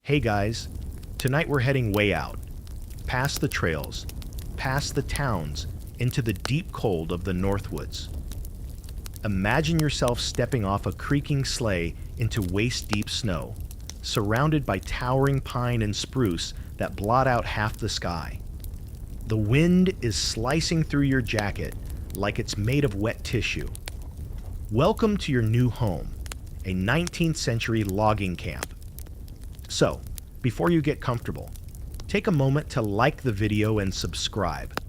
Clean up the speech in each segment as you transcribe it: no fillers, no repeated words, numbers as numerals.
Hey guys, tonight we're heading way out, past the trails, past the towns, into the deep cold of the Northwoods. Imagine yourself stepping off a creaking sleigh into waist-deep snow, surrounded by towering pine and spruce that blot out half the sky. The wind is slicing through your jacket like it's made of wet tissue. Welcome to your new home, a 19th century logging camp. So, before you get comfortable, take a moment to like the video and subscribe,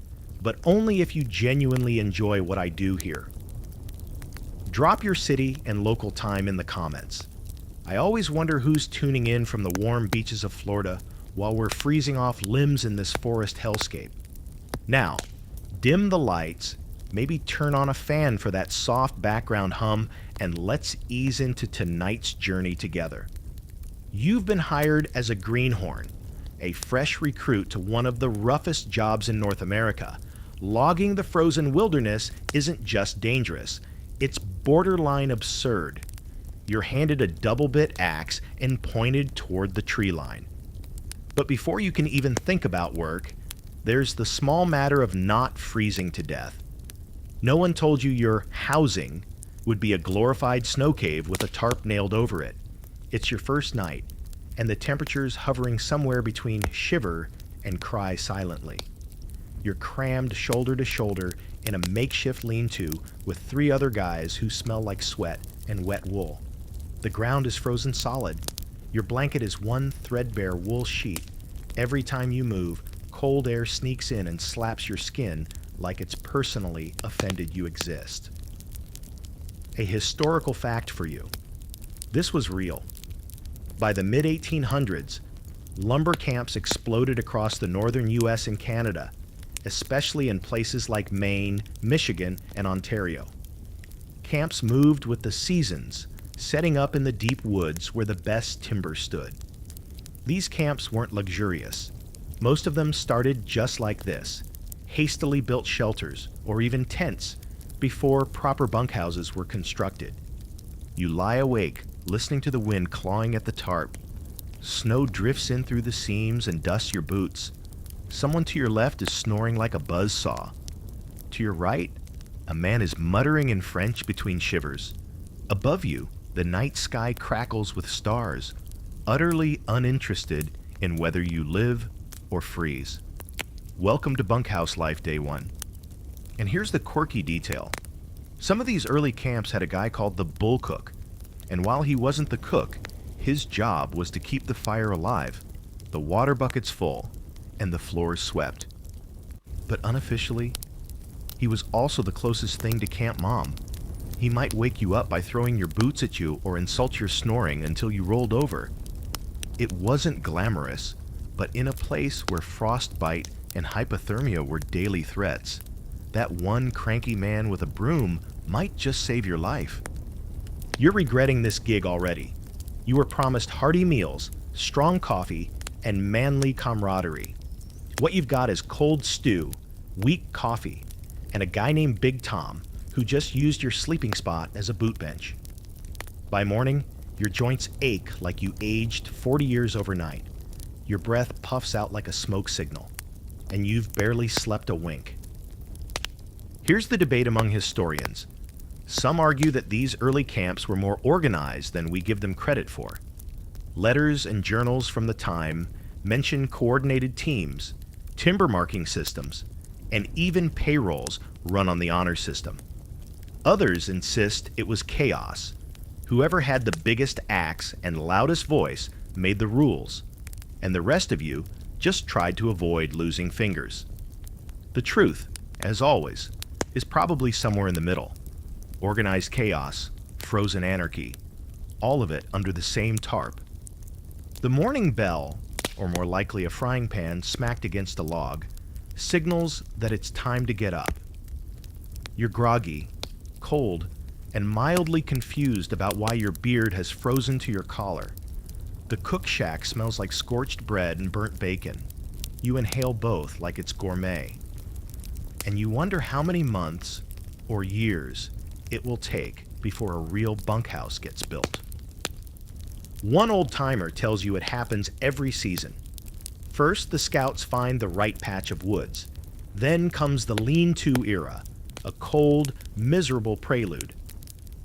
but only if you genuinely enjoy what I do here. Drop your city and local time in the comments. I always wonder who's tuning in from the warm beaches of Florida while we're freezing off limbs in this forest hellscape. Now, dim the lights, maybe turn on a fan for that soft background hum, and let's ease into tonight's journey together. You've been hired as a greenhorn, a fresh recruit to one of the roughest jobs in North America. Logging the frozen wilderness isn't just dangerous, it's borderline absurd. You're handed a double-bit axe and pointed toward the tree line. But before you can even think about work, there's the small matter of not freezing to death. No one told you your housing would be a glorified snow cave with a tarp nailed over it. It's your first night, and the temperature's hovering somewhere between shiver and cry silently. You're crammed shoulder to shoulder in a makeshift lean-to with 3 other guys who smell like sweat and wet wool. The ground is frozen solid. Your blanket is one threadbare wool sheet. Every time you move, cold air sneaks in and slaps your skin like it's personally offended you exist. A historical fact for you. This was real. By the mid-1800s, lumber camps exploded across the northern U.S. and Canada, especially in places like Maine, Michigan, and Ontario. Camps moved with the seasons, setting up in the deep woods where the best timber stood. These camps weren't luxurious. Most of them started just like this, hastily built shelters, or even tents, before proper bunkhouses were constructed. You lie awake, listening to the wind clawing at the tarp. Snow drifts in through the seams and dusts your boots. Someone to your left is snoring like a buzzsaw. To your right, a man is muttering in French between shivers. Above you, the night sky crackles with stars, utterly uninterested in whether you live or freeze. Welcome to bunkhouse life, day one. And here's the quirky detail. Some of these early camps had a guy called the bull cook, and while he wasn't the cook, his job was to keep the fire alive, the water buckets full, and the floors swept. But unofficially, he was also the closest thing to Camp Mom. He might wake you up by throwing your boots at you or insult your snoring until you rolled over. It wasn't glamorous, but in a place where frostbite and hypothermia were daily threats, that one cranky man with a broom might just save your life. You're regretting this gig already. You were promised hearty meals, strong coffee, and manly camaraderie. What you've got is cold stew, weak coffee, and a guy named Big Tom who just used your sleeping spot as a boot bench. By morning, your joints ache like you aged 40 years overnight. Your breath puffs out like a smoke signal, and you've barely slept a wink. Here's the debate among historians. Some argue that these early camps were more organized than we give them credit for. Letters and journals from the time mention coordinated teams, timber marking systems, and even payrolls run on the honor system. Others insist it was chaos. Whoever had the biggest axe and loudest voice made the rules, and the rest of you just tried to avoid losing fingers. The truth, as always, is probably somewhere in the middle. Organized chaos, frozen anarchy, all of it under the same tarp. The morning bell, or more likely a frying pan smacked against a log, signals that it's time to get up. You're groggy, cold, and mildly confused about why your beard has frozen to your collar. The cook shack smells like scorched bread and burnt bacon. You inhale both like it's gourmet. And you wonder how many months or years it will take before a real bunkhouse gets built. One old-timer tells you it happens every season. First, the scouts find the right patch of woods. Then comes the lean-to era, a cold, miserable prelude.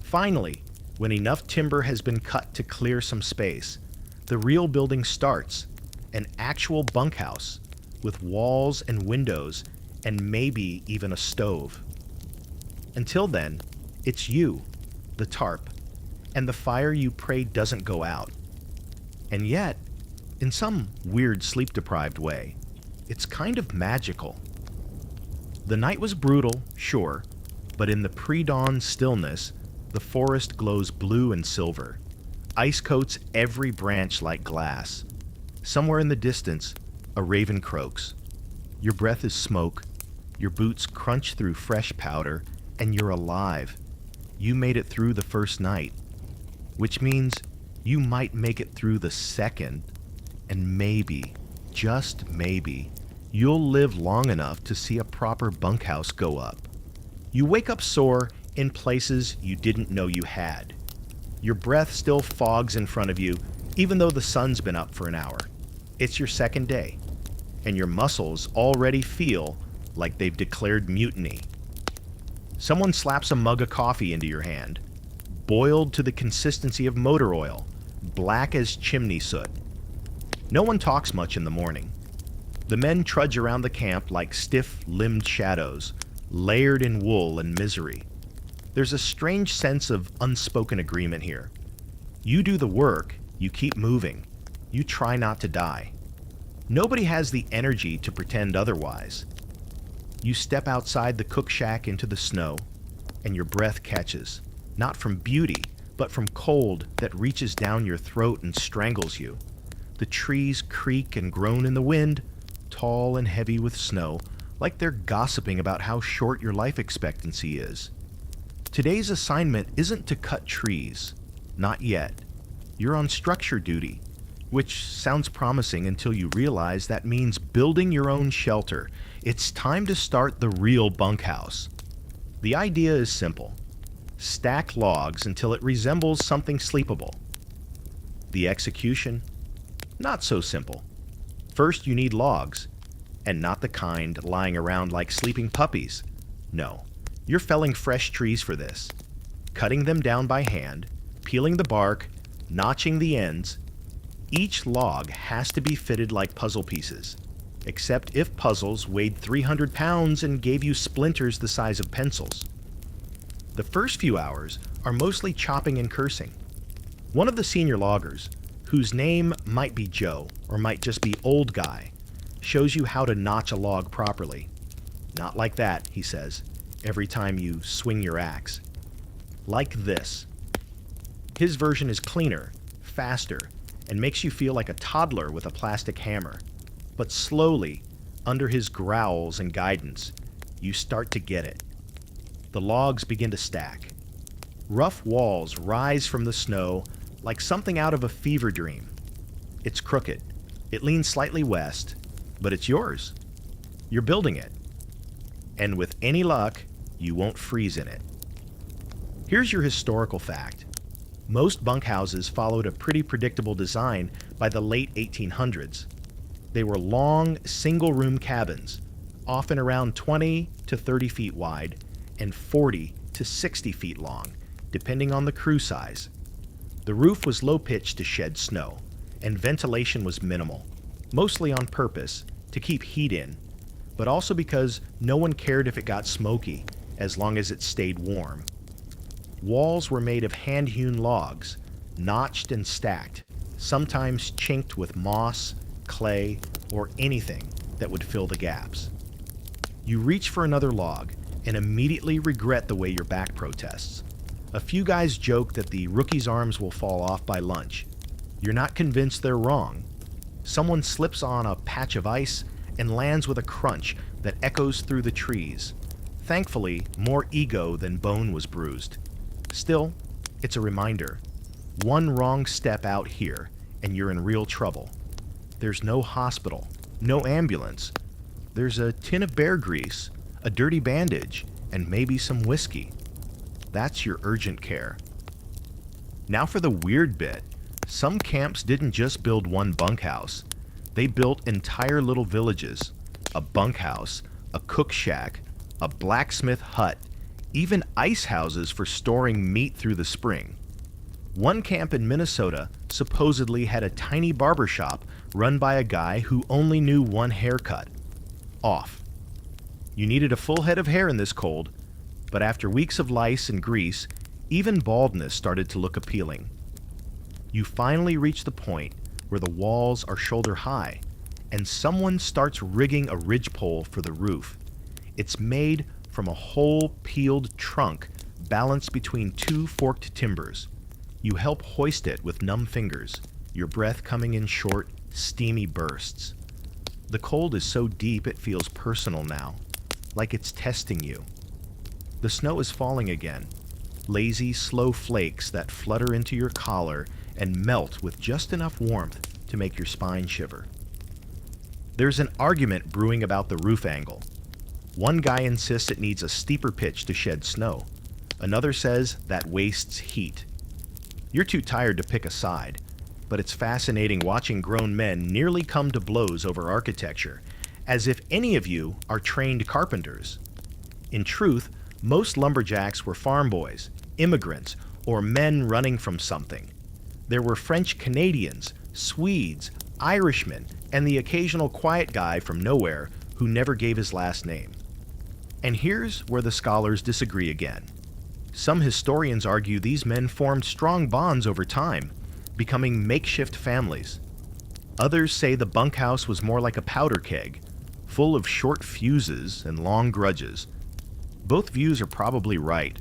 Finally, when enough timber has been cut to clear some space, the real building starts, an actual bunkhouse with walls and windows and maybe even a stove. Until then, it's you, the tarp, and the fire you pray doesn't go out. And yet, in some weird sleep-deprived way, it's kind of magical. The night was brutal, sure, but in the pre-dawn stillness, the forest glows blue and silver. Ice coats every branch like glass. Somewhere in the distance, a raven croaks. Your breath is smoke, your boots crunch through fresh powder, and you're alive. You made it through the first night, which means you might make it through the second, and maybe, just maybe, you'll live long enough to see a proper bunkhouse go up. You wake up sore in places you didn't know you had. Your breath still fogs in front of you, even though the sun's been up for an hour. It's your second day, and your muscles already feel like they've declared mutiny. Someone slaps a mug of coffee into your hand, boiled to the consistency of motor oil, black as chimney soot. No one talks much in the morning. The men trudge around the camp like stiff-limbed shadows, layered in wool and misery. There's a strange sense of unspoken agreement here. You do the work, you keep moving, you try not to die. Nobody has the energy to pretend otherwise. You step outside the cook shack into the snow, and your breath catches, not from beauty, but from cold that reaches down your throat and strangles you. The trees creak and groan in the wind, tall and heavy with snow, like they're gossiping about how short your life expectancy is. Today's assignment isn't to cut trees. Not yet. You're on structure duty, which sounds promising until you realize that means building your own shelter. It's time to start the real bunkhouse. The idea is simple. Stack logs until it resembles something sleepable. The execution? Not so simple. First, you need logs, and not the kind lying around like sleeping puppies. No, you're felling fresh trees for this, cutting them down by hand, peeling the bark, notching the ends. Each log has to be fitted like puzzle pieces, except if puzzles weighed 300 pounds and gave you splinters the size of pencils. The first few hours are mostly chopping and cursing. One of the senior loggers, whose name might be Joe or might just be Old Guy, shows you how to notch a log properly. Not like that, he says, every time you swing your axe. Like this. His version is cleaner, faster, and makes you feel like a toddler with a plastic hammer. But slowly, under his growls and guidance, you start to get it. The logs begin to stack. Rough walls rise from the snow like something out of a fever dream. It's crooked. It leans slightly west, but it's yours. You're building it. And with any luck, you won't freeze in it. Here's your historical fact. Most bunkhouses followed a pretty predictable design by the late 1800s. They were long, single-room cabins, often around 20 to 30 feet wide and 40 to 60 feet long, depending on the crew size. The roof was low-pitched to shed snow, and ventilation was minimal, mostly on purpose, to keep heat in, but also because no one cared if it got smoky, as long as it stayed warm. Walls were made of hand-hewn logs, notched and stacked, sometimes chinked with moss, clay, or anything that would fill the gaps. You reach for another log and immediately regret the way your back protests. A few guys joke that the rookie's arms will fall off by lunch. You're not convinced they're wrong. Someone slips on a patch of ice and lands with a crunch that echoes through the trees. Thankfully, more ego than bone was bruised. Still, it's a reminder. One wrong step out here, and you're in real trouble. There's no hospital, no ambulance. There's a tin of bear grease, a dirty bandage, and maybe some whiskey. That's your urgent care. Now for the weird bit. Some camps didn't just build one bunkhouse. They built entire little villages, a bunkhouse, a cook shack, a blacksmith hut, even ice houses for storing meat through the spring. One camp in Minnesota supposedly had a tiny barber shop run by a guy who only knew one haircut: off. You needed a full head of hair in this cold, but after weeks of lice and grease, even baldness started to look appealing. You finally reach the point where the walls are shoulder high, and someone starts rigging a ridgepole for the roof. It's made from a whole peeled trunk balanced between two forked timbers. You help hoist it with numb fingers, your breath coming in short, steamy bursts. The cold is so deep it feels personal now, like it's testing you. The snow is falling again, lazy, slow flakes that flutter into your collar and melt with just enough warmth to make your spine shiver. There's an argument brewing about the roof angle. One guy insists it needs a steeper pitch to shed snow. Another says that wastes heat. You're too tired to pick a side, but it's fascinating watching grown men nearly come to blows over architecture, as if any of you are trained carpenters. In truth, most lumberjacks were farm boys, immigrants, or men running from something. There were French Canadians, Swedes, Irishmen, and the occasional quiet guy from nowhere who never gave his last name. And here's where the scholars disagree again. Some historians argue these men formed strong bonds over time, becoming makeshift families. Others say the bunkhouse was more like a powder keg, full of short fuses and long grudges. Both views are probably right.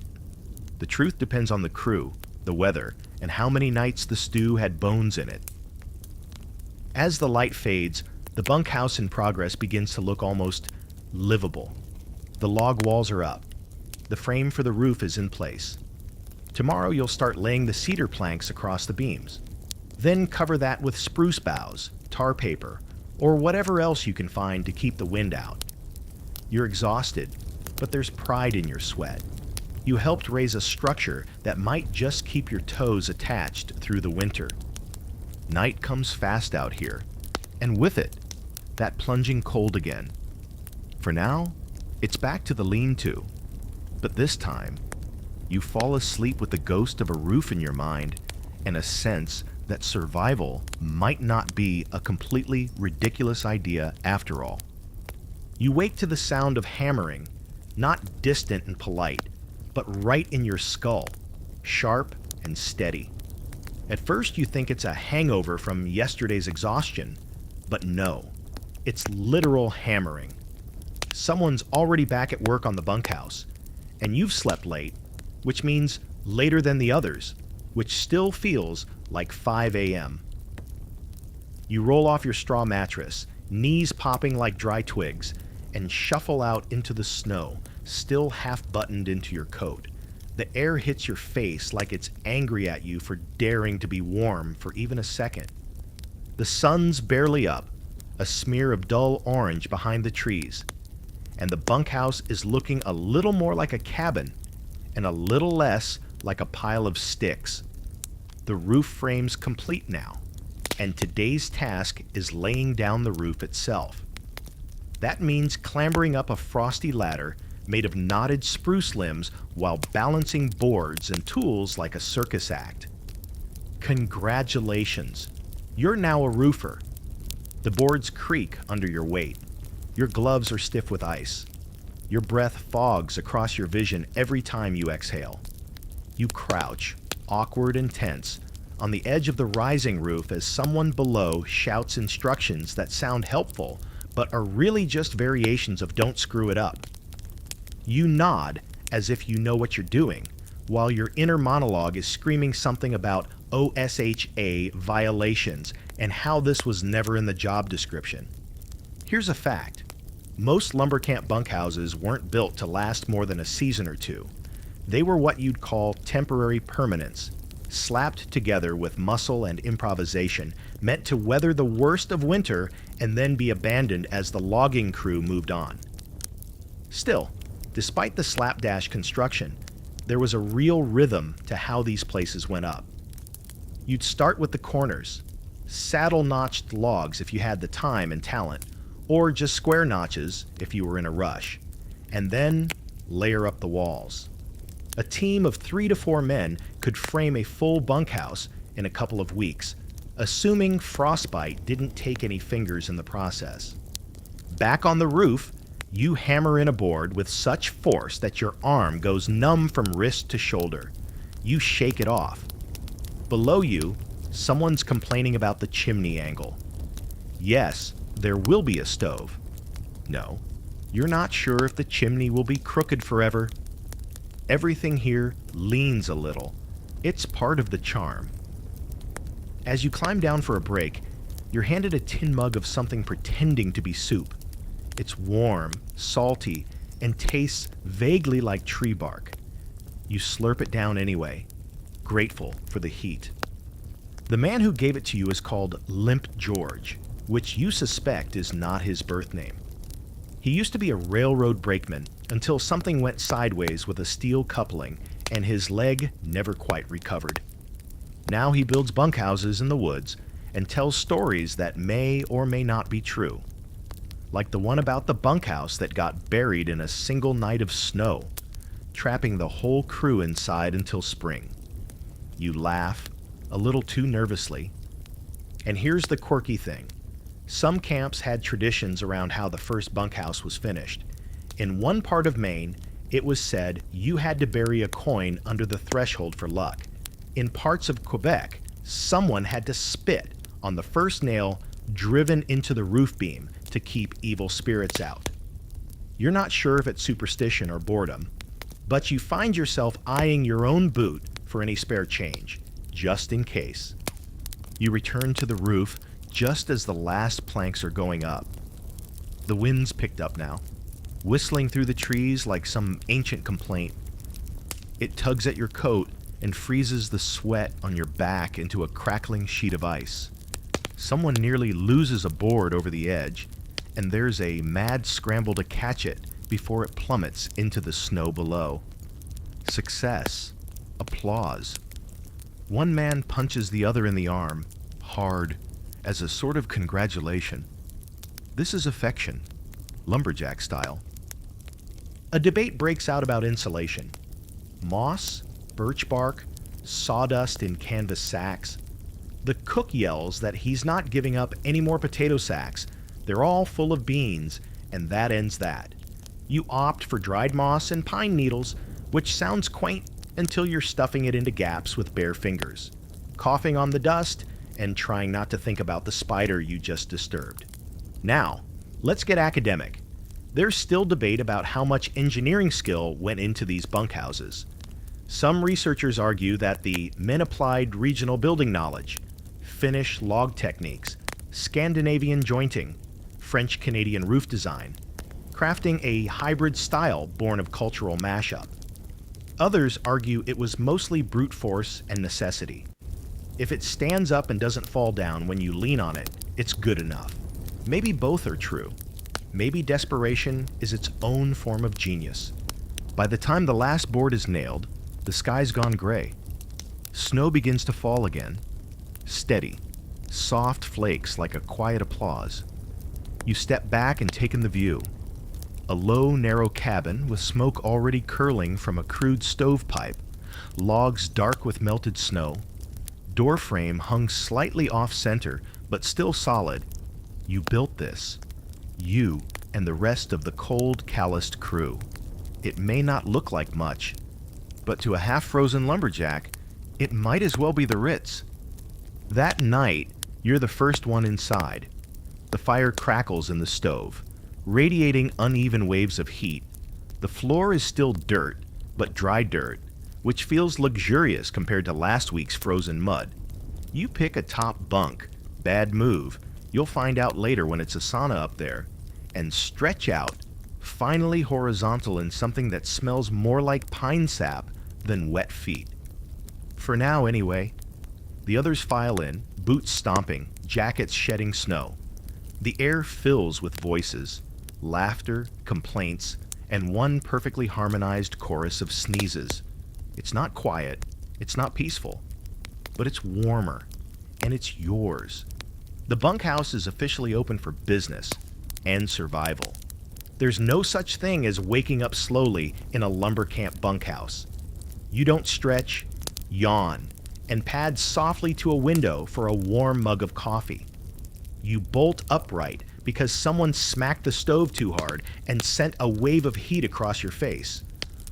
The truth depends on the crew, the weather, and how many nights the stew had bones in it. As the light fades, the bunkhouse in progress begins to look almost livable. The log walls are up. The frame for the roof is in place. Tomorrow you'll start laying the cedar planks across the beams. Then cover that with spruce boughs, tar paper, or whatever else you can find to keep the wind out. You're exhausted, but there's pride in your sweat. You helped raise a structure that might just keep your toes attached through the winter. Night comes fast out here, and with it, that plunging cold again. For now, it's back to the lean-to. But this time, you fall asleep with the ghost of a roof in your mind and a sense that survival might not be a completely ridiculous idea after all. You wake to the sound of hammering, not distant and polite, but right in your skull, sharp and steady. At first you think it's a hangover from yesterday's exhaustion, but no, it's literal hammering. Someone's already back at work on the bunkhouse, and you've slept late, which means later than the others, which still feels like 5 a.m. You roll off your straw mattress, knees popping like dry twigs, and shuffle out into the snow, still half buttoned into your coat. The air hits your face like it's angry at you for daring to be warm for even a second. The sun's barely up, a smear of dull orange behind the trees, and the bunkhouse is looking a little more like a cabin and a little less like a pile of sticks. The roof frame's complete now, and today's task is laying down the roof itself. That means clambering up a frosty ladder made of knotted spruce limbs while balancing boards and tools like a circus act. Congratulations, you're now a roofer. The boards creak under your weight. Your gloves are stiff with ice. Your breath fogs across your vision every time you exhale. You crouch, awkward and tense, on the edge of the rising roof as someone below shouts instructions that sound helpful, but are really just variations of "don't screw it up." You nod as if you know what you're doing, while your inner monologue is screaming something about OSHA violations and how this was never in the job description. Here's a fact. Most lumber camp bunkhouses weren't built to last more than a season or two. They were what you'd call temporary permanents, slapped together with muscle and improvisation, meant to weather the worst of winter and then be abandoned as the logging crew moved on. Still, despite the slapdash construction, there was a real rhythm to how these places went up. You'd start with the corners, saddle-notched logs if you had the time and talent, or just square notches if you were in a rush, and then layer up the walls. A team of 3 to 4 men could frame a full bunkhouse in a couple of weeks, assuming frostbite didn't take any fingers in the process. Back on the roof, you hammer in a board with such force that your arm goes numb from wrist to shoulder. You shake it off. Below you, someone's complaining about the chimney angle. Yes, there will be a stove. No, you're not sure if the chimney will be crooked forever. Everything here leans a little. It's part of the charm. As you climb down for a break, you're handed a tin mug of something pretending to be soup. It's warm, salty, and tastes vaguely like tree bark. You slurp it down anyway, grateful for the heat. The man who gave it to you is called Limp George, which you suspect is not his birth name. He used to be a railroad brakeman until something went sideways with a steel coupling and his leg never quite recovered. Now he builds bunkhouses in the woods and tells stories that may or may not be true, like the one about the bunkhouse that got buried in a single night of snow, trapping the whole crew inside until spring. You laugh, a little too nervously. And here's the quirky thing. Some camps had traditions around how the first bunkhouse was finished. In one part of Maine, it was said you had to bury a coin under the threshold for luck. In parts of Quebec, someone had to spit on the first nail driven into the roof beam to keep evil spirits out. You're not sure if it's superstition or boredom, but you find yourself eyeing your own boot for any spare change, just in case. You return to the roof just as the last planks are going up. The wind's picked up now, whistling through the trees like some ancient complaint. It tugs at your coat and freezes the sweat on your back into a crackling sheet of ice. Someone nearly loses a board over the edge, and there's a mad scramble to catch it before it plummets into the snow below. Success. Applause. One man punches the other in the arm, hard, as a sort of congratulation. This is affection, lumberjack style. A debate breaks out about insulation. Moss, birch bark, sawdust in canvas sacks. The cook yells that he's not giving up any more potato sacks. They're all full of beans, and that ends that. You opt for dried moss and pine needles, which sounds quaint until you're stuffing it into gaps with bare fingers, coughing on the dust, and trying not to think about the spider you just disturbed. Now, let's get academic. There's still debate about how much engineering skill went into these bunkhouses. Some researchers argue that the men applied regional building knowledge, Finnish log techniques, Scandinavian jointing, French-Canadian roof design, crafting a hybrid style born of cultural mashup. Others argue it was mostly brute force and necessity. If it stands up and doesn't fall down when you lean on it, it's good enough. Maybe both are true. Maybe desperation is its own form of genius. By the time the last board is nailed, the sky's gone gray. Snow begins to fall again. Steady, soft flakes like a quiet applause. You step back and take in the view. A low, narrow cabin with smoke already curling from a crude stovepipe, logs dark with melted snow, door frame hung slightly off-center but still solid. You built this. You and the rest of the cold, calloused crew. It may not look like much, but to a half-frozen lumberjack, it might as well be the Ritz. That night, you're the first one inside. The fire crackles in the stove, radiating uneven waves of heat. The floor is still dirt, but dry dirt, which feels luxurious compared to last week's frozen mud. You pick a top bunk, bad move, you'll find out later when it's a sauna up there, and stretch out, finally horizontal in something that smells more like pine sap than wet feet. For now, anyway. The others file in, boots stomping, jackets shedding snow. The air fills with voices, laughter, complaints, and one perfectly harmonized chorus of sneezes. It's not quiet, it's not peaceful. but it's warmer, and it's yours. The bunkhouse is officially open for business and survival. There's no such thing as waking up slowly in a lumber camp bunkhouse. You don't stretch, yawn, and pad softly to a window for a warm mug of coffee. You bolt upright because someone smacked the stove too hard and sent a wave of heat across your face,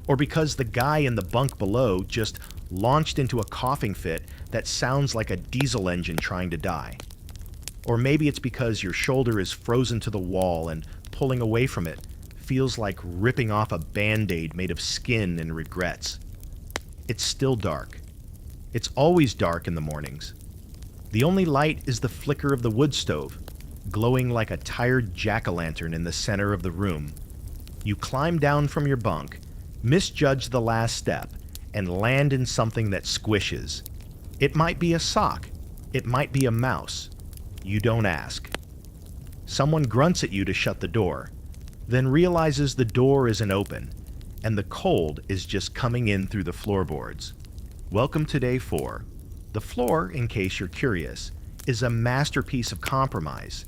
or because the guy in the bunk below just launched into a coughing fit that sounds like a diesel engine trying to die. Or maybe it's because your shoulder is frozen to the wall and pulling away from it feels like ripping off a Band-Aid made of skin and regrets. It's still dark. It's always dark in the mornings. The only light is the flicker of the wood stove, glowing like a tired jack-o'-lantern in the center of the room. You climb down from your bunk, misjudge the last step, and land in something that squishes. It might be a sock. It might be a mouse. You don't ask. Someone grunts at you to shut the door, then realizes the door isn't open, and the cold is just coming in through the floorboards. Welcome to day 4. The floor, in case you're curious, is a masterpiece of compromise.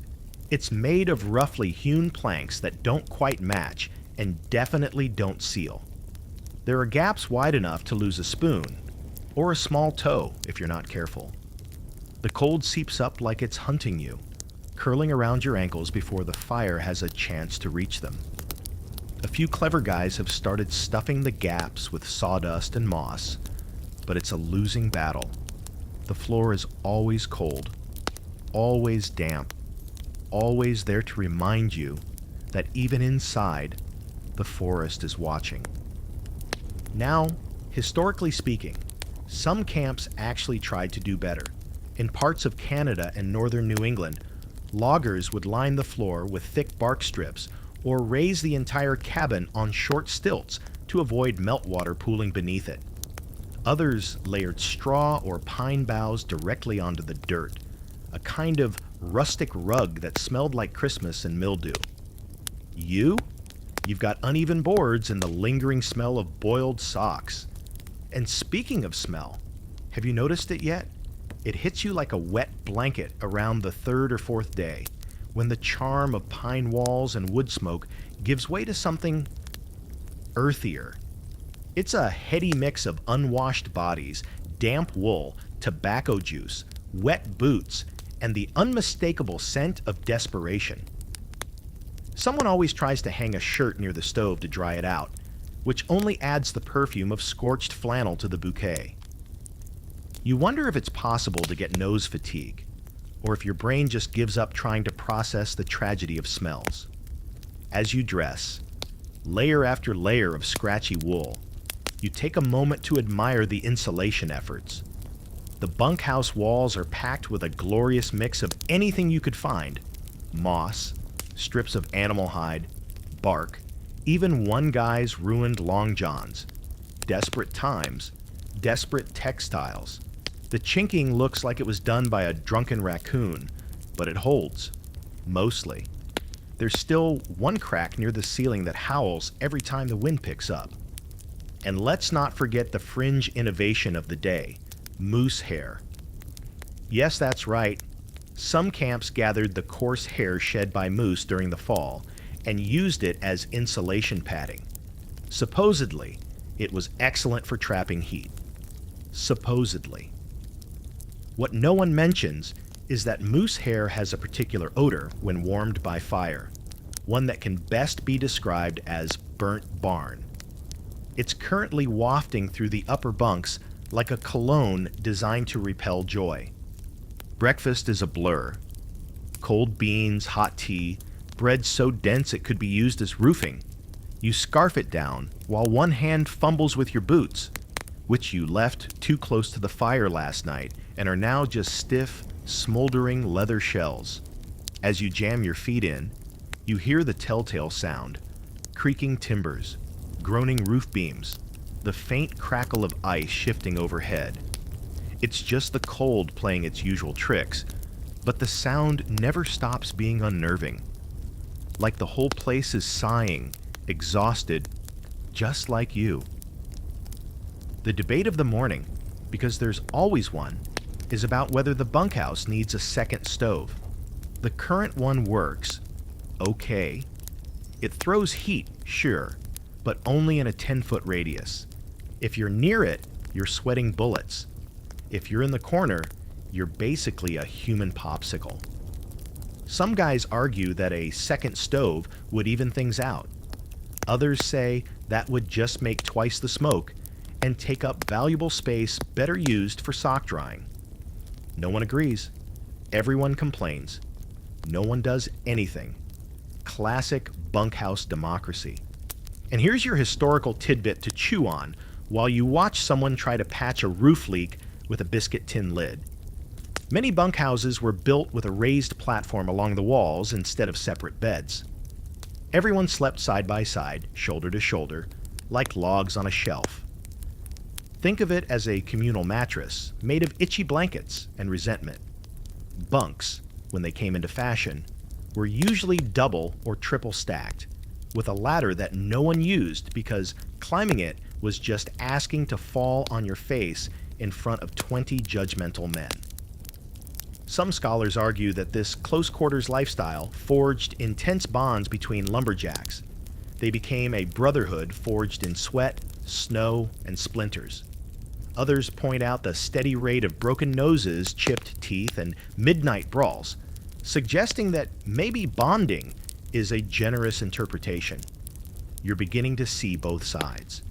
It's made of roughly hewn planks that don't quite match and definitely don't seal. There are gaps wide enough to lose a spoon, or a small toe if you're not careful. The cold seeps up like it's hunting you, curling around your ankles before the fire has a chance to reach them. A few clever guys have started stuffing the gaps with sawdust and moss, but it's a losing battle. The floor is always cold, always damp, always there to remind you that even inside, the forest is watching. Now, historically speaking, some camps actually tried to do better. In parts of Canada and northern New England, loggers would line the floor with thick bark strips or raise the entire cabin on short stilts to avoid meltwater pooling beneath it. Others layered straw or pine boughs directly onto the dirt, a kind of rustic rug that smelled like Christmas and mildew. You've got uneven boards and the lingering smell of boiled socks. And speaking of smell, have you noticed it yet? It hits you like a wet blanket around the 3rd or 4th day, when the charm of pine walls and wood smoke gives way to something earthier. It's a heady mix of unwashed bodies, damp wool, tobacco juice, wet boots, and the unmistakable scent of desperation. Someone always tries to hang a shirt near the stove to dry it out, which only adds the perfume of scorched flannel to the bouquet. You wonder if it's possible to get nose fatigue, or if your brain just gives up trying to process the tragedy of smells. As you dress, layer after layer of scratchy wool, you take a moment to admire the insulation efforts. The bunkhouse walls are packed with a glorious mix of anything you could find: moss, strips of animal hide, bark, even one guy's ruined long johns. Desperate times, desperate textiles. The chinking looks like it was done by a drunken raccoon, but it holds, mostly. There's still one crack near the ceiling that howls every time the wind picks up. And let's not forget the fringe innovation of the day: moose hair. Yes, that's right. Some camps gathered the coarse hair shed by moose during the fall and used it as insulation padding. Supposedly, it was excellent for trapping heat. Supposedly. What no one mentions is that moose hair has a particular odor when warmed by fire, one that can best be described as burnt barn. It's currently wafting through the upper bunks like a cologne designed to repel joy. Breakfast is a blur. Cold beans, hot tea, bread so dense it could be used as roofing. You scarf it down while one hand fumbles with your boots, which you left too close to the fire last night and are now just stiff, smoldering leather shells. As you jam your feet in, you hear the telltale sound: creaking timbers, groaning roof beams, the faint crackle of ice shifting overhead. It's just the cold playing its usual tricks, but the sound never stops being unnerving. Like the whole place is sighing, exhausted, just like you. The debate of the morning, because there's always one, is about whether the bunkhouse needs a second stove. The current one works okay. It throws heat, sure, but only in a 10-foot radius. If you're near it, you're sweating bullets. If you're in the corner, you're basically a human popsicle. Some guys argue that a second stove would even things out. Others say that would just make twice the smoke and take up valuable space better used for sock drying. No one agrees. Everyone complains. No one does anything. Classic bunkhouse democracy. And here's your historical tidbit to chew on while you watch someone try to patch a roof leak with a biscuit tin lid. Many bunkhouses were built with a raised platform along the walls instead of separate beds. Everyone slept side by side, shoulder to shoulder, like logs on a shelf. Think of it as a communal mattress made of itchy blankets and resentment. Bunks, when they came into fashion, were usually double or triple stacked, with a ladder that no one used because climbing it was just asking to fall on your face in front of 20 judgmental men. Some scholars argue that this close-quarters lifestyle forged intense bonds between lumberjacks. They became a brotherhood forged in sweat, snow, and splinters. Others point out the steady rate of broken noses, chipped teeth, and midnight brawls, suggesting that maybe bonding is a generous interpretation. You're beginning to see both sides.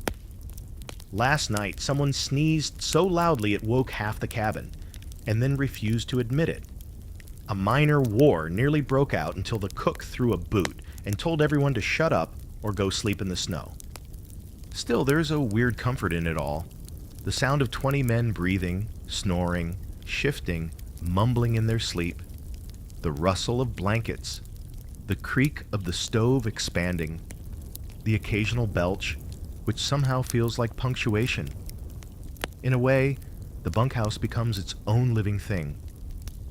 Last night, someone sneezed so loudly it woke half the cabin, and then refused to admit it. A minor war nearly broke out until the cook threw a boot and told everyone to shut up or go sleep in the snow. Still, there's a weird comfort in it all. The sound of 20 men breathing, snoring, shifting, mumbling in their sleep. The rustle of blankets. The creak of the stove expanding. The occasional belch, which somehow feels like punctuation. In a way, the bunkhouse becomes its own living thing.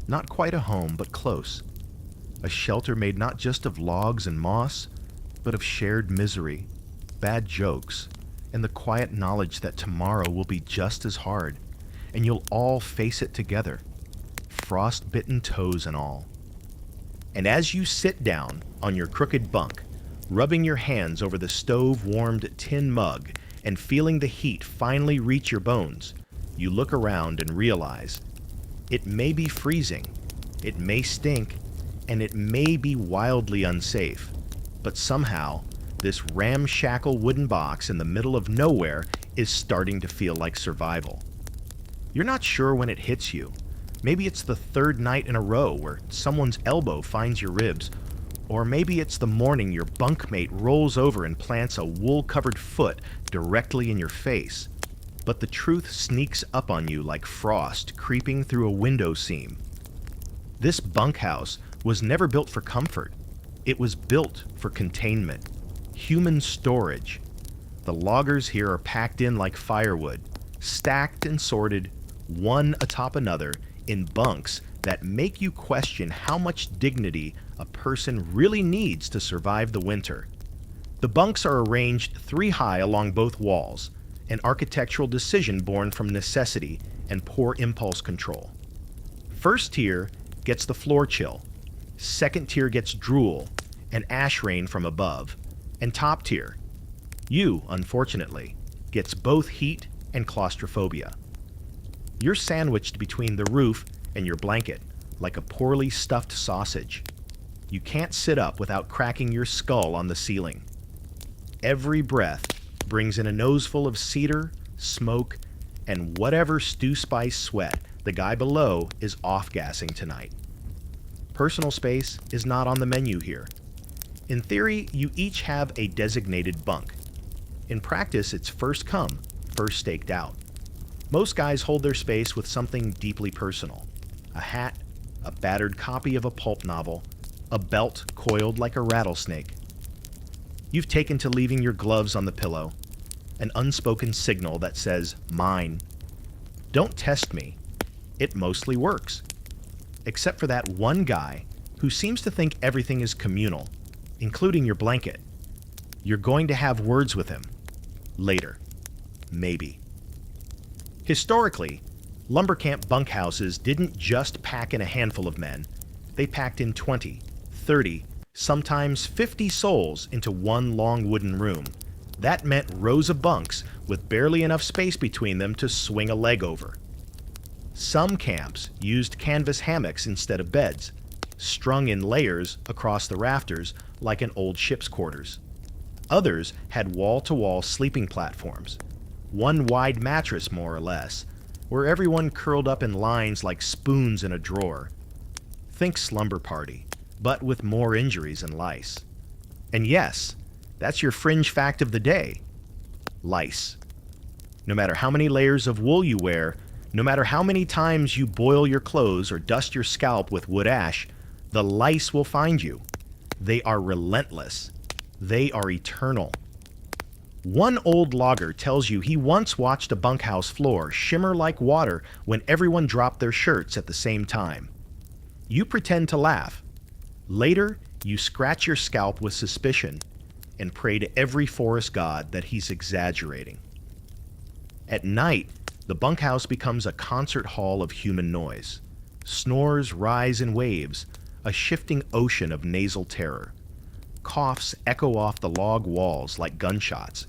Not quite a home, but close. A shelter made not just of logs and moss, but of shared misery, bad jokes, and the quiet knowledge that tomorrow will be just as hard, and you'll all face it together, frost-bitten toes and all. And as you sit down on your crooked bunk, rubbing your hands over the stove-warmed tin mug and feeling the heat finally reach your bones, you look around and realize it may be freezing, it may stink, and it may be wildly unsafe, but somehow this ramshackle wooden box in the middle of nowhere is starting to feel like survival. You're not sure when it hits you. Maybe it's the third night in a row where someone's elbow finds your ribs, or maybe it's the morning your bunkmate rolls over and plants a wool-covered foot directly in your face. But the truth sneaks up on you like frost creeping through a window seam. This bunkhouse was never built for comfort. It was built for containment, human storage. The loggers here are packed in like firewood, stacked and sorted, one atop another, in bunks that make you question how much dignity a person really needs to survive the winter. The bunks are arranged 3 high along both walls, an architectural decision born from necessity and poor impulse control. First tier gets the floor chill, second tier gets drool and ash rain from above, and top tier, you, unfortunately, gets both heat and claustrophobia. You're sandwiched between the roof and your blanket like a poorly stuffed sausage. You can't sit up without cracking your skull on the ceiling. Every breath brings in a noseful of cedar, smoke, and whatever stew spice sweat the guy below is off-gassing tonight. Personal space is not on the menu here. In theory, you each have a designated bunk. In practice, it's first come, first staked out. Most guys hold their space with something deeply personal. A hat, a battered copy of a pulp novel, a belt coiled like a rattlesnake. You've taken to leaving your gloves on the pillow, an unspoken signal that says, mine. Don't test me. It mostly works. Except for that one guy who seems to think everything is communal, including your blanket. You're going to have words with him. Later. Maybe. Historically, Lumber camp bunkhouses didn't just pack in a handful of men. They packed in 20, 30, sometimes 50 souls into one long wooden room. That meant rows of bunks with barely enough space between them to swing a leg over. Some camps used canvas hammocks instead of beds, strung in layers across the rafters like an old ship's quarters. Others had wall-to-wall sleeping platforms, one wide mattress more or less, where everyone curled up in lines like spoons in a drawer. Think slumber party, but with more injuries and lice. And yes, that's your fringe fact of the day. Lice. No matter how many layers of wool you wear, no matter how many times you boil your clothes or dust your scalp with wood ash, the lice will find you. They are relentless. They are eternal. One old logger tells you he once watched a bunkhouse floor shimmer like water when everyone dropped their shirts at the same time. You pretend to laugh. Later, you scratch your scalp with suspicion and pray to every forest god that he's exaggerating. At night, the bunkhouse becomes a concert hall of human noise. Snores rise in waves, a shifting ocean of nasal terror. Coughs echo off the log walls like gunshots.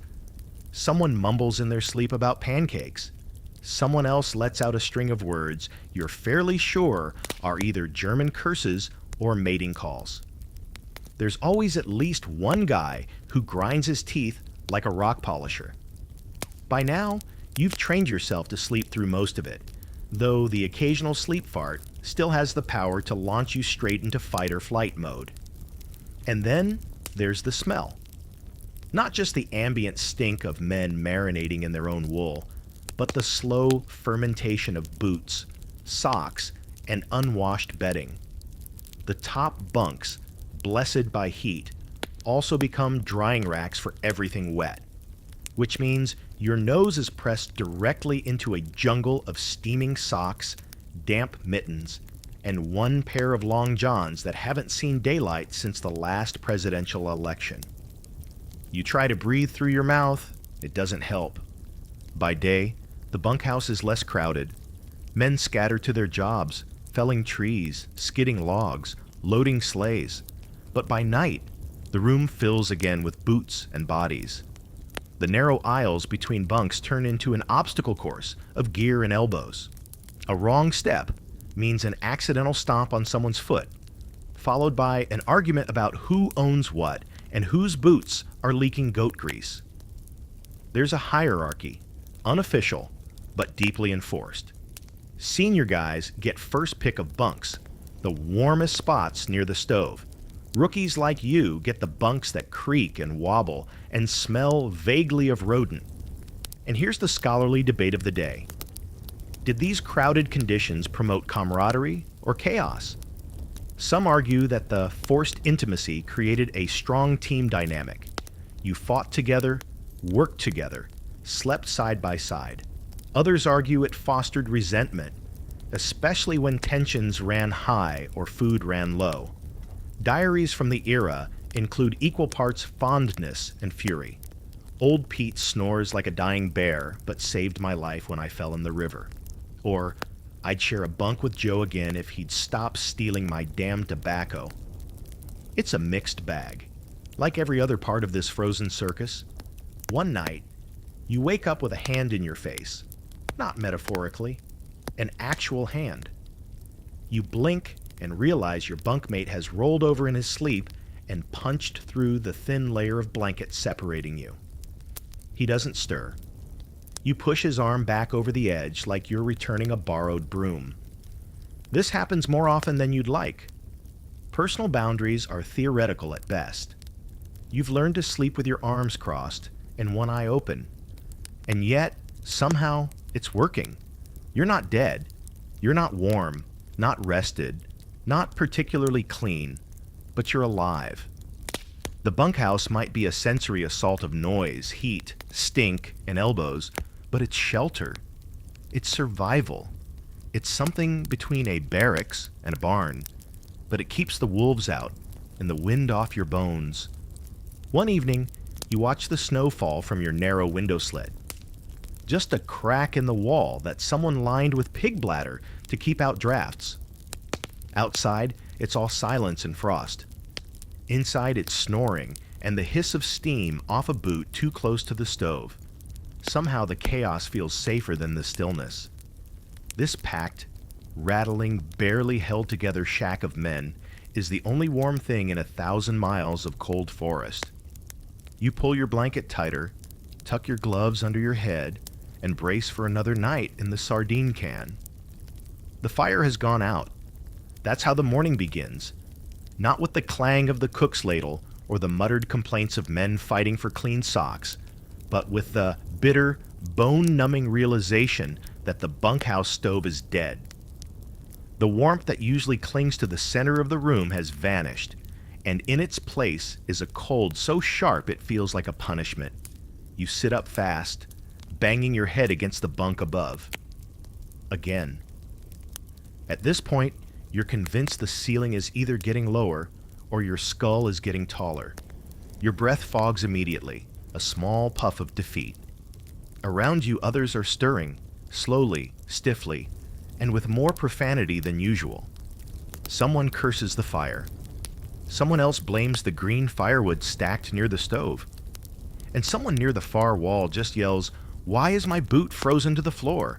Someone mumbles in their sleep about pancakes. Someone else lets out a string of words you're fairly sure are either German curses or mating calls. There's always at least one guy who grinds his teeth like a rock polisher. By now, you've trained yourself to sleep through most of it, though the occasional sleep fart still has the power to launch you straight into fight or flight mode. And then there's the smell. Not just the ambient stink of men marinating in their own wool, but the slow fermentation of boots, socks, and unwashed bedding. The top bunks, blessed by heat, also become drying racks for everything wet, which means your nose is pressed directly into a jungle of steaming socks, damp mittens, and one pair of long johns that haven't seen daylight since the last presidential election. You try to breathe through your mouth, it doesn't help. By day, the bunkhouse is less crowded. Men scatter to their jobs, felling trees, skidding logs, loading sleighs. But by night, the room fills again with boots and bodies. The narrow aisles between bunks turn into an obstacle course of gear and elbows. A wrong step means an accidental stomp on someone's foot, followed by an argument about who owns what and whose boots are leaking goat grease. There's a hierarchy, unofficial, but deeply enforced. Senior guys get first pick of bunks, the warmest spots near the stove. Rookies like you get the bunks that creak and wobble and smell vaguely of rodent. And here's the scholarly debate of the day. Did these crowded conditions promote camaraderie or chaos? Some argue that the forced intimacy created a strong team dynamic. You fought together, worked together, slept side by side. Others argue it fostered resentment, especially when tensions ran high or food ran low. Diaries from the era include equal parts fondness and fury. Old Pete snores like a dying bear, but saved my life when I fell in the river. Or, I'd share a bunk with Joe again if he'd stop stealing my damn tobacco. It's a mixed bag. Like every other part of this frozen circus, one night, you wake up with a hand in your face. Not metaphorically, an actual hand. You blink and realize your bunkmate has rolled over in his sleep and punched through the thin layer of blanket separating you. He doesn't stir. You push his arm back over the edge like you're returning a borrowed broom. This happens more often than you'd like. Personal boundaries are theoretical at best. You've learned to sleep with your arms crossed and one eye open. And yet, somehow, it's working. You're not dead. You're not warm, not rested, not particularly clean, but you're alive. The bunkhouse might be a sensory assault of noise, heat, stink, and elbows, but it's shelter. It's survival. It's something between a barracks and a barn, but it keeps the wolves out and the wind off your bones. One evening, you watch the snow fall from your narrow window slit. just a crack in the wall that someone lined with pig bladder to keep out drafts. Outside, it's all silence and frost. Inside, it's snoring and the hiss of steam off a boot too close to the stove. Somehow the chaos feels safer than the stillness. This packed, rattling, barely held together shack of men is the only warm thing in 1,000 miles of cold forest. You pull your blanket tighter, tuck your gloves under your head, and brace for another night in the sardine can. The fire has gone out. That's how the morning begins. Not with the clang of the cook's ladle or the muttered complaints of men fighting for clean socks, but with the bitter, bone-numbing realization that the bunkhouse stove is dead. The warmth that usually clings to the center of the room has vanished, and in its place is a cold so sharp it feels like a punishment. You sit up fast, banging your head against the bunk above. Again. At this point, you're convinced the ceiling is either getting lower or your skull is getting taller. Your breath fogs immediately, a small puff of defeat. Around you, others are stirring, slowly, stiffly, and with more profanity than usual. Someone curses the fire. Someone else blames the green firewood stacked near the stove. And someone near the far wall just yells, "Why is my boot frozen to the floor?"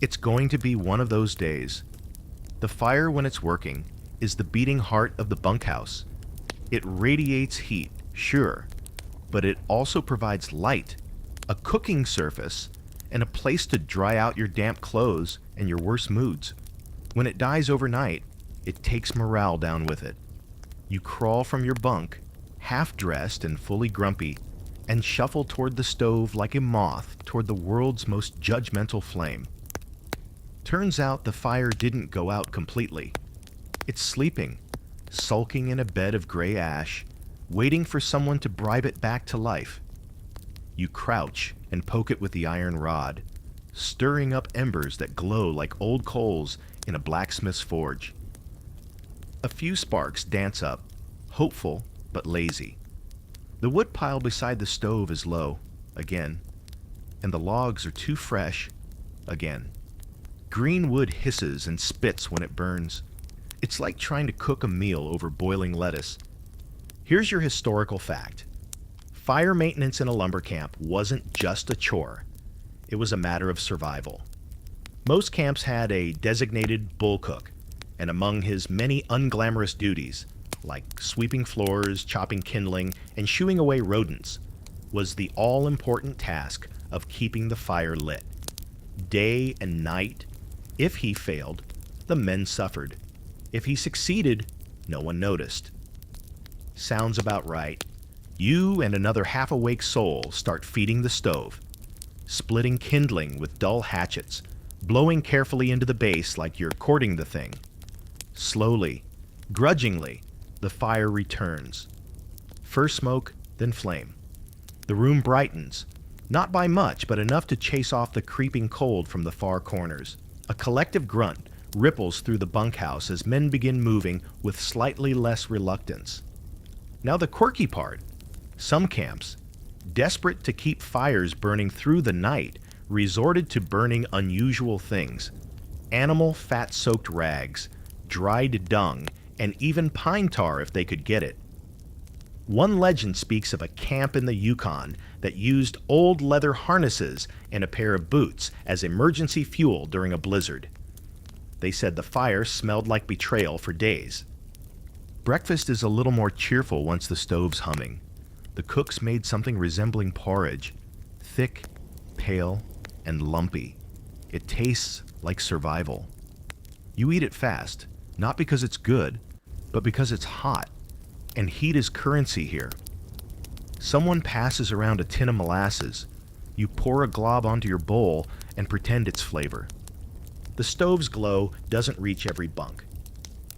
It's going to be one of those days. The fire, when it's working, is the beating heart of the bunkhouse. It radiates heat, sure, but it also provides light, a cooking surface, and a place to dry out your damp clothes and your worst moods. When it dies overnight, it takes morale down with it. You crawl from your bunk, half-dressed and fully grumpy, and shuffle toward the stove like a moth toward the world's most judgmental flame. Turns out the fire didn't go out completely. It's sleeping, sulking in a bed of gray ash, waiting for someone to bribe it back to life. You crouch and poke it with the iron rod, stirring up embers that glow like old coals in a blacksmith's forge. A few sparks dance up, hopeful but lazy. The wood pile beside the stove is low, again, and the logs are too fresh, again. Green wood hisses and spits when it burns. It's like trying to cook a meal over boiling lettuce. Here's your historical fact. Fire maintenance in a lumber camp wasn't just a chore. It was a matter of survival. Most camps had a designated bull cook, and among his many unglamorous duties, like sweeping floors, chopping kindling, and shooing away rodents, was the all-important task of keeping the fire lit. Day and night. If he failed, the men suffered. If he succeeded, no one noticed. Sounds about right. You and another half-awake soul start feeding the stove, splitting kindling with dull hatchets, blowing carefully into the base like you're courting the thing. Slowly, grudgingly, the fire returns. First smoke, then flame. The room brightens, not by much, but enough to chase off the creeping cold from the far corners. A collective grunt ripples through the bunkhouse as men begin moving with slightly less reluctance. Now the quirky part. Some camps, desperate to keep fires burning through the night, resorted to burning unusual things. Animal fat-soaked rags, dried dung, and even pine tar if they could get it. One legend speaks of a camp in the Yukon that used old leather harnesses and a pair of boots as emergency fuel during a blizzard. They said the fire smelled like betrayal for days. Breakfast is a little more cheerful once the stove's humming. The cooks made something resembling porridge, thick, pale, and lumpy. It tastes like survival. You eat it fast, not because it's good, but because it's hot. And heat is currency here. Someone passes around a tin of molasses. You pour a glob onto your bowl and pretend it's flavor. The stove's glow doesn't reach every bunk.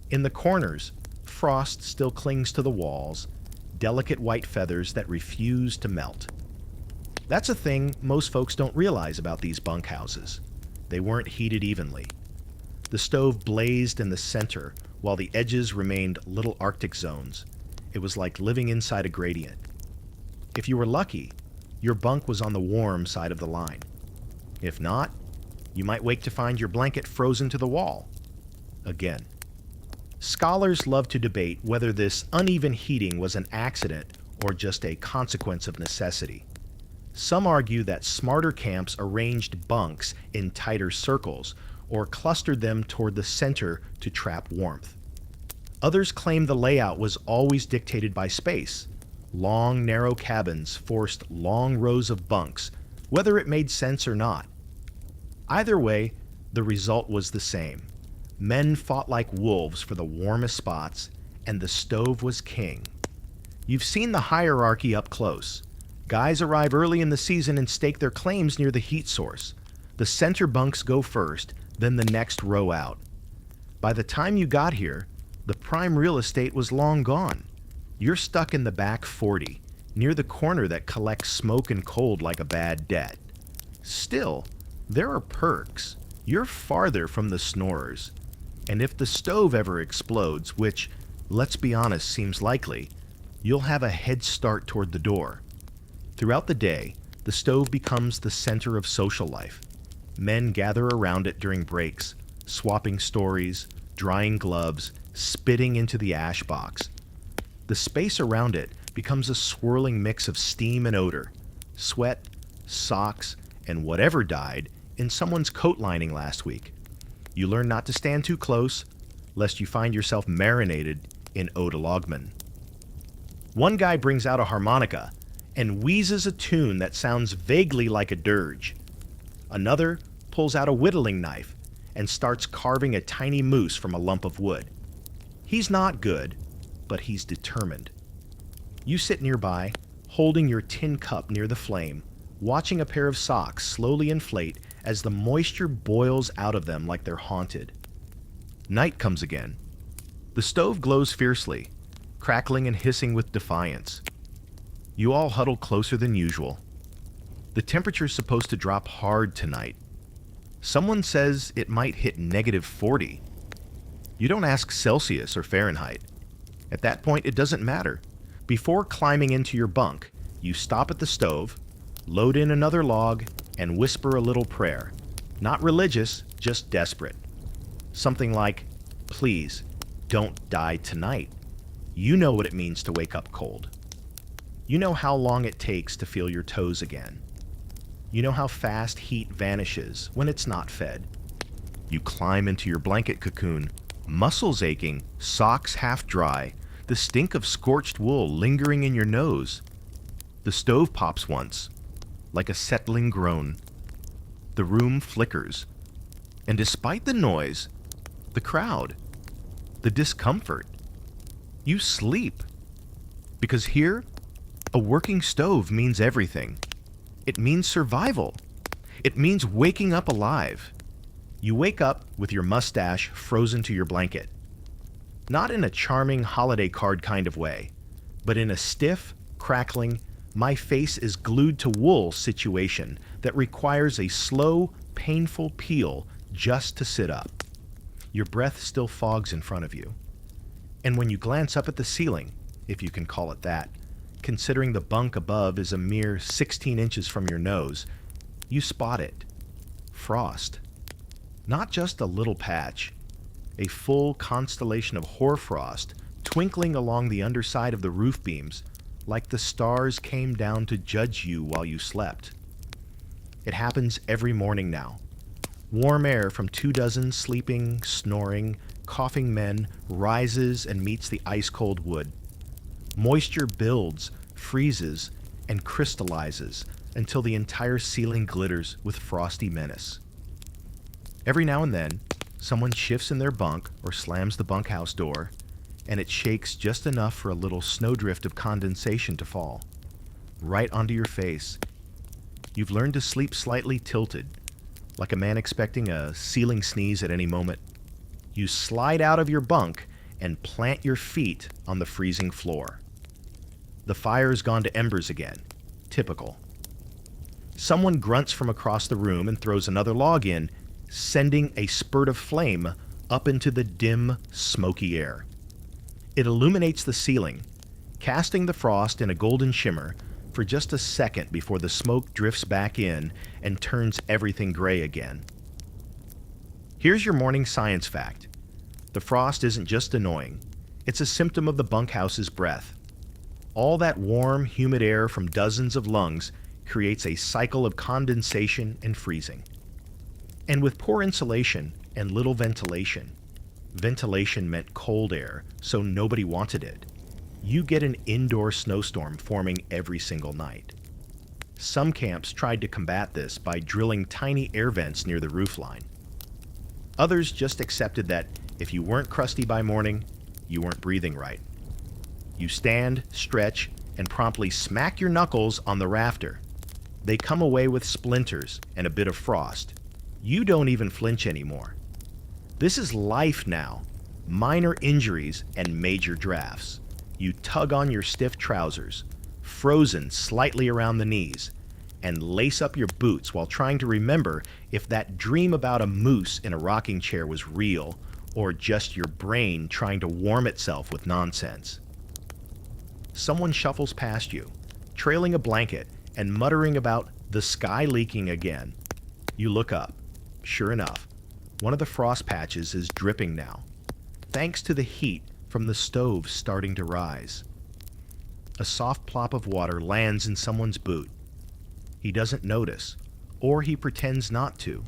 In the corners, frost still clings to the walls, delicate white feathers that refuse to melt. That's a thing most folks don't realize about these bunkhouses. They weren't heated evenly. The stove blazed in the center, while the edges remained little Arctic zones. It was like living inside a gradient. If you were lucky, your bunk was on the warm side of the line. If not, you might wake to find your blanket frozen to the wall. Again. Scholars love to debate whether this uneven heating was an accident or just a consequence of necessity. Some argue that smarter camps arranged bunks in tighter circles or clustered them toward the center to trap warmth. Others claim the layout was always dictated by space. Long, narrow cabins forced long rows of bunks, whether it made sense or not. Either way, the result was the same. Men fought like wolves for the warmest spots, and the stove was king. You've seen the hierarchy up close. Guys arrive early in the season and stake their claims near the heat source. The center bunks go first, then the next row out. By the time you got here, the prime real estate was long gone. You're stuck in the back 40, near the corner that collects smoke and cold like a bad debt. Still, there are perks. You're farther from the snorers. And if the stove ever explodes, which, let's be honest, seems likely, you'll have a head start toward the door. Throughout the day, the stove becomes the center of social life. Men gather around it during breaks, swapping stories, drying gloves, spitting into the ash box. The space around it becomes a swirling mix of steam and odor, sweat, socks, and whatever died in someone's coat lining last week. You learn not to stand too close, lest you find yourself marinated in eau de logman. One guy brings out a harmonica and wheezes a tune that sounds vaguely like a dirge. Another pulls out a whittling knife and starts carving a tiny moose from a lump of wood. He's not good, but he's determined. You sit nearby, holding your tin cup near the flame, watching a pair of socks slowly inflate as the moisture boils out of them like they're haunted. Night comes again. The stove glows fiercely, crackling and hissing with defiance. You all huddle closer than usual. The temperature's supposed to drop hard tonight. Someone says it might hit -40. You don't ask Celsius or Fahrenheit. At that point, it doesn't matter. Before climbing into your bunk, you stop at the stove, load in another log, and whisper a little prayer. Not religious, just desperate. Something like, "Please, don't die tonight." You know what it means to wake up cold. You know how long it takes to feel your toes again. You know how fast heat vanishes when it's not fed. You climb into your blanket cocoon, muscles aching, socks half dry, the stink of scorched wool lingering in your nose. The stove pops once, like a settling groan. The room flickers. And despite the noise, the crowd, the discomfort, you sleep. Because here, a working stove means everything. It means survival. It means waking up alive. You wake up with your mustache frozen to your blanket. Not in a charming holiday card kind of way, but in a stiff, crackling, my face is glued to wool situation that requires a slow, painful peel just to sit up. Your breath still fogs in front of you. And when you glance up at the ceiling, if you can call it that, considering the bunk above is a mere 16 inches from your nose, you spot it. Frost. Not just a little patch, a full constellation of hoarfrost twinkling along the underside of the roof beams like the stars came down to judge you while you slept. It happens every morning now. Warm air from 24 sleeping, snoring, coughing men rises and meets the ice-cold wood. Moisture builds, freezes, and crystallizes until the entire ceiling glitters with frosty menace. Every now and then, someone shifts in their bunk or slams the bunkhouse door, and it shakes just enough for a little snowdrift of condensation to fall. Right onto your face. You've learned to sleep slightly tilted, like a man expecting a ceiling sneeze at any moment. You slide out of your bunk and plant your feet on the freezing floor. The fire's gone to embers again. Typical. Someone grunts from across the room and throws another log in, sending a spurt of flame up into the dim, smoky air. It illuminates the ceiling, casting the frost in a golden shimmer for just a second before the smoke drifts back in and turns everything gray again. Here's your morning science fact. The frost isn't just annoying, it's a symptom of the bunkhouse's breath. All that warm, humid air from dozens of lungs creates a cycle of condensation and freezing. And with poor insulation and little ventilation, ventilation meant cold air, so nobody wanted it. You get an indoor snowstorm forming every single night. Some camps tried to combat this by drilling tiny air vents near the roofline. Others just accepted that if you weren't crusty by morning, you weren't breathing right. You stand, stretch, and promptly smack your knuckles on the rafter. They come away with splinters and a bit of frost. You don't even flinch anymore. This is life now. Minor injuries and major drafts. You tug on your stiff trousers, frozen slightly around the knees, and lace up your boots while trying to remember if that dream about a moose in a rocking chair was real or just your brain trying to warm itself with nonsense. Someone shuffles past you, trailing a blanket and muttering about the sky leaking again. You look up. Sure enough, one of the frost patches is dripping now, thanks to the heat from the stove starting to rise. A soft plop of water lands in someone's boot. He doesn't notice, or he pretends not to.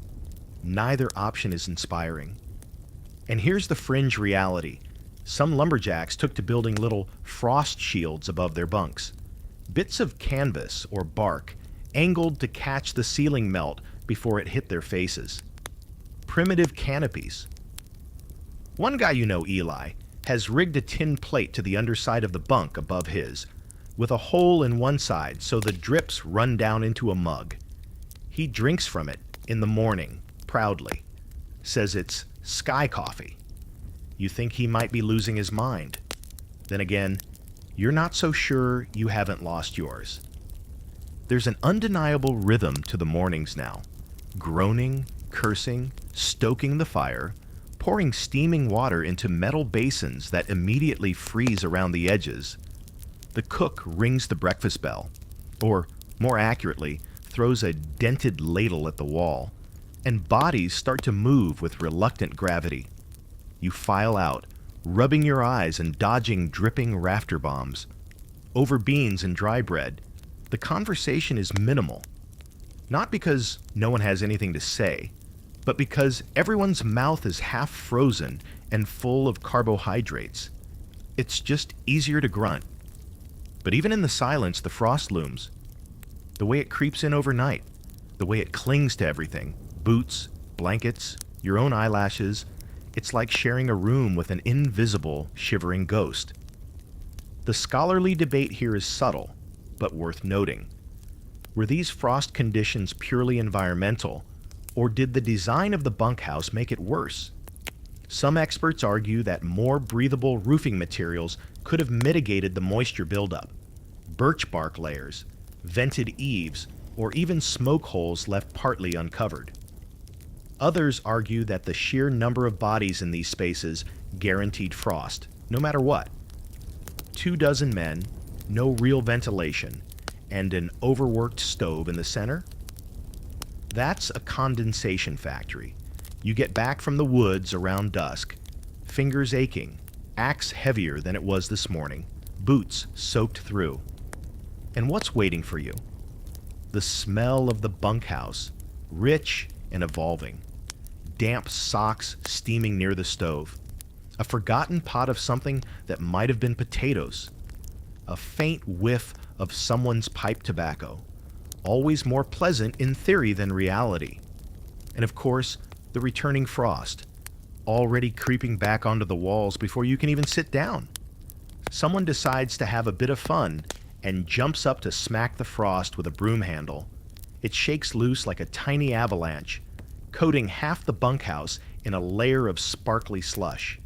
Neither option is inspiring. And here's the fringe reality. Some lumberjacks took to building little frost shields above their bunks. Bits of canvas or bark angled to catch the ceiling melt before it hit their faces. Primitive canopies. One guy you know, Eli, has rigged a tin plate to the underside of the bunk above his, with a hole in one side so the drips run down into a mug. He drinks from it in the morning, proudly. Says it's sky coffee. You think he might be losing his mind. Then again, you're not so sure you haven't lost yours. There's an undeniable rhythm to the mornings now. Groaning, cursing, stoking the fire, pouring steaming water into metal basins that immediately freeze around the edges. The cook rings the breakfast bell, or more accurately, throws a dented ladle at the wall, and bodies start to move with reluctant gravity. You file out, rubbing your eyes and dodging dripping rafter bombs. Over beans and dry bread, the conversation is minimal. Not because no one has anything to say, but because everyone's mouth is half frozen and full of carbohydrates. It's just easier to grunt. But even in the silence, the frost looms. The way it creeps in overnight, the way it clings to everything, boots, blankets, your own eyelashes, it's like sharing a room with an invisible, shivering ghost. The scholarly debate here is subtle, but worth noting. Were these frost conditions purely environmental, or did the design of the bunkhouse make it worse? Some experts argue that more breathable roofing materials could have mitigated the moisture buildup. Birch bark layers, vented eaves, or even smoke holes left partly uncovered. Others argue that the sheer number of bodies in these spaces guaranteed frost, no matter what. 24 men, no real ventilation, and an overworked stove in the center? That's a condensation factory. You get back from the woods around dusk, fingers aching, axe heavier than it was this morning, boots soaked through. And what's waiting for you? The smell of the bunkhouse, rich and evolving. Damp socks steaming near the stove. A forgotten pot of something that might have been potatoes. A faint whiff of someone's pipe tobacco. Always more pleasant in theory than reality. And of course, the returning frost, already creeping back onto the walls before you can even sit down. Someone decides to have a bit of fun and jumps up to smack the frost with a broom handle. It shakes loose like a tiny avalanche, coating half the bunkhouse in a layer of sparkly slush.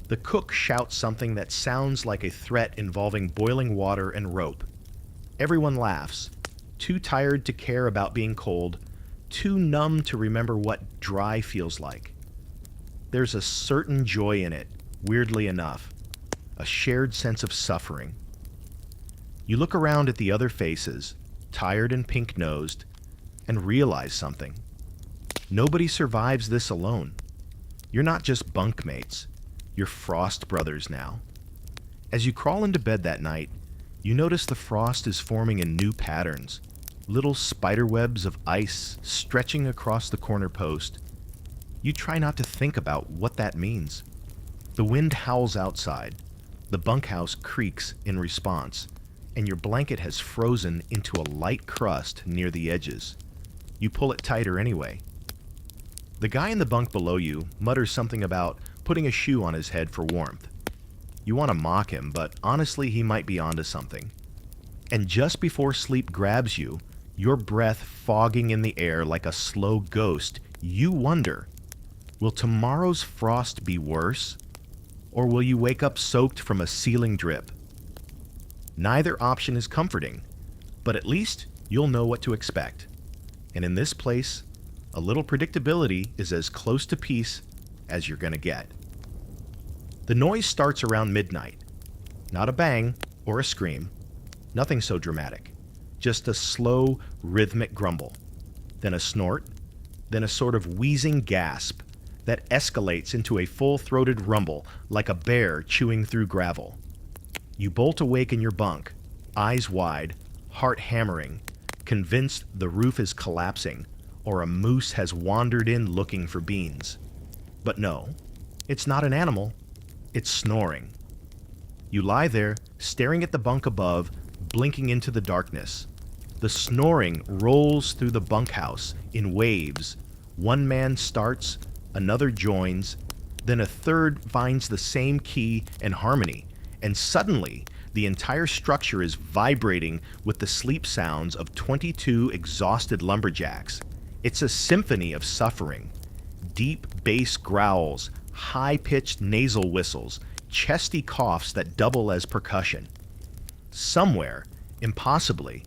The cook shouts something that sounds like a threat involving boiling water and rope. Everyone laughs, too tired to care about being cold, too numb to remember what dry feels like. There's a certain joy in it, weirdly enough, a shared sense of suffering. You look around at the other faces, tired and pink-nosed, and realize something. Nobody survives this alone. You're not just bunkmates. You're frost brothers now. As you crawl into bed that night, you notice the frost is forming in new patterns, little spider webs of ice stretching across the corner post. You try not to think about what that means. The wind howls outside, the bunkhouse creaks in response, and your blanket has frozen into a light crust near the edges. You pull it tighter anyway. The guy in the bunk below you mutters something about putting a shoe on his head for warmth. You want to mock him, but honestly he might be onto something. And just before sleep grabs you, your breath fogging in the air like a slow ghost, you wonder, will tomorrow's frost be worse? Or will you wake up soaked from a ceiling drip? Neither option is comforting, but at least you'll know what to expect. And in this place, a little predictability is as close to peace as you're gonna get. The noise starts around midnight. Not a bang or a scream, nothing so dramatic. Just a slow, rhythmic grumble, then a snort, then a sort of wheezing gasp that escalates into a full-throated rumble like a bear chewing through gravel. You bolt awake in your bunk, eyes wide, heart hammering, convinced the roof is collapsing or a moose has wandered in looking for beans. But no, it's not an animal, it's snoring. You lie there, staring at the bunk above, blinking into the darkness. The snoring rolls through the bunkhouse in waves. One man starts, another joins, then a third finds the same key and harmony, and suddenly the entire structure is vibrating with the sleep sounds of 22 exhausted lumberjacks. It's a symphony of suffering. Deep bass growls, high-pitched nasal whistles, chesty coughs that double as percussion. Somewhere, impossibly,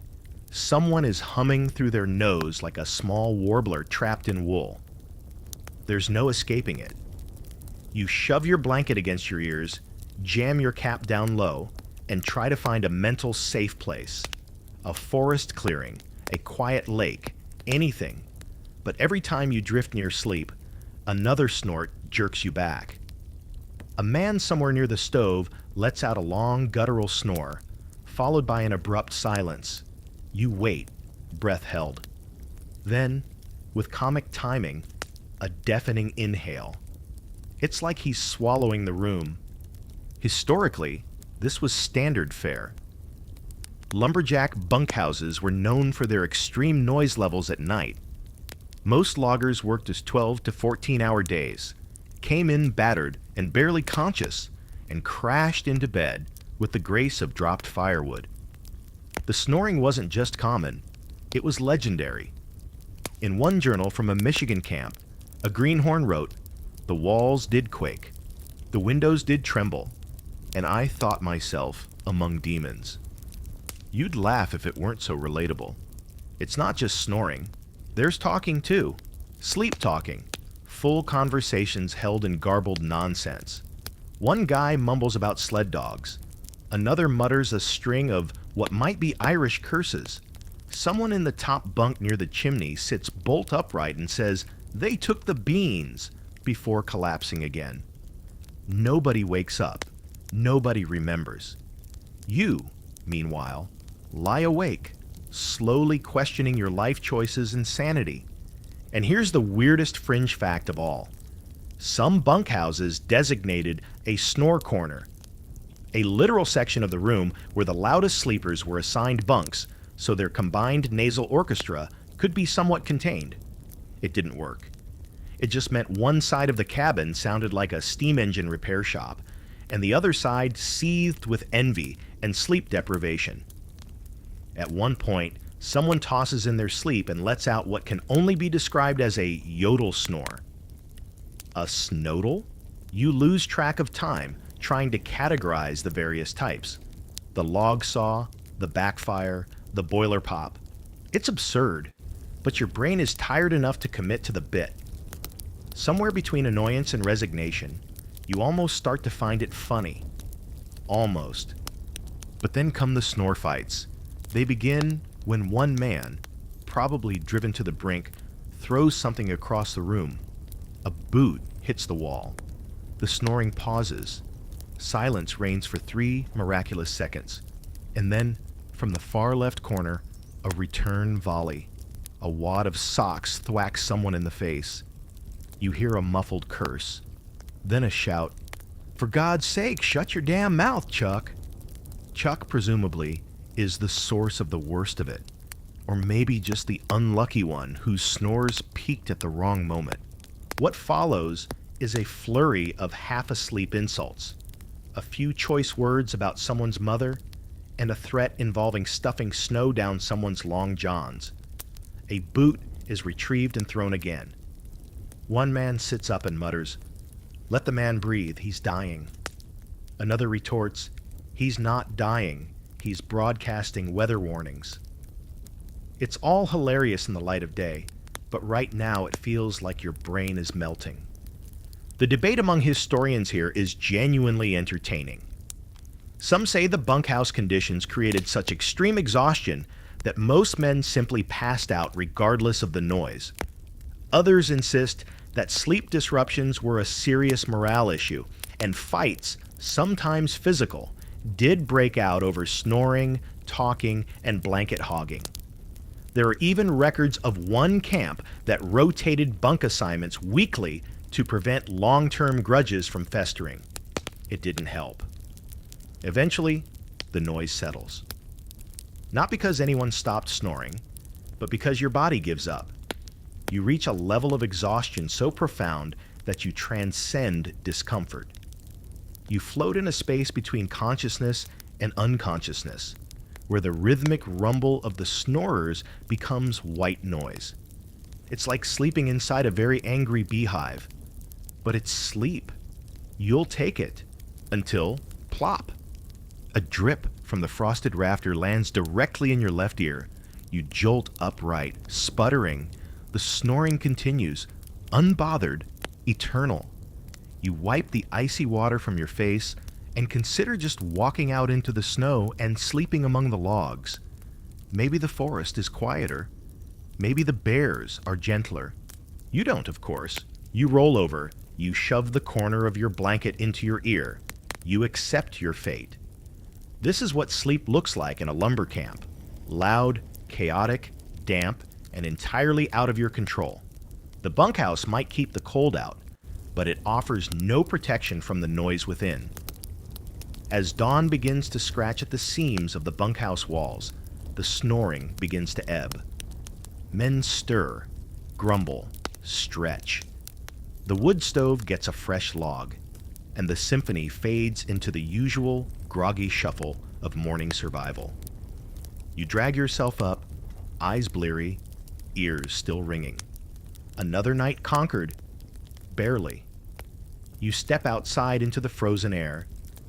someone is humming through their nose like a small warbler trapped in wool. There's no escaping it. You shove your blanket against your ears, jam your cap down low, and try to find a mental safe place. A forest clearing, a quiet lake, anything. But every time you drift near sleep, another snort jerks you back. A man somewhere near the stove lets out a long guttural snore, followed by an abrupt silence. You wait, breath held. Then, with comic timing, a deafening inhale. It's like he's swallowing the room. Historically, this was standard fare. Lumberjack bunkhouses were known for their extreme noise levels at night. Most loggers worked as 12 to 14-hour days, came in battered and barely conscious, and crashed into bed with the grace of dropped firewood. The snoring wasn't just common, it was legendary. In one journal from a Michigan camp, a greenhorn wrote, "The walls did quake, the windows did tremble, and I thought myself among demons." You'd laugh if it weren't so relatable. It's not just snoring. There's talking too. Sleep talking. Full conversations held in garbled nonsense. One guy mumbles about sled dogs. Another mutters a string of what might be Irish curses. Someone in the top bunk near the chimney sits bolt upright and says, "They took the beans," before collapsing again. Nobody wakes up. Nobody remembers. You, meanwhile, lie awake, slowly questioning your life choices and sanity. And here's the weirdest fringe fact of all. Some bunkhouses designated a snore corner, a literal section of the room where the loudest sleepers were assigned bunks so their combined nasal orchestra could be somewhat contained. It didn't work. It just meant one side of the cabin sounded like a steam engine repair shop, and the other side seethed with envy and sleep deprivation. At one point, someone tosses in their sleep and lets out what can only be described as a yodel snore. A snodel? You lose track of time trying to categorize the various types. The log saw, the backfire, the boiler pop. It's absurd, but your brain is tired enough to commit to the bit. Somewhere between annoyance and resignation, you almost start to find it funny. Almost. But then come the snore fights. They begin when one man, probably driven to the brink, throws something across the room. A boot hits the wall. The snoring pauses. Silence reigns for 3 miraculous seconds. And then, from the far left corner, a return volley. A wad of socks thwacks someone in the face. You hear a muffled curse. Then a shout. "For God's sake, shut your damn mouth, Chuck." Chuck, presumably, is the source of the worst of it. Or maybe just the unlucky one whose snores peaked at the wrong moment. What follows is a flurry of half-asleep insults. A few choice words about someone's mother, and a threat involving stuffing snow down someone's long johns. A boot is retrieved and thrown again. One man sits up and mutters, "Let the man breathe, he's dying." Another retorts, "He's not dying, he's broadcasting weather warnings." It's all hilarious in the light of day, but right now it feels like your brain is melting. The debate among historians here is genuinely entertaining. Some say the bunkhouse conditions created such extreme exhaustion that most men simply passed out regardless of the noise. Others insist that sleep disruptions were a serious morale issue, and fights, sometimes physical, did break out over snoring, talking, and blanket hogging. There are even records of one camp that rotated bunk assignments weekly to prevent long-term grudges from festering. It didn't help. Eventually, the noise settles. Not because anyone stopped snoring, but because your body gives up. You reach a level of exhaustion so profound that you transcend discomfort. You float in a space between consciousness and unconsciousness, where the rhythmic rumble of the snorers becomes white noise. It's like sleeping inside a very angry beehive. But it's sleep. You'll take it. Until, plop. A drip from the frosted rafter lands directly in your left ear. You jolt upright, sputtering. The snoring continues, unbothered, eternal. You wipe the icy water from your face and consider just walking out into the snow and sleeping among the logs. Maybe the forest is quieter. Maybe the bears are gentler. You don't, of course. You roll over. You shove the corner of your blanket into your ear. You accept your fate. This is what sleep looks like in a lumber camp. Loud, chaotic, damp, and entirely out of your control. The bunkhouse might keep the cold out, but it offers no protection from the noise within. As dawn begins to scratch at the seams of the bunkhouse walls, the snoring begins to ebb. Men stir, grumble, stretch. The wood stove gets a fresh log, and the symphony fades into the usual groggy shuffle of morning survival. You drag yourself up, eyes bleary, ears still ringing. Another night conquered? Barely. You step outside into the frozen air,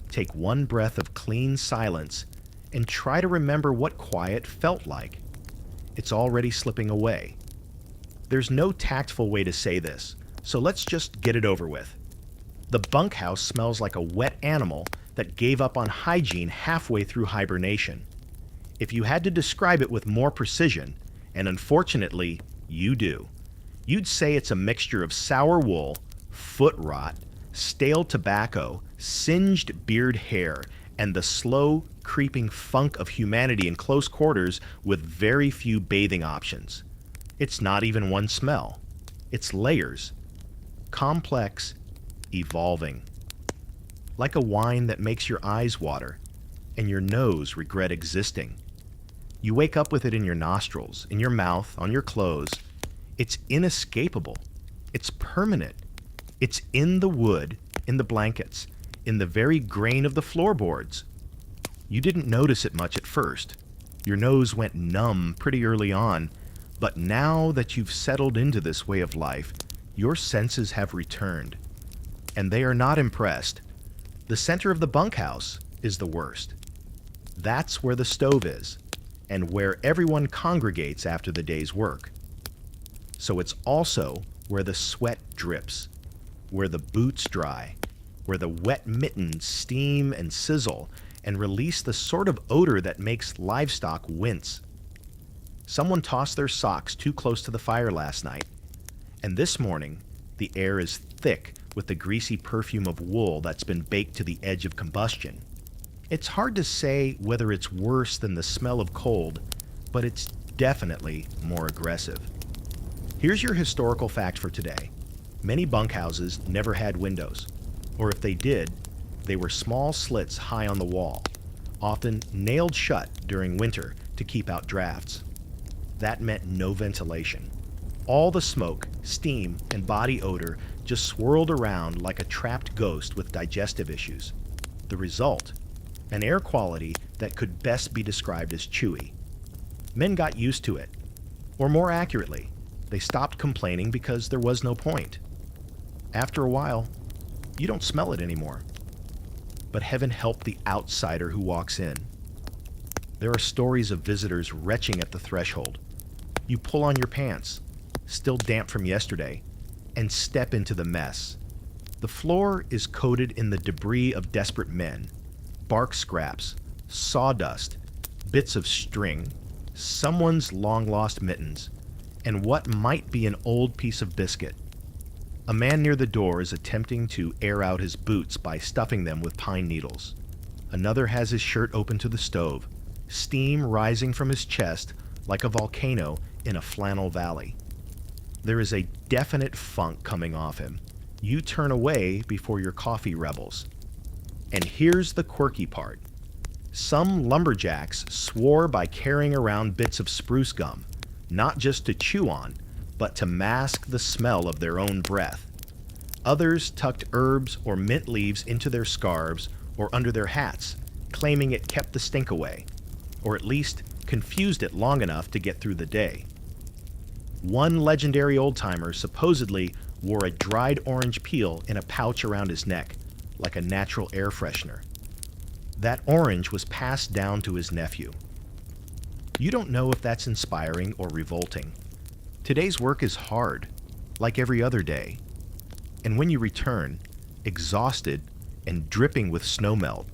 take one breath of clean silence, and try to remember what quiet felt like. It's already slipping away. There's no tactful way to say this, so let's just get it over with. The bunkhouse smells like a wet animal that gave up on hygiene halfway through hibernation. If you had to describe it with more precision, and unfortunately, you do, you'd say it's a mixture of sour wool, foot rot, stale tobacco, singed beard hair, and the slow, creeping funk of humanity in close quarters with very few bathing options. It's not even one smell. It's layers. Complex, evolving. Like a wine that makes your eyes water and your nose regret existing. You wake up with it in your nostrils, in your mouth, on your clothes. It's inescapable. It's permanent. It's in the wood, in the blankets, in the very grain of the floorboards. You didn't notice it much at first. Your nose went numb pretty early on, but now that you've settled into this way of life, your senses have returned. And they are not impressed. The center of the bunkhouse is the worst. That's where the stove is, and where everyone congregates after the day's work. So it's also where the sweat drips, where the boots dry, where the wet mittens steam and sizzle, and release the sort of odor that makes livestock wince. Someone tossed their socks too close to the fire last night, and this morning the air is thick with the greasy perfume of wool that's been baked to the edge of combustion. It's hard to say whether it's worse than the smell of cold, but it's definitely more aggressive. Here's your historical fact for today. Many bunkhouses never had windows, or if they did, they were small slits high on the wall, often nailed shut during winter to keep out drafts. That meant no ventilation. All the smoke, steam, and body odor just swirled around like a trapped ghost with digestive issues. The result? An air quality that could best be described as chewy. Men got used to it. Or more accurately, they stopped complaining because there was no point. After a while, you don't smell it anymore. But heaven help the outsider who walks in. There are stories of visitors retching at the threshold. You pull on your pants, still damp from yesterday, and step into the mess. The floor is coated in the debris of desperate men. Bark scraps, sawdust, bits of string, someone's long-lost mittens, and what might be an old piece of biscuit. A man near the door is attempting to air out his boots by stuffing them with pine needles. Another has his shirt open to the stove, steam rising from his chest like a volcano in a flannel valley. There is a definite funk coming off him. You turn away before your coffee rebels. And here's the quirky part. Some lumberjacks swore by carrying around bits of spruce gum, not just to chew on, but to mask the smell of their own breath. Others tucked herbs or mint leaves into their scarves or under their hats, claiming it kept the stink away, or at least confused it long enough to get through the day. One legendary old-timer supposedly wore a dried orange peel in a pouch around his neck, like a natural air freshener. That orange was passed down to his nephew. You don't know if that's inspiring or revolting. Today's work is hard, like every other day. And when you return, exhausted and dripping with snowmelt,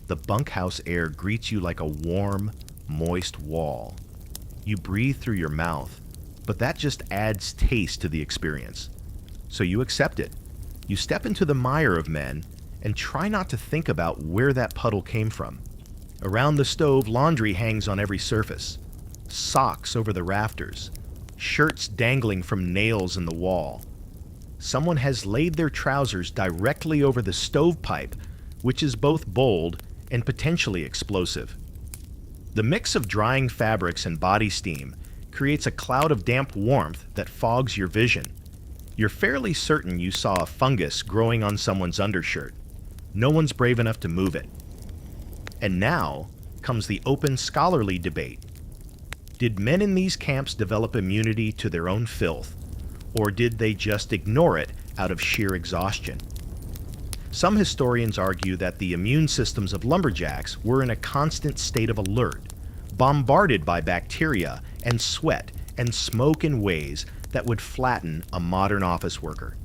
the bunkhouse air greets you like a warm, moist wall. You breathe through your mouth, but that just adds taste to the experience. So you accept it. You step into the mire of men and try not to think about where that puddle came from. Around the stove, laundry hangs on every surface. Socks over the rafters. Shirts dangling from nails in the wall. Someone has laid their trousers directly over the stovepipe, which is both bold and potentially explosive. The mix of drying fabrics and body steam creates a cloud of damp warmth that fogs your vision. You're fairly certain you saw a fungus growing on someone's undershirt. No one's brave enough to move it. And now comes the open scholarly debate. Did men in these camps develop immunity to their own filth, or did they just ignore it out of sheer exhaustion? Some historians argue that the immune systems of lumberjacks were in a constant state of alert, bombarded by bacteria and sweat and smoke in ways that would flatten a modern office worker.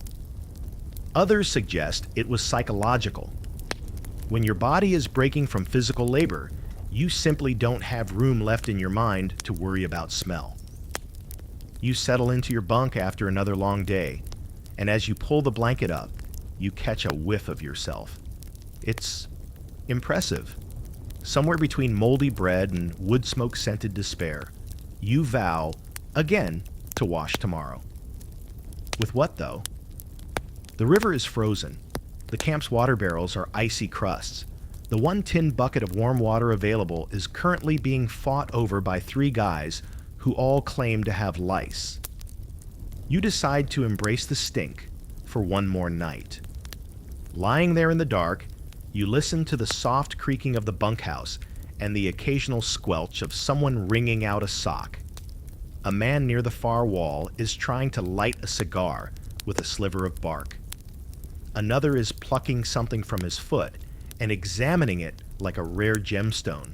Others suggest it was psychological. When your body is breaking from physical labor, you simply don't have room left in your mind to worry about smell. You settle into your bunk after another long day, and as you pull the blanket up, you catch a whiff of yourself. It's impressive. Somewhere between moldy bread and wood smoke-scented despair, you vow, again, to wash tomorrow. With what, though? The river is frozen. The camp's water barrels are icy crusts. The one tin bucket of warm water available is currently being fought over by 3 guys who all claim to have lice. You decide to embrace the stink for one more night. Lying there in the dark, you listen to the soft creaking of the bunkhouse and the occasional squelch of someone wringing out a sock. A man near the far wall is trying to light a cigar with a sliver of bark. Another is plucking something from his foot and examining it like a rare gemstone.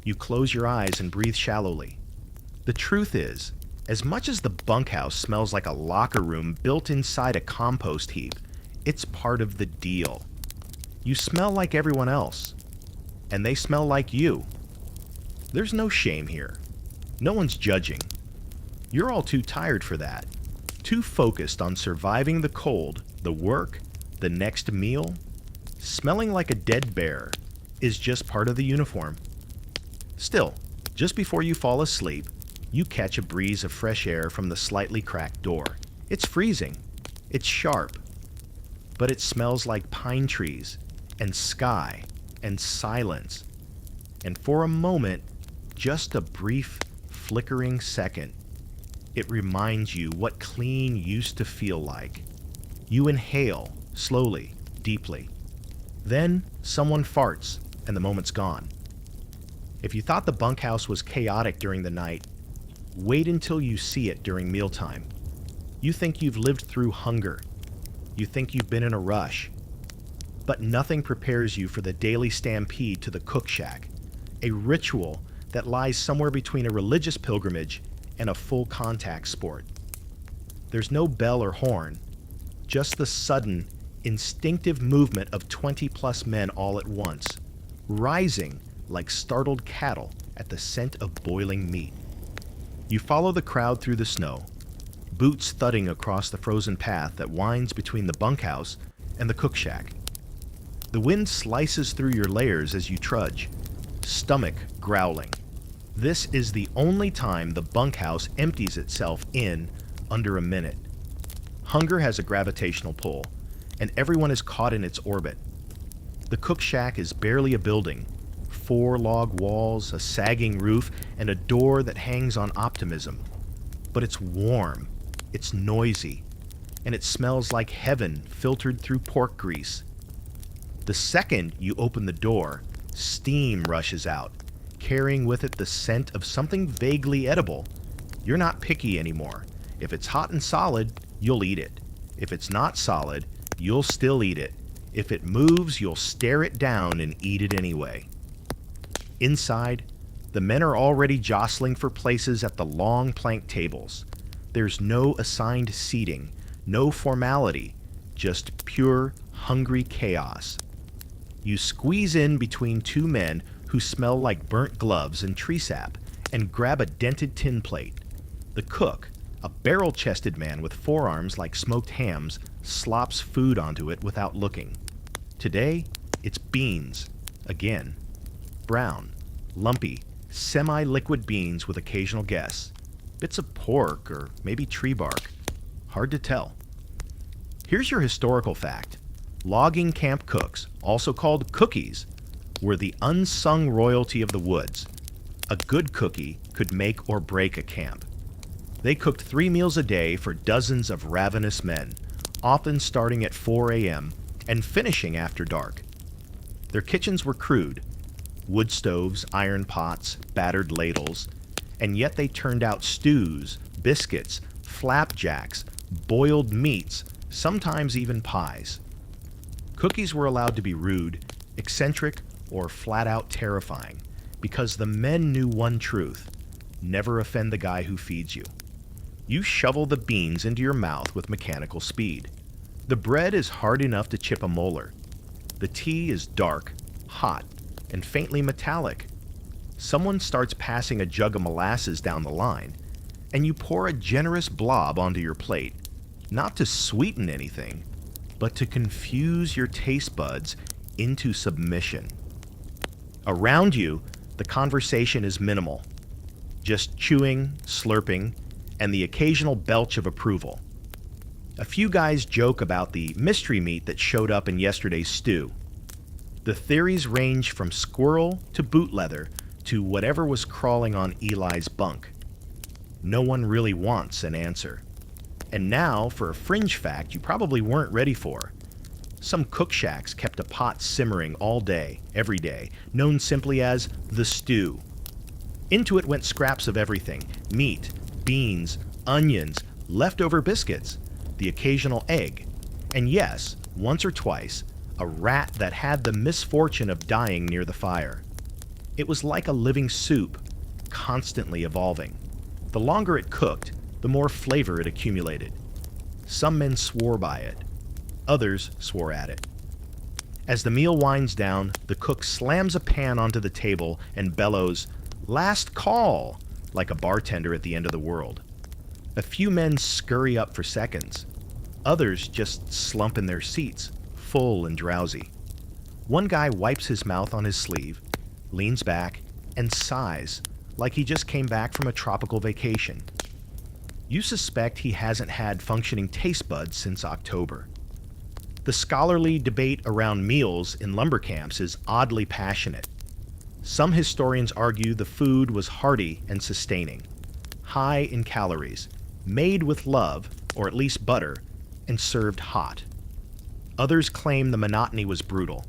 You close your eyes and breathe shallowly. The truth is, as much as the bunkhouse smells like a locker room built inside a compost heap, it's part of the deal. You smell like everyone else. and they smell like you. There's no shame here. No one's judging. You're all too tired for that. Too focused on surviving the cold, the work, the next meal. Smelling like a dead bear is just part of the uniform. Still, just before you fall asleep, you catch a breeze of fresh air from the slightly cracked door. It's freezing. It's sharp. But it smells like pine trees and sky and silence. And for a moment, just a brief, flickering second, it reminds you what clean used to feel like. You inhale, slowly, deeply. Then, someone farts, and the moment's gone. If you thought the bunkhouse was chaotic during the night, wait until you see it during mealtime. You think you've lived through hunger. You think you've been in a rush. But nothing prepares you for the daily stampede to the cook shack, a ritual that lies somewhere between a religious pilgrimage and a full contact sport. There's no bell or horn, just the sudden, instinctive movement of 20+ men all at once, rising like startled cattle at the scent of boiling meat. You follow the crowd through the snow, boots thudding across the frozen path that winds between the bunkhouse and the cook shack. The wind slices through your layers as you trudge, stomach growling. This is the only time the bunkhouse empties itself in under a minute. Hunger has a gravitational pull, and everyone is caught in its orbit. The cook shack is barely a building. 4 log walls, a sagging roof, and a door that hangs on optimism. But it's warm, it's noisy, and it smells like heaven filtered through pork grease. The second you open the door, steam rushes out, carrying with it the scent of something vaguely edible. You're not picky anymore. If it's hot and solid, you'll eat it. If it's not solid, you'll still eat it. If it moves, you'll stare it down and eat it anyway. Inside, the men are already jostling for places at the long plank tables. There's no assigned seating, no formality, just pure, hungry chaos. You squeeze in between 2 men who smell like burnt gloves and tree sap and grab a dented tin plate. The cook, a barrel-chested man with forearms like smoked hams, slops food onto it without looking. Today, it's beans, again. Brown, lumpy, semi-liquid beans with occasional guess. Bits of pork or maybe tree bark. Hard to tell. Here's your historical fact. Logging camp cooks, also called cookies, were the unsung royalty of the woods. A good cookie could make or break a camp. They cooked 3 meals a day for dozens of ravenous men, often starting at 4 a.m. and finishing after dark. Their kitchens were crude, wood stoves, iron pots, battered ladles, and yet they turned out stews, biscuits, flapjacks, boiled meats, sometimes even pies. Cookies were allowed to be rude, eccentric, or flat-out terrifying, because the men knew one truth: never offend the guy who feeds you. You shovel the beans into your mouth with mechanical speed. The bread is hard enough to chip a molar. The tea is dark, hot, and faintly metallic. Someone starts passing a jug of molasses down the line, and you pour a generous blob onto your plate, not to sweeten anything, but to confuse your taste buds into submission. Around you, the conversation is minimal. Just chewing, slurping, and the occasional belch of approval. A few guys joke about the mystery meat that showed up in yesterday's stew. The theories range from squirrel to boot leather to whatever was crawling on Eli's bunk. No one really wants an answer. And now for a fringe fact you probably weren't ready for. Some cook shacks kept a pot simmering all day, every day, known simply as the stew. Into it went scraps of everything: meat, beans, onions, leftover biscuits, the occasional egg, and yes, once or twice, a rat that had the misfortune of dying near the fire. It was like a living soup, constantly evolving. The longer it cooked, the more flavor it accumulated. Some men swore by it. Others swore at it. As the meal winds down, the cook slams a pan onto the table and bellows, "Last call!" like a bartender at the end of the world. A few men scurry up for seconds. Others just slump in their seats, full and drowsy. One guy wipes his mouth on his sleeve, leans back, and sighs like he just came back from a tropical vacation. You suspect he hasn't had functioning taste buds since October. The scholarly debate around meals in lumber camps is oddly passionate. Some historians argue the food was hearty and sustaining, high in calories, made with love, or at least butter, and served hot. Others claim the monotony was brutal,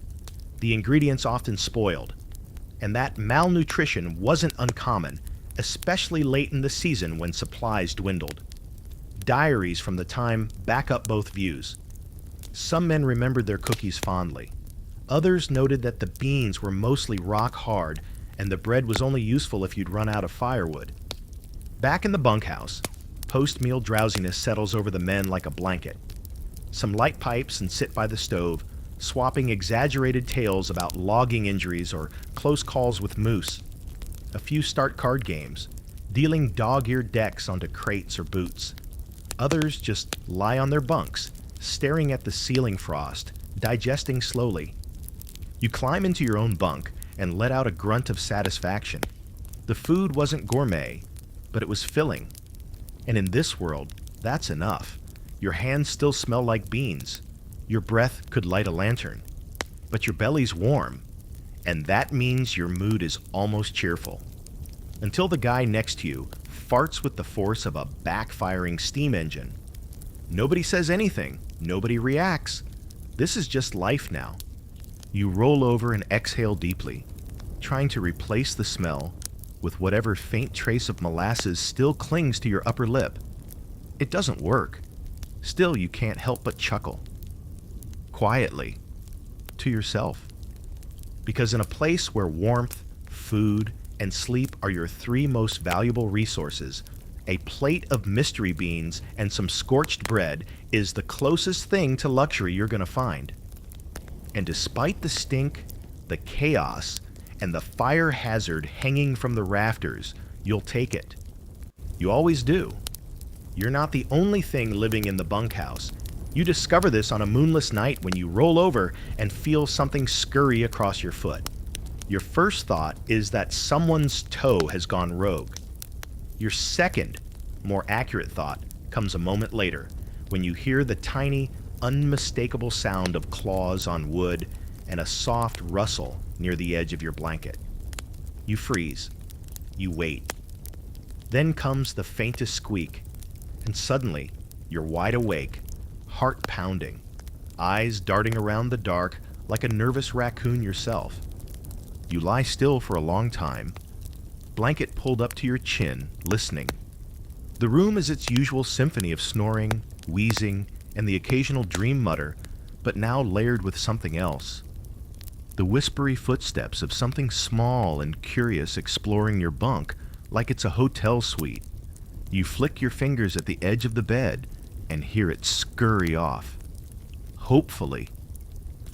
the ingredients often spoiled, and that malnutrition wasn't uncommon, especially late in the season when supplies dwindled. Diaries from the time back up both views. Some men remembered their cookies fondly. Others noted that the beans were mostly rock hard and the bread was only useful if you'd run out of firewood. Back in the bunkhouse, post-meal drowsiness settles over the men like a blanket. Some light pipes and sit by the stove, swapping exaggerated tales about logging injuries or close calls with moose. A few start card games, dealing dog-eared decks onto crates or boots. Others just lie on their bunks, staring at the ceiling frost, digesting slowly. You climb into your own bunk and let out a grunt of satisfaction. The food wasn't gourmet, but it was filling. And in this world, that's enough. Your hands still smell like beans. Your breath could light a lantern. But your belly's warm, and that means your mood is almost cheerful. Until the guy next to you farts with the force of a backfiring steam engine. Nobody says anything. Nobody reacts. This is just life now. You roll over and exhale deeply, trying to replace the smell with whatever faint trace of molasses still clings to your upper lip. It doesn't work. Still, you can't help but chuckle. Quietly. To yourself. Because in a place where warmth, food, and sleep are your three most valuable resources, a plate of mystery beans and some scorched bread is the closest thing to luxury you're going to find. And despite the stink, the chaos, and the fire hazard hanging from the rafters, you'll take it. You always do. You're not the only thing living in the bunkhouse. You discover this on a moonless night when you roll over and feel something scurry across your foot. Your first thought is that someone's toe has gone rogue. Your second, more accurate thought comes a moment later when you hear the tiny, unmistakable sound of claws on wood and a soft rustle near the edge of your blanket. You freeze. You wait. Then comes the faintest squeak, and suddenly you're wide awake, heart pounding, eyes darting around the dark like a nervous raccoon yourself. You lie still for a long time, blanket pulled up to your chin, listening. The room is its usual symphony of snoring, wheezing, and the occasional dream mutter, but now layered with something else. The whispery footsteps of something small and curious exploring your bunk like it's a hotel suite. You flick your fingers at the edge of the bed and hear it scurry off. Hopefully.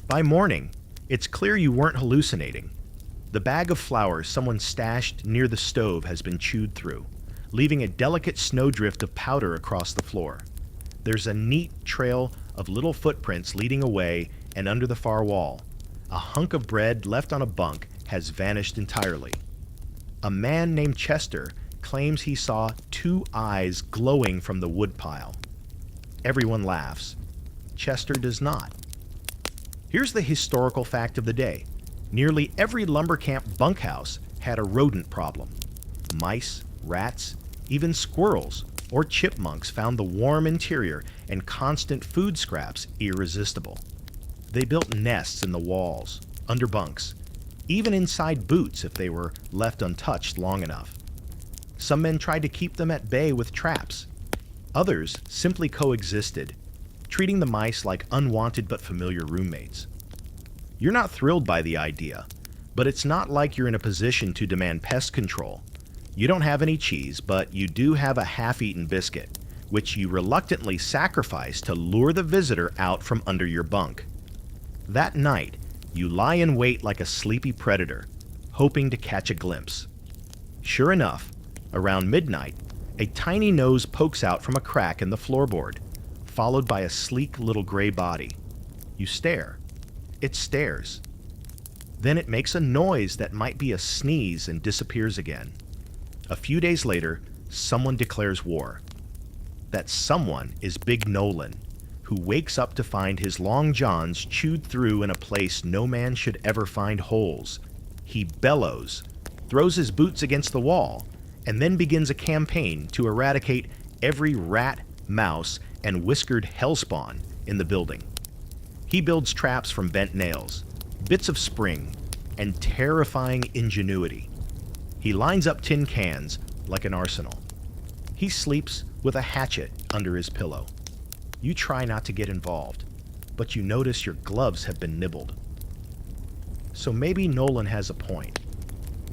By morning, it's clear you weren't hallucinating. The bag of flour someone stashed near the stove has been chewed through, leaving a delicate snowdrift of powder across the floor. There's a neat trail of little footprints leading away and under the far wall. A hunk of bread left on a bunk has vanished entirely. A man named Chester claims he saw two eyes glowing from the woodpile. Everyone laughs. Chester does not. Here's the historical fact of the day. Nearly every lumber camp bunkhouse had a rodent problem. Mice, rats, even squirrels or chipmunks found the warm interior and constant food scraps irresistible. They built nests in the walls, under bunks, even inside boots if they were left untouched long enough. Some men tried to keep them at bay with traps. Others simply coexisted, treating the mice like unwanted but familiar roommates. You're not thrilled by the idea, but it's not like you're in a position to demand pest control. You don't have any cheese, but you do have a half-eaten biscuit, which you reluctantly sacrifice to lure the visitor out from under your bunk. That night, You lie in wait like a sleepy predator, hoping to catch a glimpse. Sure enough, around midnight, a tiny nose pokes out from a crack in the floorboard, followed by a sleek little gray body. You stare. It stares. Then it makes a noise that might be a sneeze and disappears again. A few days later, someone declares war. That someone is Big Nolan, who wakes up to find his long johns chewed through in a place no man should ever find holes. He bellows, throws his boots against the wall, and then begins a campaign to eradicate every rat, mouse, and whiskered hellspawn in the building. He builds traps from bent nails, bits of spring, and terrifying ingenuity. He lines up tin cans like an arsenal. He sleeps with a hatchet under his pillow. You try not to get involved, but you notice your gloves have been nibbled. So maybe Nolan has a point.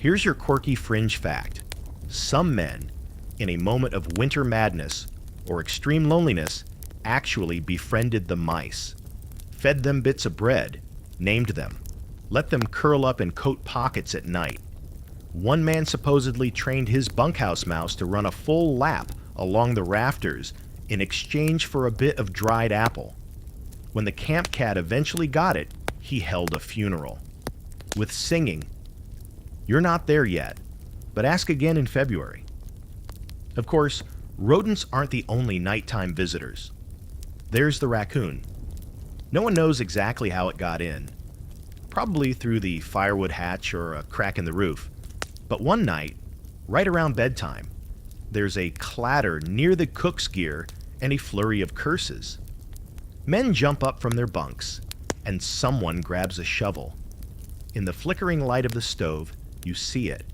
Here's your quirky fringe fact. Some men, in a moment of winter madness or extreme loneliness, actually befriended the mice, fed them bits of bread, named them, let them curl up in coat pockets at night. One man supposedly trained his bunkhouse mouse to run a full lap along the rafters in exchange for a bit of dried apple. When the camp cat eventually got it, he held a funeral. With singing. You're not there yet, but ask again in February. Of course, rodents aren't the only nighttime visitors. There's the raccoon. No one knows exactly how it got in. Probably through the firewood hatch or a crack in the roof. But one night, right around bedtime, there's a clatter near the cook's gear and a flurry of curses. Men jump up from their bunks, and someone grabs a shovel. In the flickering light of the stove, you see it.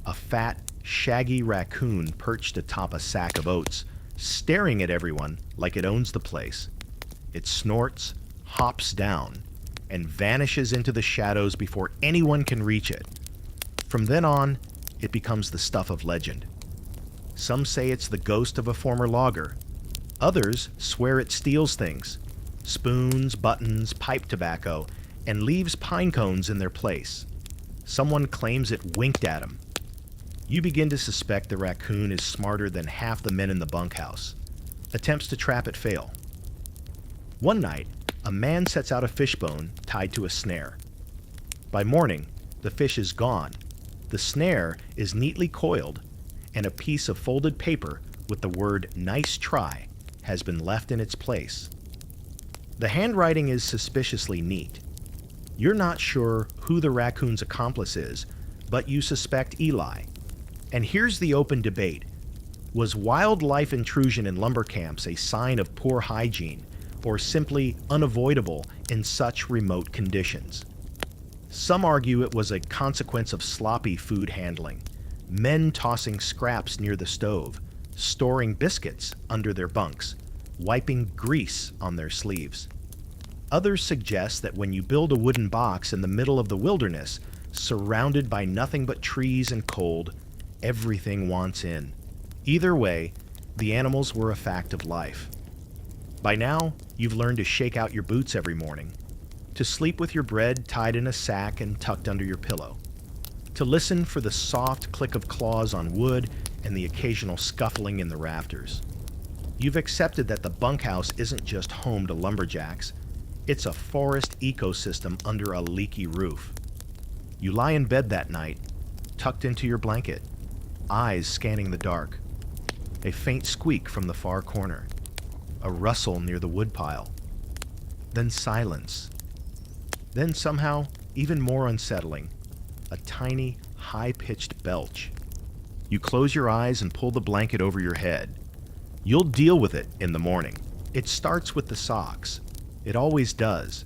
A fat, shaggy raccoon perched atop a sack of oats, staring at everyone like it owns the place. It snorts, hops down, and vanishes into the shadows before anyone can reach it. From then on, it becomes the stuff of legend. Some say it's the ghost of a former logger. Others swear it steals things, spoons, buttons, pipe tobacco, and leaves pine cones in their place. Someone claims it winked at him. You begin to suspect the raccoon is smarter than half the men in the bunkhouse. Attempts to trap it fail. One night, a man sets out a fishbone tied to a snare. By morning, the fish is gone. The snare is neatly coiled, and a piece of folded paper with the word "nice try" has been left in its place. The handwriting is suspiciously neat. You're not sure who the raccoon's accomplice is, but you suspect Eli. And here's the open debate. Was wildlife intrusion in lumber camps a sign of poor hygiene, or simply unavoidable in such remote conditions? Some argue it was a consequence of sloppy food handling, men tossing scraps near the stove, storing biscuits under their bunks, wiping grease on their sleeves. Others suggest that when you build a wooden box in the middle of the wilderness, surrounded by nothing but trees and cold, everything wants in. Either way, the animals were a fact of life. By now, you've learned to shake out your boots every morning, to sleep with your bread tied in a sack and tucked under your pillow, to listen for the soft click of claws on wood and the occasional scuffling in the rafters. You've accepted that the bunkhouse isn't just home to lumberjacks, it's a forest ecosystem under a leaky roof. You lie in bed that night, tucked into your blanket, eyes scanning the dark. A faint squeak from the far corner. A rustle near the woodpile. Then silence. Then somehow, even more unsettling, a tiny, high-pitched belch. You close your eyes and pull the blanket over your head. You'll deal with it in the morning. It starts with the socks. It always does.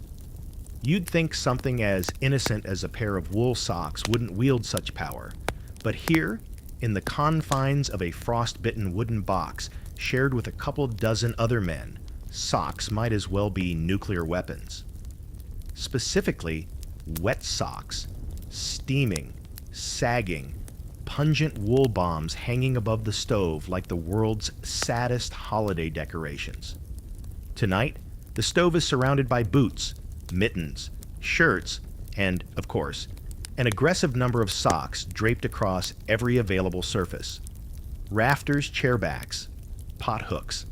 You'd think something as innocent as a pair of wool socks wouldn't wield such power. But here, in the confines of a frost-bitten wooden box shared with a couple dozen other men, socks might as well be nuclear weapons. Specifically, wet socks, steaming, sagging, pungent wool bombs hanging above the stove like the world's saddest holiday decorations. Tonight, the stove is surrounded by boots, mittens, shirts, and, of course, an aggressive number of socks draped across every available surface. Rafters, chairbacks, pot hooks.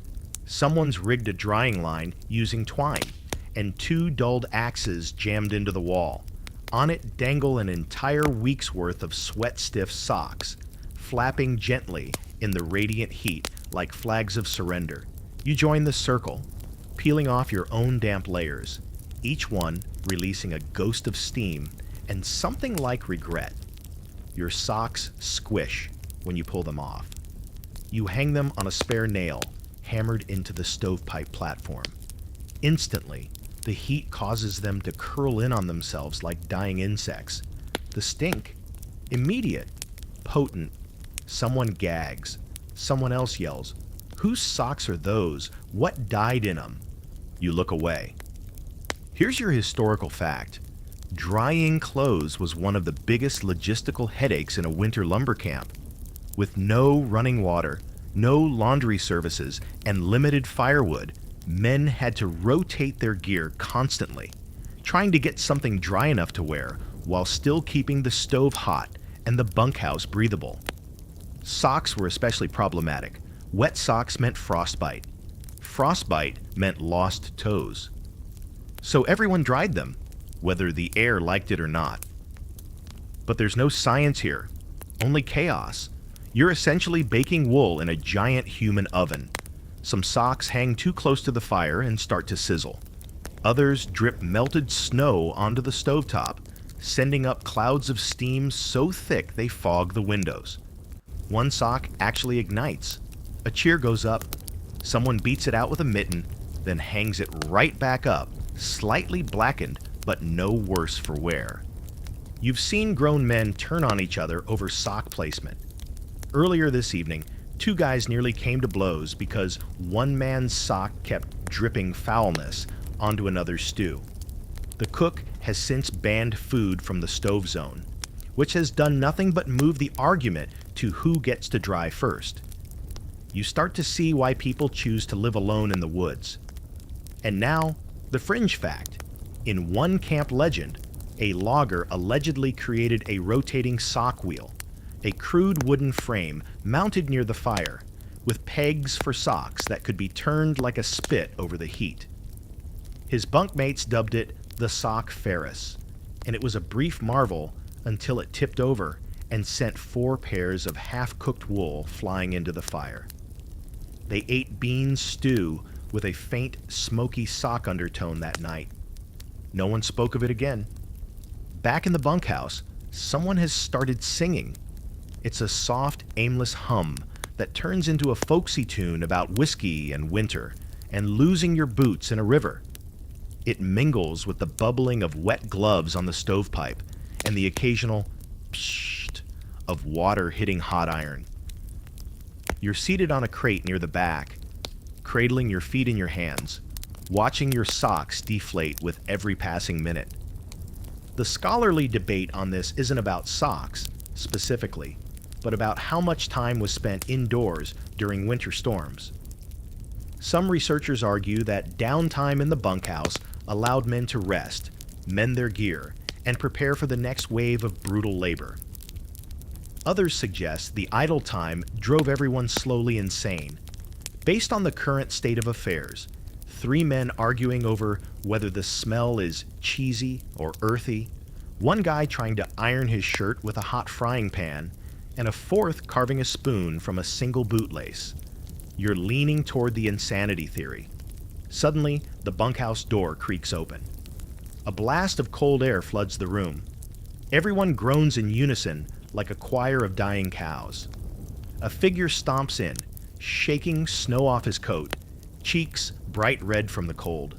Someone's rigged a drying line using twine, and two dulled axes jammed into the wall. On it dangle an entire week's worth of sweat-stiff socks, flapping gently in the radiant heat like flags of surrender. You join the circle, peeling off your own damp layers, each one releasing a ghost of steam and something like regret. Your socks squish when you pull them off. You hang them on a spare nail hammered into the stovepipe platform. Instantly, the heat causes them to curl in on themselves like dying insects. The stink, immediate, potent. Someone gags. Someone else yells, "Whose socks are those? What died in them?" You look away. Here's your historical fact. Drying clothes was one of the biggest logistical headaches in a winter lumber camp. With no running water, no laundry services, and limited firewood, men had to rotate their gear constantly, trying to get something dry enough to wear while still keeping the stove hot and the bunkhouse breathable. Socks were especially problematic. Wet socks meant frostbite. Frostbite meant lost toes. So everyone dried them, whether the air liked it or not. But there's no science here, only chaos. You're essentially baking wool in a giant human oven. Some socks hang too close to the fire and start to sizzle. Others drip melted snow onto the stovetop, sending up clouds of steam so thick they fog the windows. One sock actually ignites. A cheer goes up. Someone beats it out with a mitten, then hangs it right back up, slightly blackened, but no worse for wear. You've seen grown men turn on each other over sock placement. Earlier this evening, two guys nearly came to blows because one man's sock kept dripping foulness onto another's stew. The cook has since banned food from the stove zone, which has done nothing but move the argument to who gets to dry first. You start to see why people choose to live alone in the woods. And now, the fringe fact. In one camp legend, a logger allegedly created a rotating sock wheel, a crude wooden frame mounted near the fire, with pegs for socks that could be turned like a spit over the heat. His bunkmates dubbed it the sock Ferris, and it was a brief marvel until it tipped over and sent 4 pairs of half-cooked wool flying into the fire. They ate bean stew with a faint, smoky sock undertone that night. No one spoke of it again. Back in the bunkhouse, someone has started singing. It's a soft, aimless hum that turns into a folksy tune about whiskey and winter and losing your boots in a river. It mingles with the bubbling of wet gloves on the stovepipe and the occasional psht of water hitting hot iron. You're seated on a crate near the back, cradling your feet in your hands, watching your socks deflate with every passing minute. The scholarly debate on this isn't about socks, specifically, but about how much time was spent indoors during winter storms. Some researchers argue that downtime in the bunkhouse allowed men to rest, mend their gear, and prepare for the next wave of brutal labor. Others suggest the idle time drove everyone slowly insane. Based on the current state of affairs, 3 men arguing over whether the smell is cheesy or earthy, one guy trying to iron his shirt with a hot frying pan, and a 4th carving a spoon from a single bootlace. You're leaning toward the insanity theory. Suddenly, the bunkhouse door creaks open. A blast of cold air floods the room. Everyone groans in unison like a choir of dying cows. A figure stomps in, shaking snow off his coat, cheeks bright red from the cold.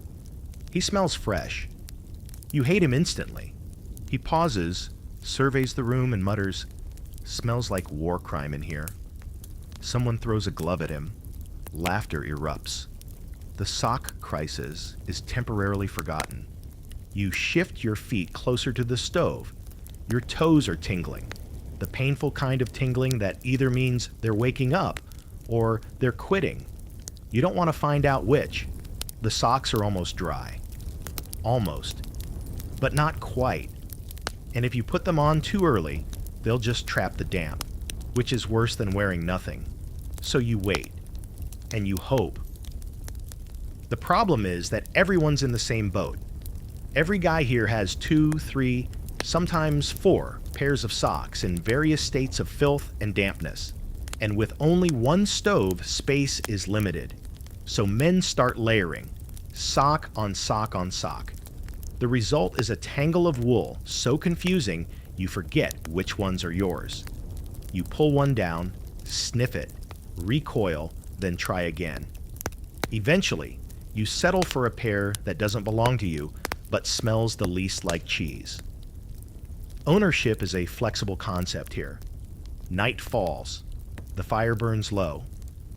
He smells fresh. You hate him instantly. He pauses, surveys the room, and mutters, "Smells like war crime in here." Someone throws a glove at him. Laughter erupts. The sock crisis is temporarily forgotten. You shift your feet closer to the stove. Your toes are tingling, the painful kind of tingling that either means they're waking up or they're quitting. You don't want to find out which. The socks are almost dry. Almost. But not quite. And if you put them on too early, they'll just trap the damp, which is worse than wearing nothing. So you wait, and you hope. The problem is that everyone's in the same boat. Every guy here has 2, 3, sometimes 4 pairs of socks in various states of filth and dampness. And with only one stove, space is limited. So men start layering, sock on sock on sock. The result is a tangle of wool so confusing you forget which ones are yours. You pull one down, sniff it, recoil, then try again. Eventually, you settle for a pair that doesn't belong to you, but smells the least like cheese. Ownership is a flexible concept here. Night falls. The fire burns low.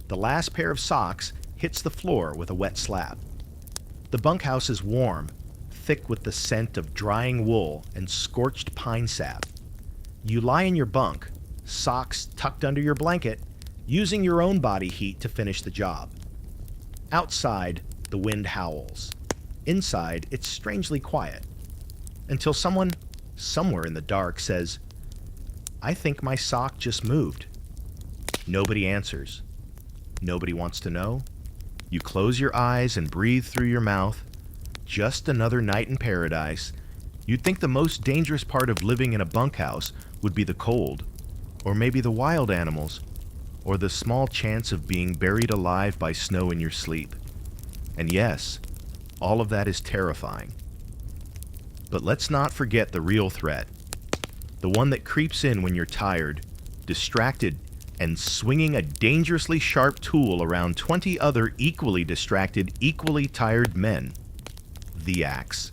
The last pair of socks hits the floor with a wet slap. The bunkhouse is warm, thick with the scent of drying wool and scorched pine sap. You lie in your bunk, socks tucked under your blanket, using your own body heat to finish the job. Outside, the wind howls. Inside, it's strangely quiet. Until someone, somewhere in the dark, says, "I think my sock just moved." Nobody answers. Nobody wants to know. You close your eyes and breathe through your mouth. Just another night in paradise. You'd think the most dangerous part of living in a bunkhouse would be the cold, or maybe the wild animals, or the small chance of being buried alive by snow in your sleep. And yes, all of that is terrifying. But let's not forget the real threat. The one that creeps in when you're tired, distracted, and swinging a dangerously sharp tool around 20 other equally distracted, equally tired men. The axe.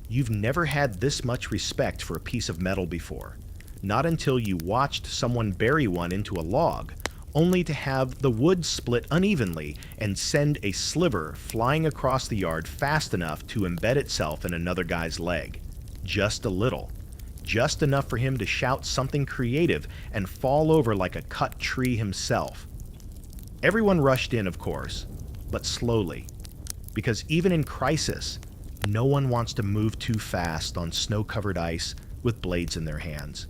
You've never had this much respect for a piece of metal before, not until you watched someone bury one into a log, only to have the wood split unevenly and send a sliver flying across the yard fast enough to embed itself in another guy's leg. Just a little. Just enough for him to shout something creative and fall over like a cut tree himself. Everyone rushed in, of course, but slowly, because even in crisis, no one wants to move too fast on snow-covered ice with blades in their hands.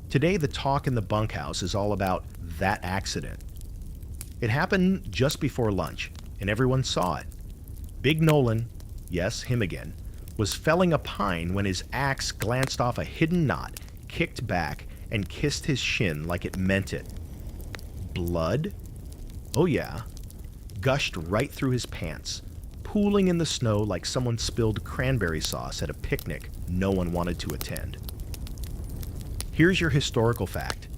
Today, the talk in the bunkhouse is all about that accident. It happened just before lunch, and everyone saw it. Big Nolan, yes, him again, was felling a pine when his axe glanced off a hidden knot, kicked back, and kissed his shin like it meant it. Blood? Oh yeah. Gushed right through his pants, pooling in the snow like someone spilled cranberry sauce at a picnic no one wanted to attend. Here's your historical fact.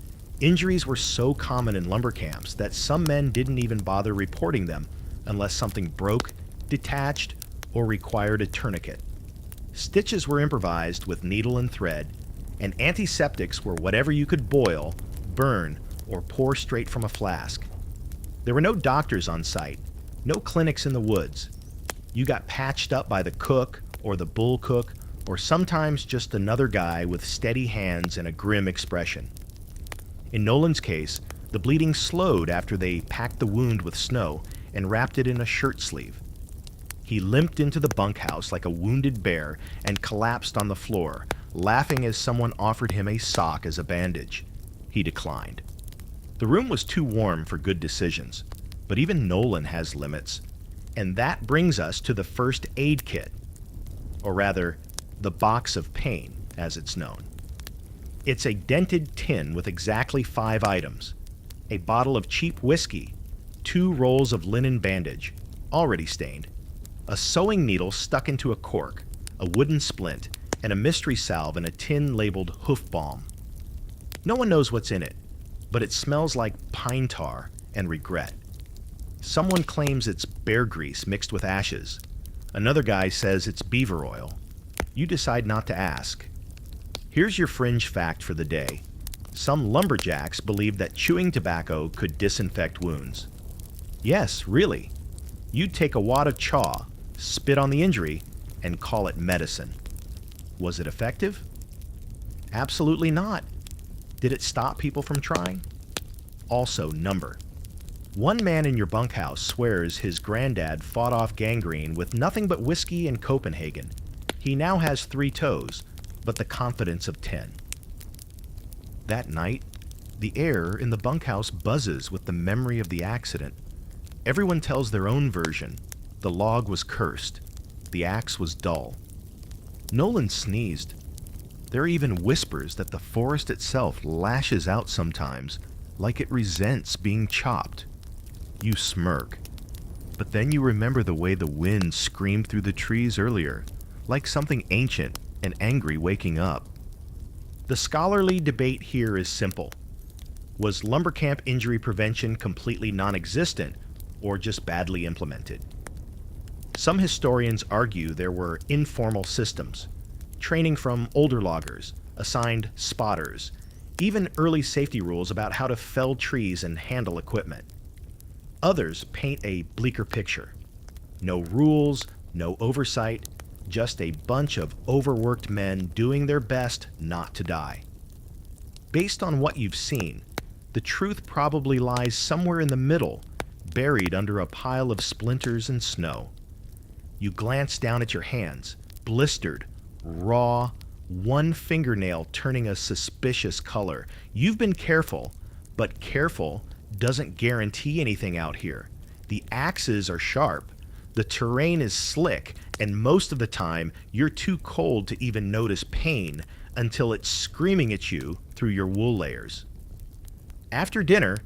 Injuries were so common in lumber camps that some men didn't even bother reporting them unless something broke, detached, or required a tourniquet. Stitches were improvised with needle and thread, and antiseptics were whatever you could boil, burn, or pour straight from a flask. There were no doctors on site, no clinics in the woods. You got patched up by the cook or the bull cook, or sometimes just another guy with steady hands and a grim expression. In Nolan's case, the bleeding slowed after they packed the wound with snow and wrapped it in a shirt sleeve. He limped into the bunkhouse like a wounded bear and collapsed on the floor, laughing as someone offered him a sock as a bandage. He declined. The room was too warm for good decisions, but even Nolan has limits. And that brings us to the first aid kit, or rather, the box of pain, as it's known. It's a dented tin with exactly 5 items: a bottle of cheap whiskey, 2 rolls of linen bandage, already stained, a sewing needle stuck into a cork, a wooden splint, and a mystery salve in a tin labeled hoof balm. No one knows what's in it, but it smells like pine tar and regret. Someone claims it's bear grease mixed with ashes. Another guy says it's beaver oil. You decide not to ask. Here's your fringe fact for the day. Some lumberjacks believe that chewing tobacco could disinfect wounds. Yes, really. You'd take a wad of chaw, spit on the injury, and call it medicine. Was it effective? Absolutely not. Did it stop people from trying? Also, number. One man in your bunkhouse swears his granddad fought off gangrene with nothing but whiskey and Copenhagen. He now has 3 toes, but the confidence of 10. That night, the air in the bunkhouse buzzes with the memory of the accident. Everyone tells their own version. The log was cursed. The axe was dull. Nolan sneezed. There are even whispers that the forest itself lashes out sometimes, like it resents being chopped. You smirk. But then you remember the way the wind screamed through the trees earlier, like something ancient and angry waking up. The scholarly debate here is simple. Was lumber camp injury prevention completely non-existent or just badly implemented? Some historians argue there were informal systems, training from older loggers, assigned spotters, even early safety rules about how to fell trees and handle equipment. Others paint a bleaker picture. No rules, no oversight, just a bunch of overworked men doing their best not to die. Based on what you've seen, the truth probably lies somewhere in the middle, buried under a pile of splinters and snow. You glance down at your hands, blistered, raw, one fingernail turning a suspicious color. You've been careful, but careful doesn't guarantee anything out here. The axes are sharp, the terrain is slick, and most of the time you're too cold to even notice pain until it's screaming at you through your wool layers. After dinner,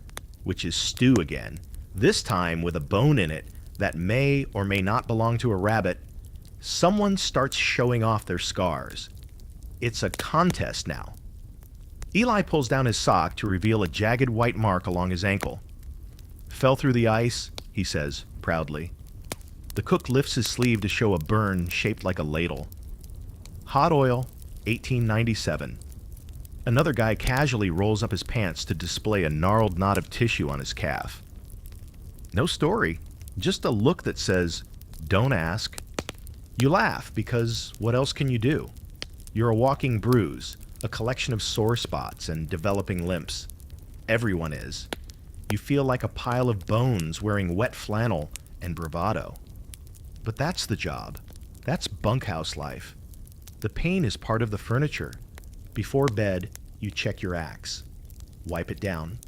which is stew again, this time with a bone in it that may or may not belong to a rabbit, someone starts showing off their scars. It's a contest now. Eli pulls down his sock to reveal a jagged white mark along his ankle. "Fell through the ice," he says, proudly. The cook lifts his sleeve to show a burn shaped like a ladle. "Hot oil, 1897. Another guy casually rolls up his pants to display a gnarled knot of tissue on his calf. No story, just a look that says, "Don't ask." You laugh because what else can you do? You're a walking bruise, a collection of sore spots and developing limps. Everyone is. You feel like a pile of bones wearing wet flannel and bravado. But that's the job. That's bunkhouse life. The pain is part of the furniture. Before bed, you check your axe. Wipe it down.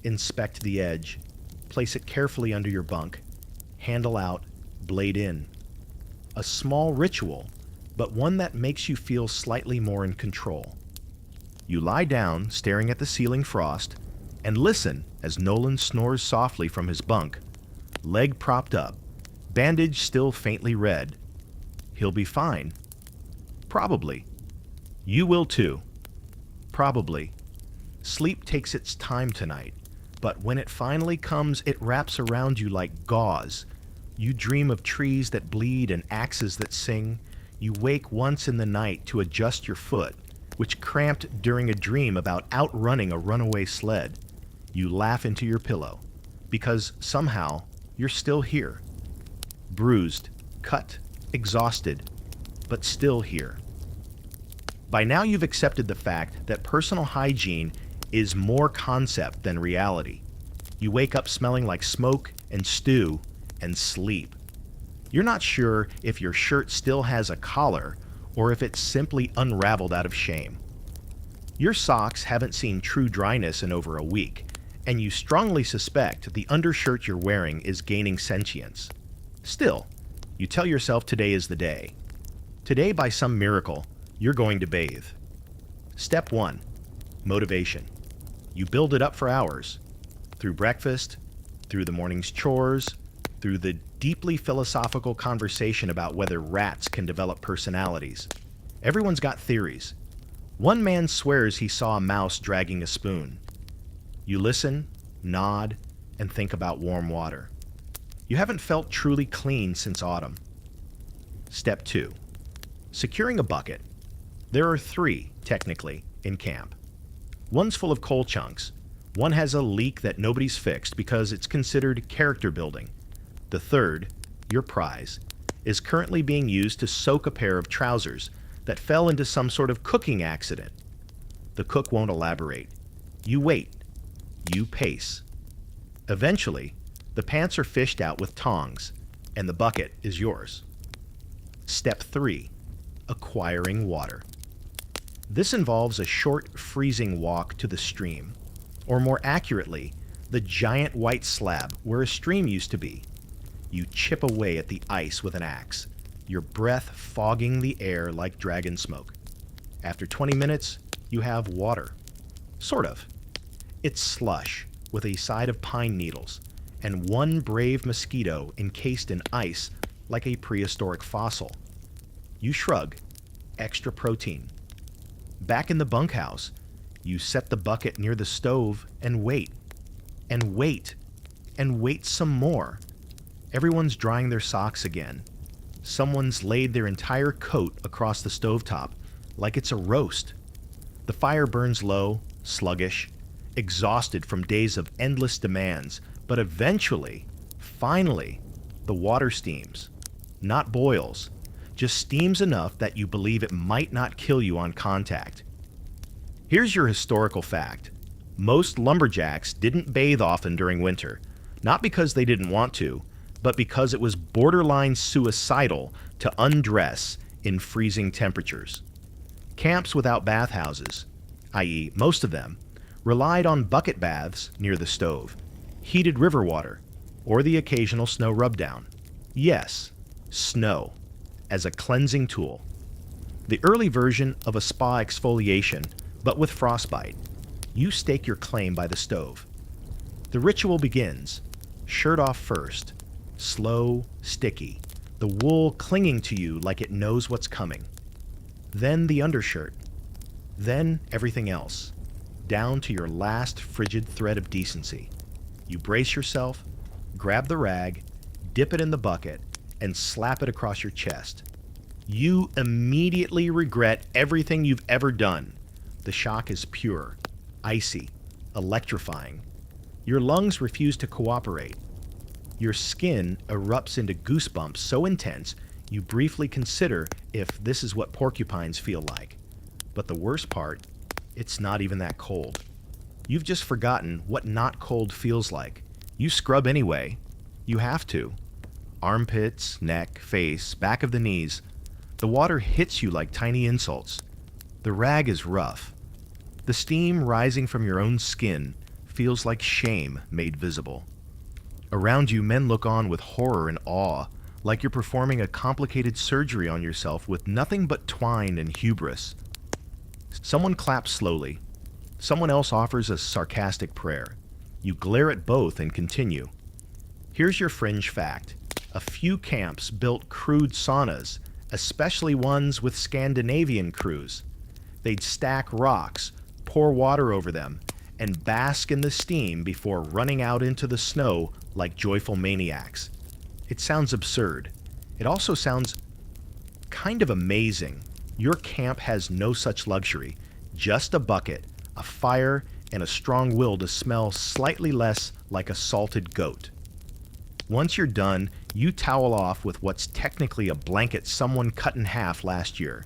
Inspect the edge. Place it carefully under your bunk. Handle out, blade in. A small ritual, but one that makes you feel slightly more in control. You lie down, staring at the ceiling frost, and listen as Nolan snores softly from his bunk, leg propped up, bandage still faintly red. He'll be fine. Probably. You will too. Probably. Sleep takes its time tonight, but when it finally comes, it wraps around you like gauze. You dream of trees that bleed and axes that sing. You wake once in the night to adjust your foot, which cramped during a dream about outrunning a runaway sled. You laugh into your pillow, because somehow you're still here. Bruised, cut, exhausted, but still here. By now you've accepted the fact that personal hygiene is more concept than reality. You wake up smelling like smoke and stew and sleep. You're not sure if your shirt still has a collar or if it's simply unraveled out of shame. Your socks haven't seen true dryness in over a week, and you strongly suspect the undershirt you're wearing is gaining sentience. Still, you tell yourself today is the day. Today, by some miracle, you're going to bathe. Step 1. Motivation. You build it up for hours. Through breakfast, through the morning's chores, through the deeply philosophical conversation about whether rats can develop personalities. Everyone's got theories. One man swears he saw a mouse dragging a spoon. You listen, nod, and think about warm water. You haven't felt truly clean since autumn. Step 2. Securing a bucket. There are 3, technically, in camp. One's full of coal chunks. One has a leak that nobody's fixed because it's considered character building. The third, your prize, is currently being used to soak a pair of trousers that fell into some sort of cooking accident. The cook won't elaborate. You wait. You pace. Eventually, the pants are fished out with tongs, and the bucket is yours. Step 3. acquiring water. This involves a short, freezing walk to the stream, or more accurately, the giant white slab where a stream used to be. You chip away at the ice with an axe, your breath fogging the air like dragon smoke. After 20 minutes, you have water. Sort of. It's slush with a side of pine needles and one brave mosquito encased in ice like a prehistoric fossil. You shrug. Extra protein. Back in the bunkhouse, you set the bucket near the stove and wait. And wait. And wait some more. Everyone's drying their socks again. Someone's laid their entire coat across the stovetop, like it's a roast. The fire burns low, sluggish, exhausted from days of endless demands, but eventually, finally, the water steams. Not boils, just steams enough that you believe it might not kill you on contact. Here's your historical fact. Most lumberjacks didn't bathe often during winter, not because they didn't want to, but because it was borderline suicidal to undress in freezing temperatures. Camps without bathhouses, i.e., most of them, relied on bucket baths near the stove, heated river water, or the occasional snow rubdown. Yes, snow, as a cleansing tool. The early version of a spa exfoliation, but with frostbite. You stake your claim by the stove. The ritual begins, shirt off first, slow, sticky, the wool clinging to you like it knows what's coming. Then the undershirt. Then everything else, down to your last frigid thread of decency. You brace yourself, grab the rag, dip it in the bucket, and slap it across your chest. You immediately regret everything you've ever done. The shock is pure, icy, electrifying. Your lungs refuse to cooperate. Your skin erupts into goosebumps so intense you briefly consider if this is what porcupines feel like. But the worst part, it's not even that cold. You've just forgotten what not cold feels like. You scrub anyway. You have to. Armpits, neck, face, back of the knees. The water hits you like tiny insults. The rag is rough. The steam rising from your own skin feels like shame made visible. Around you, men look on with horror and awe, like you're performing a complicated surgery on yourself with nothing but twine and hubris. Someone claps slowly. Someone else offers a sarcastic prayer. You glare at both and continue. Here's your fringe fact. A few camps built crude saunas, especially ones with Scandinavian crews. They'd stack rocks, pour water over them, and bask in the steam before running out into the snow like joyful maniacs. It sounds absurd. It also sounds kind of amazing. Your camp has no such luxury, just a bucket, a fire, and a strong will to smell slightly less like a salted goat. Once you're done, you towel off with what's technically a blanket someone cut in half last year.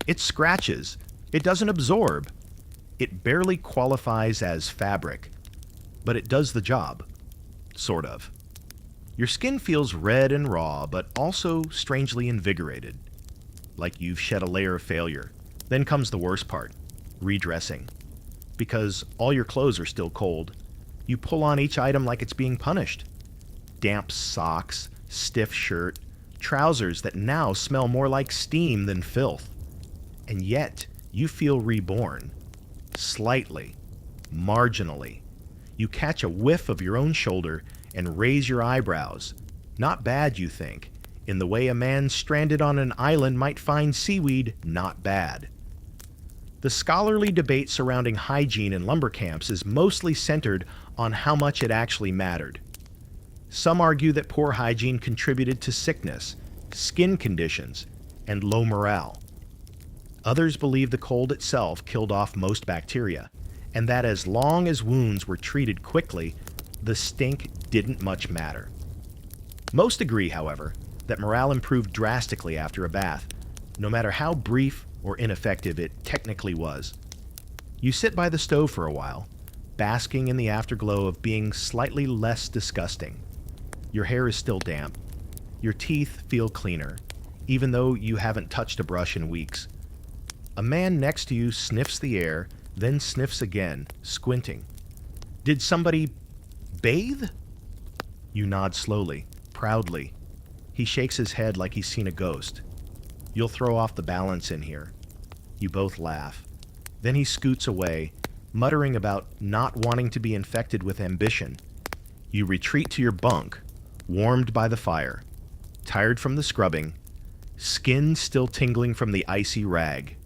It scratches. It doesn't absorb. It barely qualifies as fabric, but it does the job. Sort of. Your skin feels red and raw, but also strangely invigorated, like you've shed a layer of failure. Then comes the worst part, redressing. Because all your clothes are still cold, you pull on each item like it's being punished. Damp socks, stiff shirt, trousers that now smell more like steam than filth. And yet, you feel reborn. Slightly, marginally. You catch a whiff of your own shoulder and raise your eyebrows. Not bad, you think, in the way a man stranded on an island might find seaweed not bad. The scholarly debate surrounding hygiene in lumber camps is mostly centered on how much it actually mattered. Some argue that poor hygiene contributed to sickness, skin conditions, and low morale. Others believe the cold itself killed off most bacteria, and that as long as wounds were treated quickly, the stink didn't much matter. Most agree, however, that morale improved drastically after a bath, no matter how brief or ineffective it technically was. You sit by the stove for a while, basking in the afterglow of being slightly less disgusting. Your hair is still damp. Your teeth feel cleaner. even though you haven't touched a brush in weeks. A man next to you sniffs the air, then sniffs again, squinting. Did somebody bathe? You nod slowly, proudly. He shakes his head like he's seen a ghost. You'll throw off the balance in here. You both laugh. Then he scoots away, muttering about not wanting to be infected with ambition. You retreat to your bunk, warmed by the fire, tired from the scrubbing, skin still tingling from the icy rag.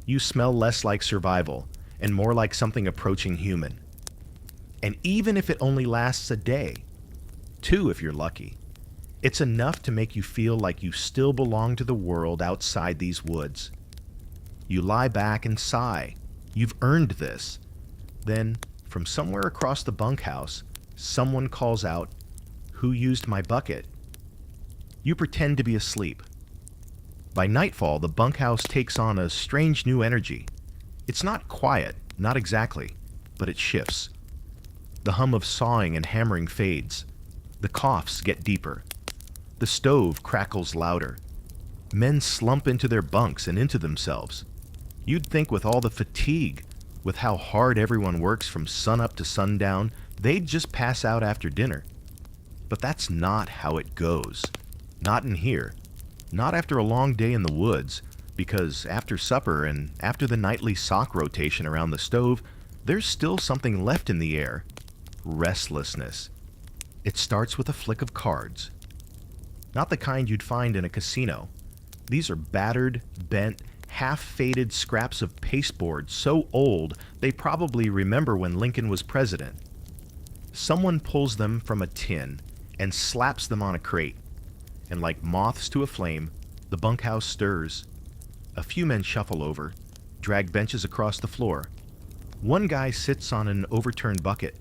You smell less like survival and more like something approaching human. And even if it only lasts a day, 2 if you're lucky, it's enough to make you feel like you still belong to the world outside these woods. You lie back and sigh. You've earned this. Then, from somewhere across the bunkhouse, someone calls out, "Who used my bucket?" You pretend to be asleep. By nightfall, the bunkhouse takes on a strange new energy. It's not quiet, not exactly, but it shifts. The hum of sawing and hammering fades. The coughs get deeper. The stove crackles louder. Men slump into their bunks and into themselves. You'd think with all the fatigue, with how hard everyone works from sunup to sundown, they'd just pass out after dinner. But that's not how it goes. Not in here. Not after a long day in the woods, because after supper and after the nightly sock rotation around the stove, there's still something left in the air. Restlessness. It starts with a flick of cards. Not the kind you'd find in a casino. These are battered, bent, half-faded scraps of pasteboard so old they probably remember when Lincoln was president. Someone pulls them from a tin and slaps them on a crate, and like moths to a flame, the bunkhouse stirs. A few men shuffle over, drag benches across the floor. One guy sits on an overturned bucket.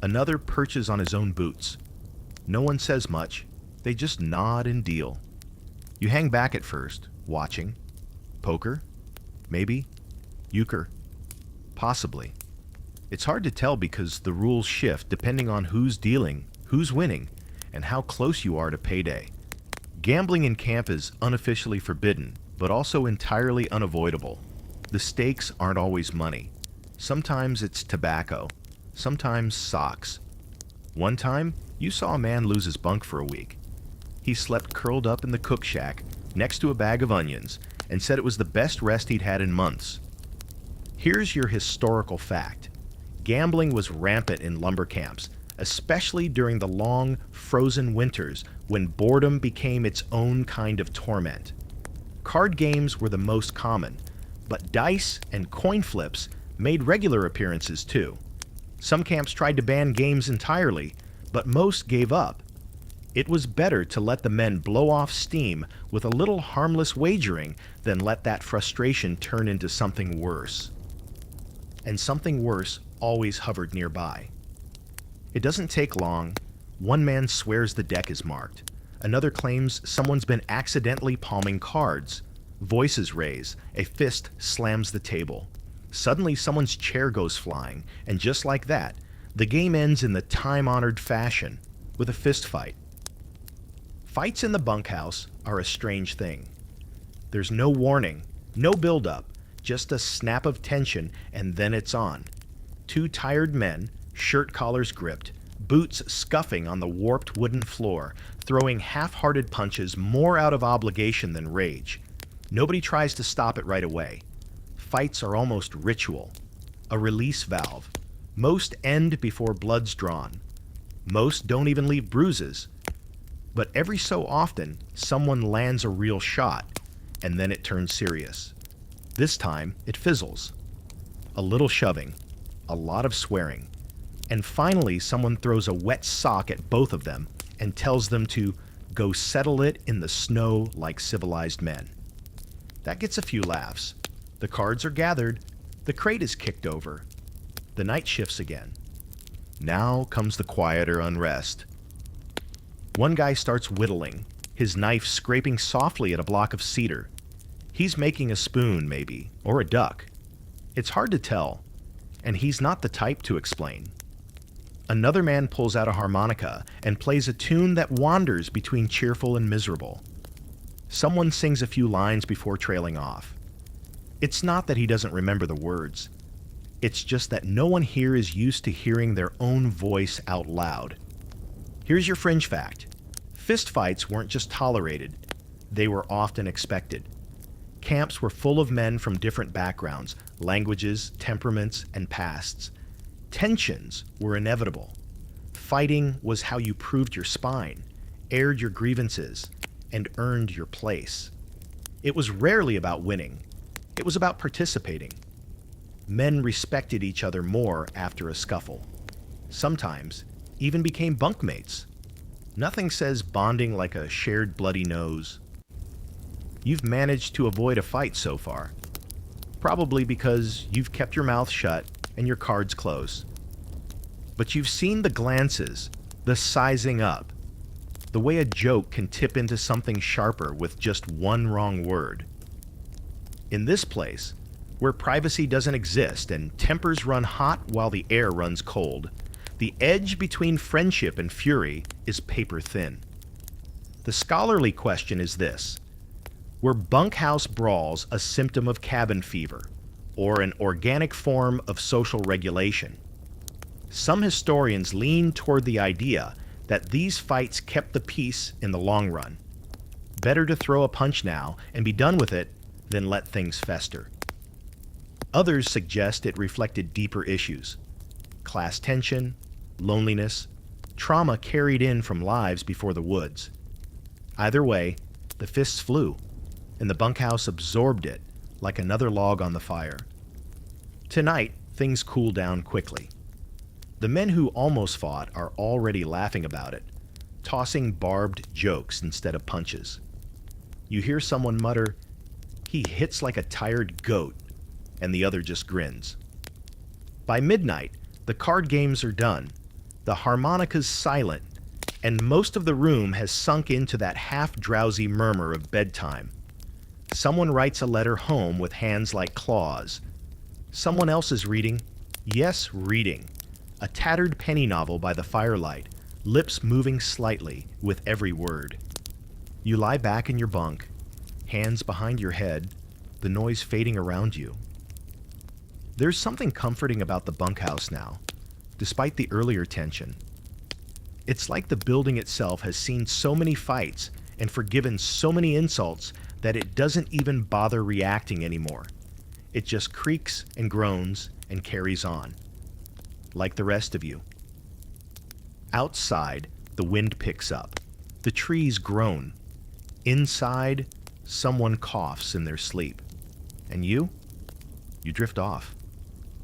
Another perches on his own boots. No one says much. They just nod and deal. You hang back at first, watching. Poker? Maybe. Euchre? Possibly. It's hard to tell because the rules shift depending on who's dealing, who's winning, and how close you are to payday. Gambling in camp is unofficially forbidden, but also entirely unavoidable. The stakes aren't always money. Sometimes it's tobacco. Sometimes socks. One time, you saw a man lose his bunk for a week. He slept curled up in the cook shack next to a bag of onions and said it was the best rest he'd had in months. Here's your historical fact. Gambling was rampant in lumber camps, especially during the long, frozen winters when boredom became its own kind of torment. Card games were the most common, but dice and coin flips made regular appearances too. Some camps tried to ban games entirely, but most gave up. It was better to let the men blow off steam with a little harmless wagering than let that frustration turn into something worse. And something worse always hovered nearby. It doesn't take long. One man swears the deck is marked. Another claims someone's been accidentally palming cards. Voices raise. A fist slams the table. Suddenly someone's chair goes flying, and just like that, the game ends in the time-honored fashion, with a fist fight. Fights in the bunkhouse are a strange thing. There's no warning, no build-up, just a snap of tension, and then it's on. 2 tired men, shirt collars gripped, boots scuffing on the warped wooden floor, throwing half-hearted punches more out of obligation than rage. Nobody tries to stop it right away. Fights are almost ritual, a release valve. Most end before blood's drawn. Most don't even leave bruises. But every so often, someone lands a real shot, and then it turns serious. This time, it fizzles. A little shoving, a lot of swearing, and finally someone throws a wet sock at both of them and tells them to go settle it in the snow like civilized men. That gets a few laughs. The cards are gathered, the crate is kicked over. The night shifts again. Now comes the quieter unrest. One guy starts whittling, his knife scraping softly at a block of cedar. He's making a spoon, maybe, or a duck. It's hard to tell, and he's not the type to explain. Another man pulls out a harmonica and plays a tune that wanders between cheerful and miserable. Someone sings a few lines before trailing off. It's not that he doesn't remember the words. It's just that no one here is used to hearing their own voice out loud. Here's your fringe fact. Fistfights weren't just tolerated, they were often expected. Camps were full of men from different backgrounds, languages, temperaments, and pasts. Tensions were inevitable. Fighting was how you proved your spine, aired your grievances, and earned your place. It was rarely about winning. It was about participating. Men respected each other more after a scuffle. Sometimes even became bunkmates. Nothing says bonding like a shared bloody nose. You've managed to avoid a fight so far. Probably because you've kept your mouth shut and your cards close. But you've seen the glances, the sizing up, the way a joke can tip into something sharper with just one wrong word. In this place, where privacy doesn't exist and tempers run hot while the air runs cold, the edge between friendship and fury is paper thin. The scholarly question is this: were bunkhouse brawls a symptom of cabin fever, or an organic form of social regulation? Some historians lean toward the idea that these fights kept the peace in the long run. Better to throw a punch now and be done with it than let things fester. Others suggest it reflected deeper issues: class tension, loneliness, trauma carried in from lives before the woods. Either way, the fists flew, and the bunkhouse absorbed it like another log on the fire. Tonight, things cool down quickly. The men who almost fought are already laughing about it, tossing barbed jokes instead of punches. You hear someone mutter, "He hits like a tired goat," and the other just grins. By midnight, the card games are done, the harmonica's silent, and most of the room has sunk into that half-drowsy murmur of bedtime. Someone writes a letter home with hands like claws. Someone else is reading, yes, reading, a tattered penny novel by the firelight, lips moving slightly with every word. You lie back in your bunk, hands behind your head, the noise fading around you. There's something comforting about the bunkhouse now, despite the earlier tension. It's like the building itself has seen so many fights and forgiven so many insults that it doesn't even bother reacting anymore. It just creaks and groans and carries on, like the rest of you. Outside, the wind picks up. The trees groan. Inside, someone coughs in their sleep. And you? You drift off,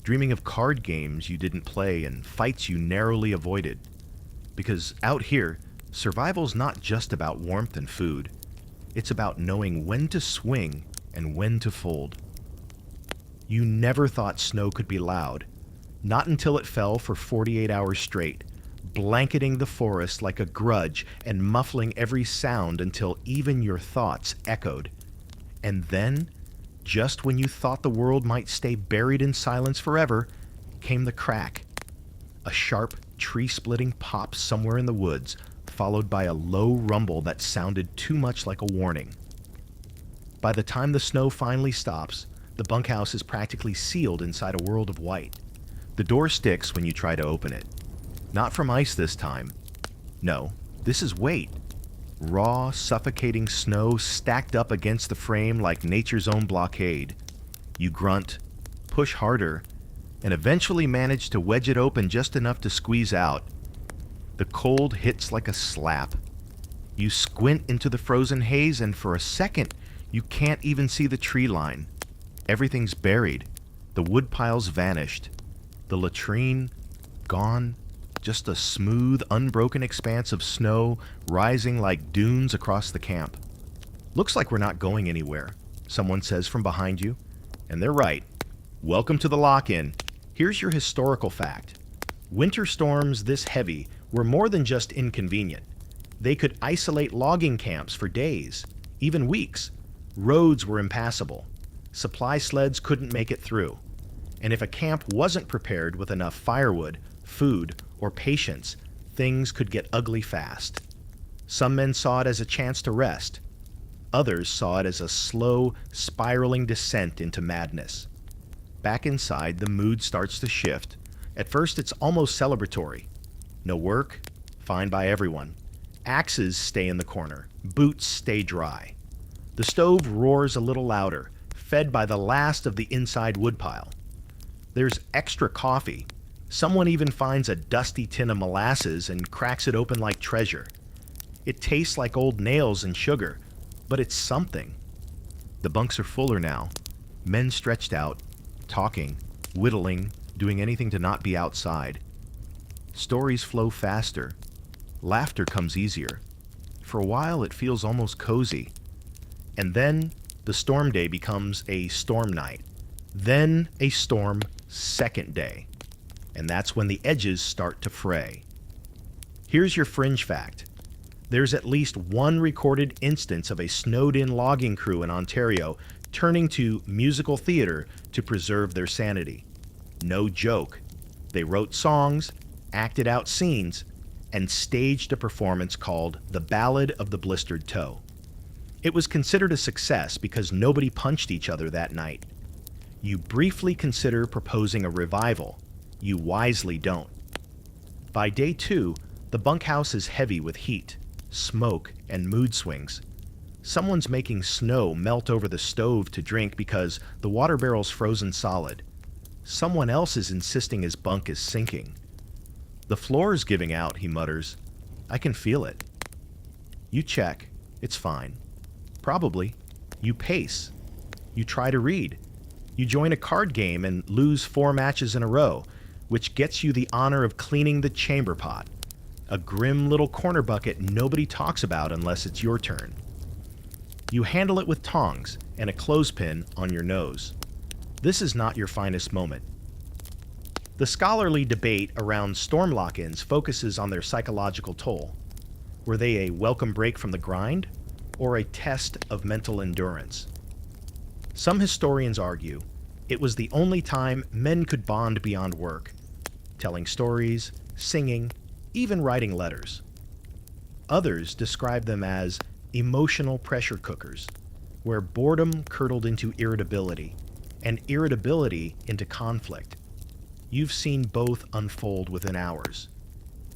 dreaming of card games you didn't play and fights you narrowly avoided. Because out here, survival's not just about warmth and food. It's about knowing when to swing and when to fold. You never thought snow could be loud, not until it fell for 48 hours straight, blanketing the forest like a grudge and muffling every sound until even your thoughts echoed. And then, just when you thought the world might stay buried in silence forever, came the crack. A sharp, tree-splitting pop somewhere in the woods, followed by a low rumble that sounded too much like a warning. By the time the snow finally stops, the bunkhouse is practically sealed inside a world of white. The door sticks when you try to open it. Not from ice this time. No, this is weight. Raw, suffocating snow stacked up against the frame like nature's own blockade. You grunt, push harder, and eventually manage to wedge it open just enough to squeeze out. The cold hits like a slap. You squint into the frozen haze, and for a second, you can't even see the tree line. Everything's buried. The wood piles vanished. The latrine, gone. Just a smooth, unbroken expanse of snow rising like dunes across the camp. "Looks like we're not going anywhere," someone says from behind you. And they're right. Welcome to the lock-in. Here's your historical fact. Winter storms this heavy were more than just inconvenient. They could isolate logging camps for days, even weeks. Roads were impassable. Supply sleds couldn't make it through. And if a camp wasn't prepared with enough firewood, food, or patience, things could get ugly fast. Some men saw it as a chance to rest. Others saw it as a slow, spiraling descent into madness. Back inside, the mood starts to shift. At first, it's almost celebratory. No work, fine by everyone. Axes stay in the corner. Boots stay dry. The stove roars a little louder, fed by the last of the inside woodpile. There's extra coffee. Someone even finds a dusty tin of molasses and cracks it open like treasure. It tastes like old nails and sugar, but it's something. The bunks are fuller now. Men stretched out, talking, whittling, doing anything to not be outside. Stories flow faster. Laughter comes easier. For a while, it feels almost cozy. And then, the storm day becomes a storm night. Then, a storm second day. And that's when the edges start to fray. Here's your fringe fact. There's at least one recorded instance of a snowed-in logging crew in Ontario turning to musical theater to preserve their sanity. No joke. They wrote songs, acted out scenes, and staged a performance called The Ballad of the Blistered Toe. It was considered a success because nobody punched each other that night. You briefly consider proposing a revival. You wisely don't. By day 2, the bunkhouse is heavy with heat, smoke, and mood swings. Someone's making snow melt over the stove to drink because the water barrel's frozen solid. Someone else is insisting his bunk is sinking. The floor's giving out, he mutters. I can feel it. You check. It's fine. Probably. You pace. You try to read. You join a card game and lose 4 matches in a row, which gets you the honor of cleaning the chamber pot. A grim little corner bucket nobody talks about unless it's your turn. You handle it with tongs and a clothespin on your nose. This is not your finest moment. The scholarly debate around storm lock-ins focuses on their psychological toll. Were they a welcome break from the grind, or a test of mental endurance? Some historians argue it was the only time men could bond beyond work, telling stories, singing, even writing letters. Others describe them as emotional pressure cookers, where boredom curdled into irritability, and irritability into conflict. You've seen both unfold within hours.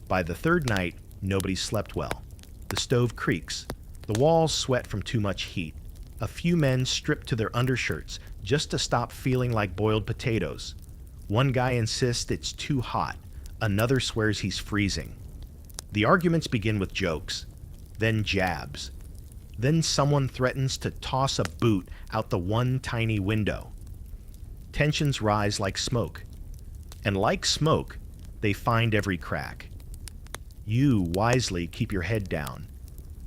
By the third night, nobody slept well. The stove creaks. The walls sweat from too much heat. A few men strip to their undershirts just to stop feeling like boiled potatoes. One guy insists it's too hot. Another swears he's freezing. The arguments begin with jokes, then jabs. Then someone threatens to toss a boot out the one tiny window. Tensions rise like smoke. And like smoke, they find every crack. You wisely keep your head down.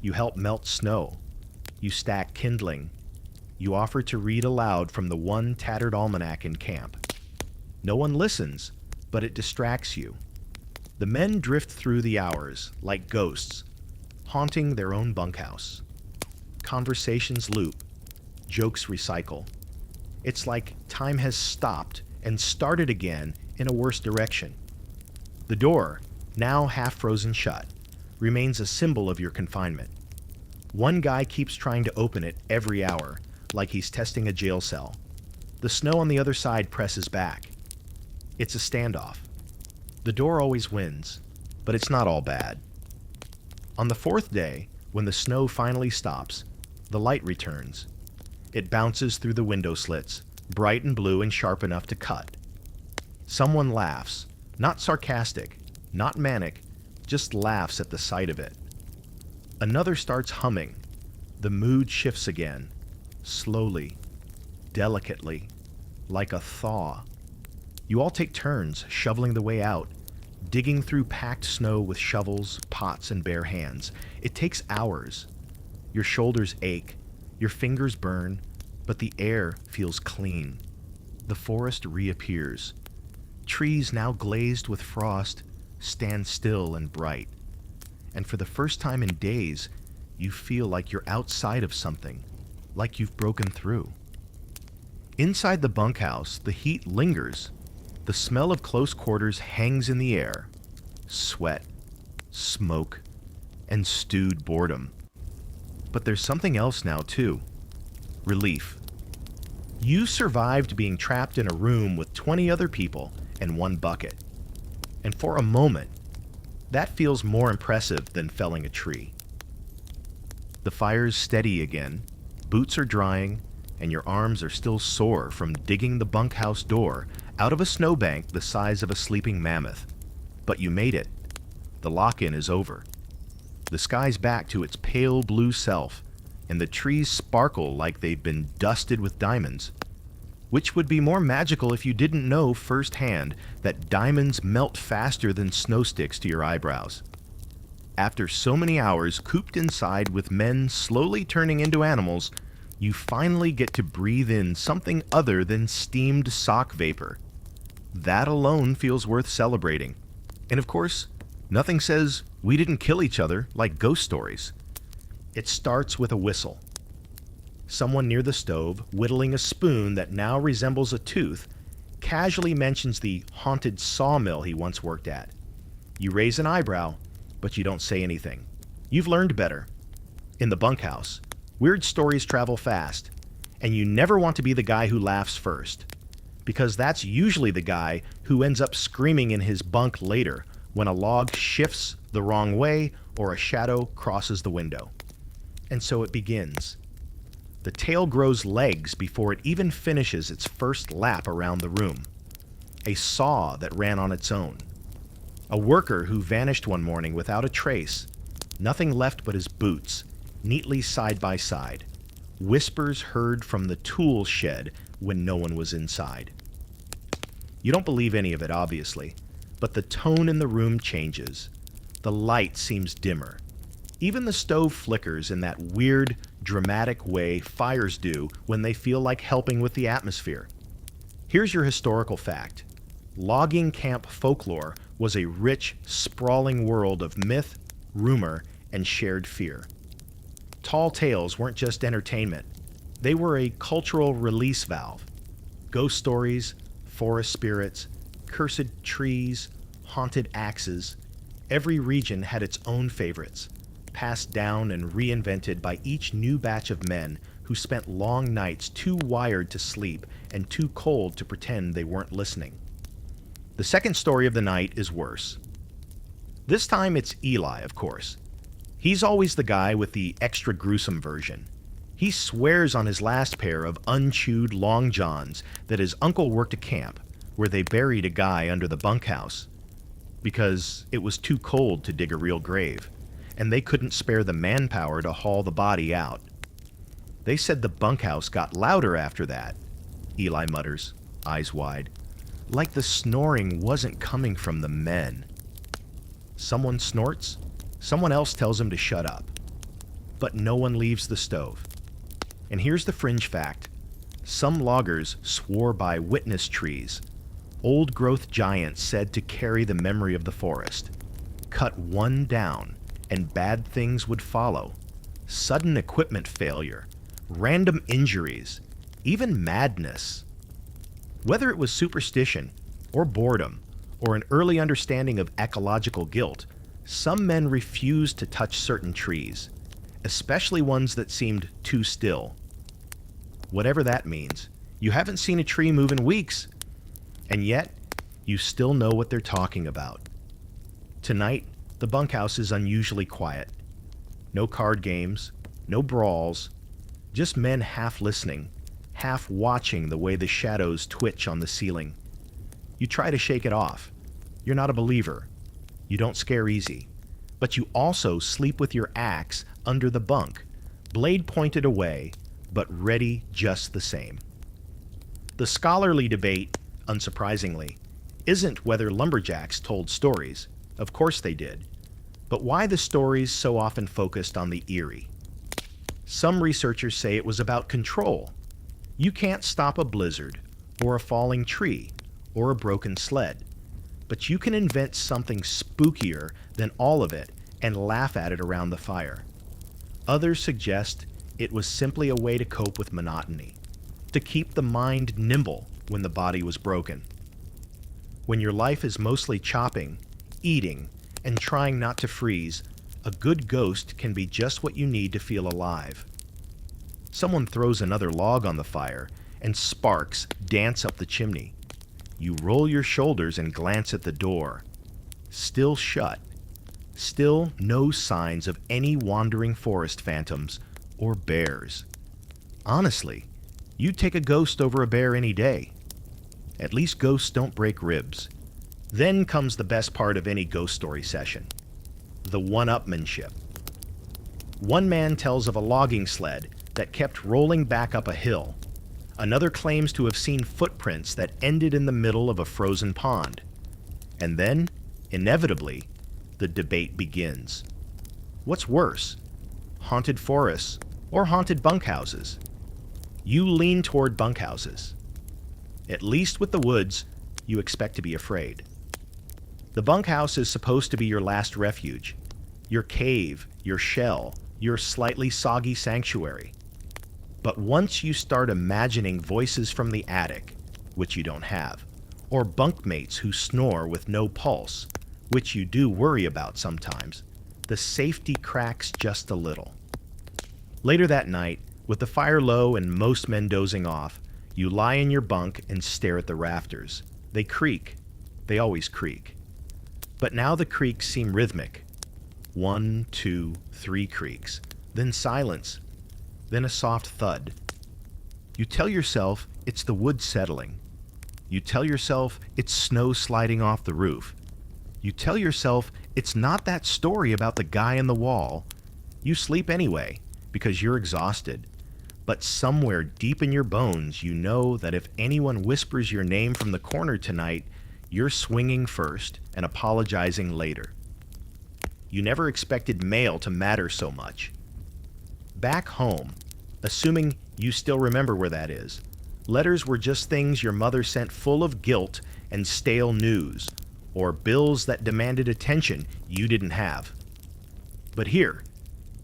You help melt snow. You stack kindling. You offer to read aloud from the one tattered almanac in camp. No one listens, but it distracts you. The men drift through the hours like ghosts, haunting their own bunkhouse. Conversations loop. Jokes recycle. It's like time has stopped and started again in a worse direction. The door, now half frozen shut, remains a symbol of your confinement. One guy keeps trying to open it every hour, like he's testing a jail cell. The snow on the other side presses back. It's a standoff. The door always wins, but it's not all bad. On the 4th day, when the snow finally stops, the light returns. It bounces through the window slits, bright and blue and sharp enough to cut. Someone laughs, not sarcastic, not manic, just laughs at the sight of it. Another starts humming. The mood shifts again, slowly, delicately, like a thaw. You all take turns shoveling the way out, digging through packed snow with shovels, pots, and bare hands. It takes hours. Your shoulders ache, your fingers burn, but the air feels clean. The forest reappears. Trees now glazed with frost stand still and bright. And for the first time in days, you feel like you're outside of something, like you've broken through. Inside the bunkhouse, the heat lingers. The smell of close quarters hangs in the air. Sweat, smoke, and stewed boredom. But there's something else now, too. Relief. You survived being trapped in a room with 20 other people and one bucket. And for a moment, that feels more impressive than felling a tree. The fire's steady again, boots are drying, and your arms are still sore from digging the bunkhouse door out of a snowbank the size of a sleeping mammoth. But you made it. The lock-in is over. The sky's back to its pale blue self, and the trees sparkle like they've been dusted with diamonds. Which would be more magical if you didn't know firsthand that diamonds melt faster than snow sticks to your eyebrows. After so many hours cooped inside with men slowly turning into animals, you finally get to breathe in something other than steamed sock vapor. That alone feels worth celebrating. And of course, nothing says we didn't kill each other like ghost stories. It starts with a whistle. Someone near the stove, whittling a spoon that now resembles a tooth, casually mentions the haunted sawmill he once worked at. You raise an eyebrow, but you don't say anything. You've learned better. In the bunkhouse, weird stories travel fast, and you never want to be the guy who laughs first, because that's usually the guy who ends up screaming in his bunk later when a log shifts the wrong way or a shadow crosses the window. And so it begins. The tale grows legs before it even finishes its first lap around the room. A saw that ran on its own. A worker who vanished one morning without a trace, nothing left but his boots, neatly side by side. Whispers heard from the tool shed when no one was inside. You don't believe any of it, obviously, but the tone in the room changes. The light seems dimmer. Even the stove flickers in that weird, dramatic way fires do when they feel like helping with the atmosphere. Here's your historical fact. Logging camp folklore was a rich, sprawling world of myth, rumor, and shared fear. Tall tales weren't just entertainment. They were a cultural release valve. Ghost stories, forest spirits, cursed trees, haunted axes. Every region had its own favorites, passed down and reinvented by each new batch of men who spent long nights too wired to sleep and too cold to pretend they weren't listening. The second story of the night is worse. This time it's Eli, of course. He's always the guy with the extra gruesome version. He swears on his last pair of unchewed long johns that his uncle worked a camp where they buried a guy under the bunkhouse because it was too cold to dig a real grave, and they couldn't spare the manpower to haul the body out. They said the bunkhouse got louder after that, Eli mutters, eyes wide, like the snoring wasn't coming from the men. Someone snorts, someone else tells him to shut up. But no one leaves the stove. And here's the fringe fact. Some loggers swore by witness trees, old-growth giants said to carry the memory of the forest. Cut one down, and bad things would follow. Sudden equipment failure, random injuries, even madness. Whether it was superstition, or boredom, or an early understanding of ecological guilt, some men refused to touch certain trees, especially ones that seemed too still. Whatever that means, you haven't seen a tree move in weeks, and yet you still know what they're talking about. Tonight, the bunkhouse is unusually quiet. No card games, no brawls, just men half listening, half watching the way the shadows twitch on the ceiling. You try to shake it off. You're not a believer. You don't scare easy. But you also sleep with your axe under the bunk, blade pointed away, but ready just the same. The scholarly debate, unsurprisingly, isn't whether lumberjacks told stories. Of course they did. But why the stories so often focused on the eerie? Some researchers say it was about control. You can't stop a blizzard, or a falling tree, or a broken sled. But you can invent something spookier than all of it and laugh at it around the fire. Others suggest it was simply a way to cope with monotony, to keep the mind nimble when the body was broken. When your life is mostly chopping, eating, and trying not to freeze, A good ghost can be just what you need to feel alive. Someone throws another log on the fire, and sparks dance up the chimney. You roll your shoulders and glance at the door. Still shut. Still no signs of any wandering forest phantoms or bears. Honestly, you'd take a ghost over a bear any day. At least ghosts don't break ribs. Then comes the best part of any ghost story session: the one-upmanship. One man tells of a logging sled that kept rolling back up a hill. Another claims to have seen footprints that ended in the middle of a frozen pond. And then, inevitably, the debate begins. What's worse, haunted forests or haunted bunkhouses? You lean toward bunkhouses. At least with the woods, you expect to be afraid. The bunkhouse is supposed to be your last refuge, your cave, your shell, your slightly soggy sanctuary. But once you start imagining voices from the attic, which you don't have, or bunkmates who snore with no pulse, which you do worry about sometimes, the safety cracks just a little. Later that night, with the fire low and most men dozing off, you lie in your bunk and stare at the rafters. They creak. They always creak. But now the creaks seem rhythmic. 1, 2, 3 creaks, then silence, then a soft thud. You tell yourself it's the wood settling. You tell yourself it's snow sliding off the roof. You tell yourself it's not that story about the guy in the wall. You sleep anyway, because you're exhausted. But somewhere deep in your bones, you know that if anyone whispers your name from the corner tonight, you're swinging first and apologizing later. You never expected mail to matter so much. Back home, assuming you still remember where that is, letters were just things your mother sent full of guilt and stale news, or bills that demanded attention you didn't have. But here,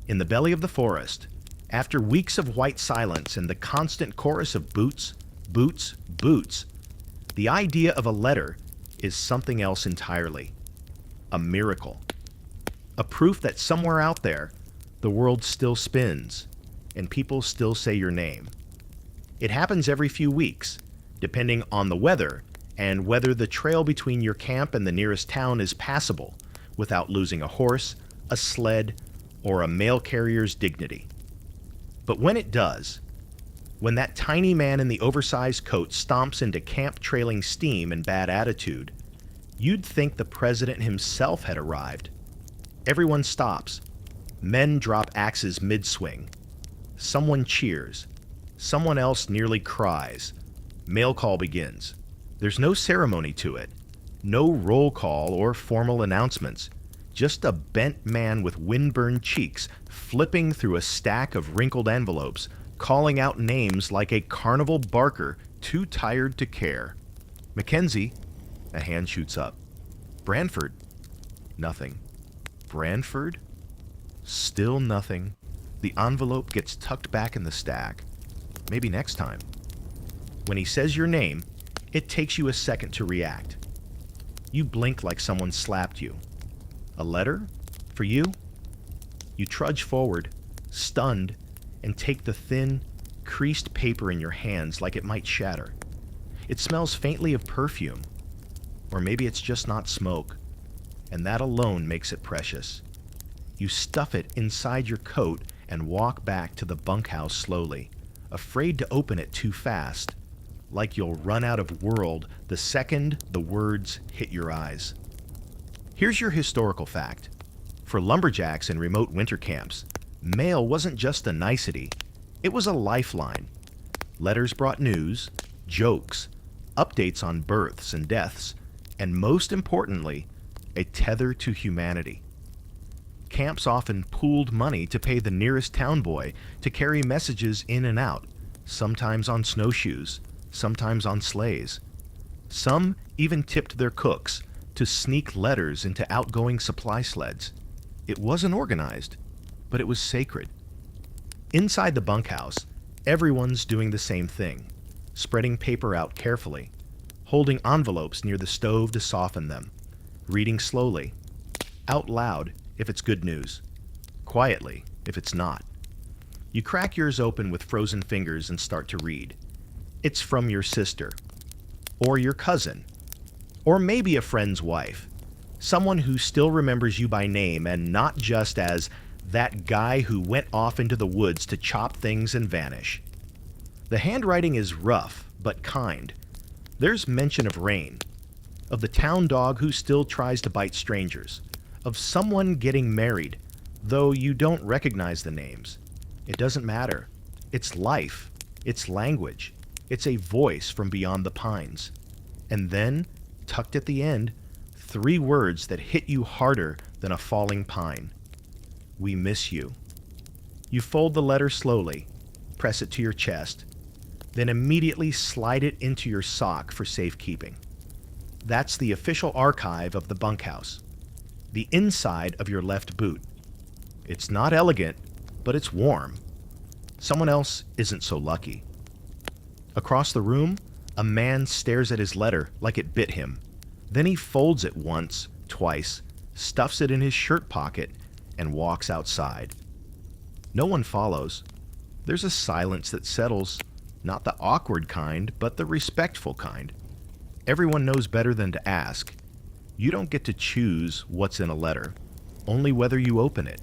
in the belly of the forest, after weeks of white silence and the constant chorus of boots, boots, boots, the idea of a letter is something else entirely. A miracle. A proof that somewhere out there, the world still spins, and people still say your name. It happens every few weeks, depending on the weather and whether the trail between your camp and the nearest town is passable without losing a horse, a sled, or a mail carrier's dignity. But when it does, when that tiny man in the oversized coat stomps into camp-trailing steam and bad attitude, you'd think the president himself had arrived. Everyone stops. Men drop axes mid-swing. Someone cheers. Someone else nearly cries. Mail call begins. There's no ceremony to it. No roll call or formal announcements. Just a bent man with windburned cheeks flipping through a stack of wrinkled envelopes, calling out names like a carnival barker too tired to care. Mackenzie. A hand shoots up. Branford. Nothing. Branford? Still nothing. The envelope gets tucked back in the stack. Maybe next time. When he says your name, it takes you a second to react. You blink like someone slapped you. A letter? For you? You trudge forward, stunned, and take the thin, creased paper in your hands like it might shatter. It smells faintly of perfume. Or maybe it's just not smoke, and that alone makes it precious. You stuff it inside your coat and walk back to the bunkhouse slowly, afraid to open it too fast, like you'll run out of world the second the words hit your eyes. Here's your historical fact. For lumberjacks in remote winter camps, mail wasn't just a nicety, it was a lifeline. Letters brought news, jokes, updates on births and deaths, and most importantly, a tether to humanity. Camps often pooled money to pay the nearest town boy to carry messages in and out, sometimes on snowshoes, sometimes on sleighs. Some even tipped their cooks to sneak letters into outgoing supply sleds. It wasn't organized, but it was sacred. Inside the bunkhouse, everyone's doing the same thing, spreading paper out carefully, holding envelopes near the stove to soften them, reading slowly, out loud, if it's good news. Quietly, if it's not. You crack yours open with frozen fingers and start to read. It's from your sister, or your cousin, or maybe a friend's wife. Someone who still remembers you by name and not just as that guy who went off into the woods to chop things and vanish. The handwriting is rough, but kind. There's mention of rain, of the town dog who still tries to bite strangers, of someone getting married, though you don't recognize the names. It doesn't matter. It's life. It's language. It's a voice from beyond the pines. And then, tucked at the end, 3 words that hit you harder than a falling pine. We miss you. You fold the letter slowly, press it to your chest, then immediately slide it into your sock for safekeeping. That's the official archive of the bunkhouse. The inside of your left boot. It's not elegant, but it's warm. Someone else isn't so lucky. Across the room, a man stares at his letter like it bit him. Then he folds it once, twice, stuffs it in his shirt pocket, and walks outside. No one follows. There's a silence that settles, not the awkward kind, but the respectful kind. Everyone knows better than to ask. You don't get to choose what's in a letter, only whether you open it.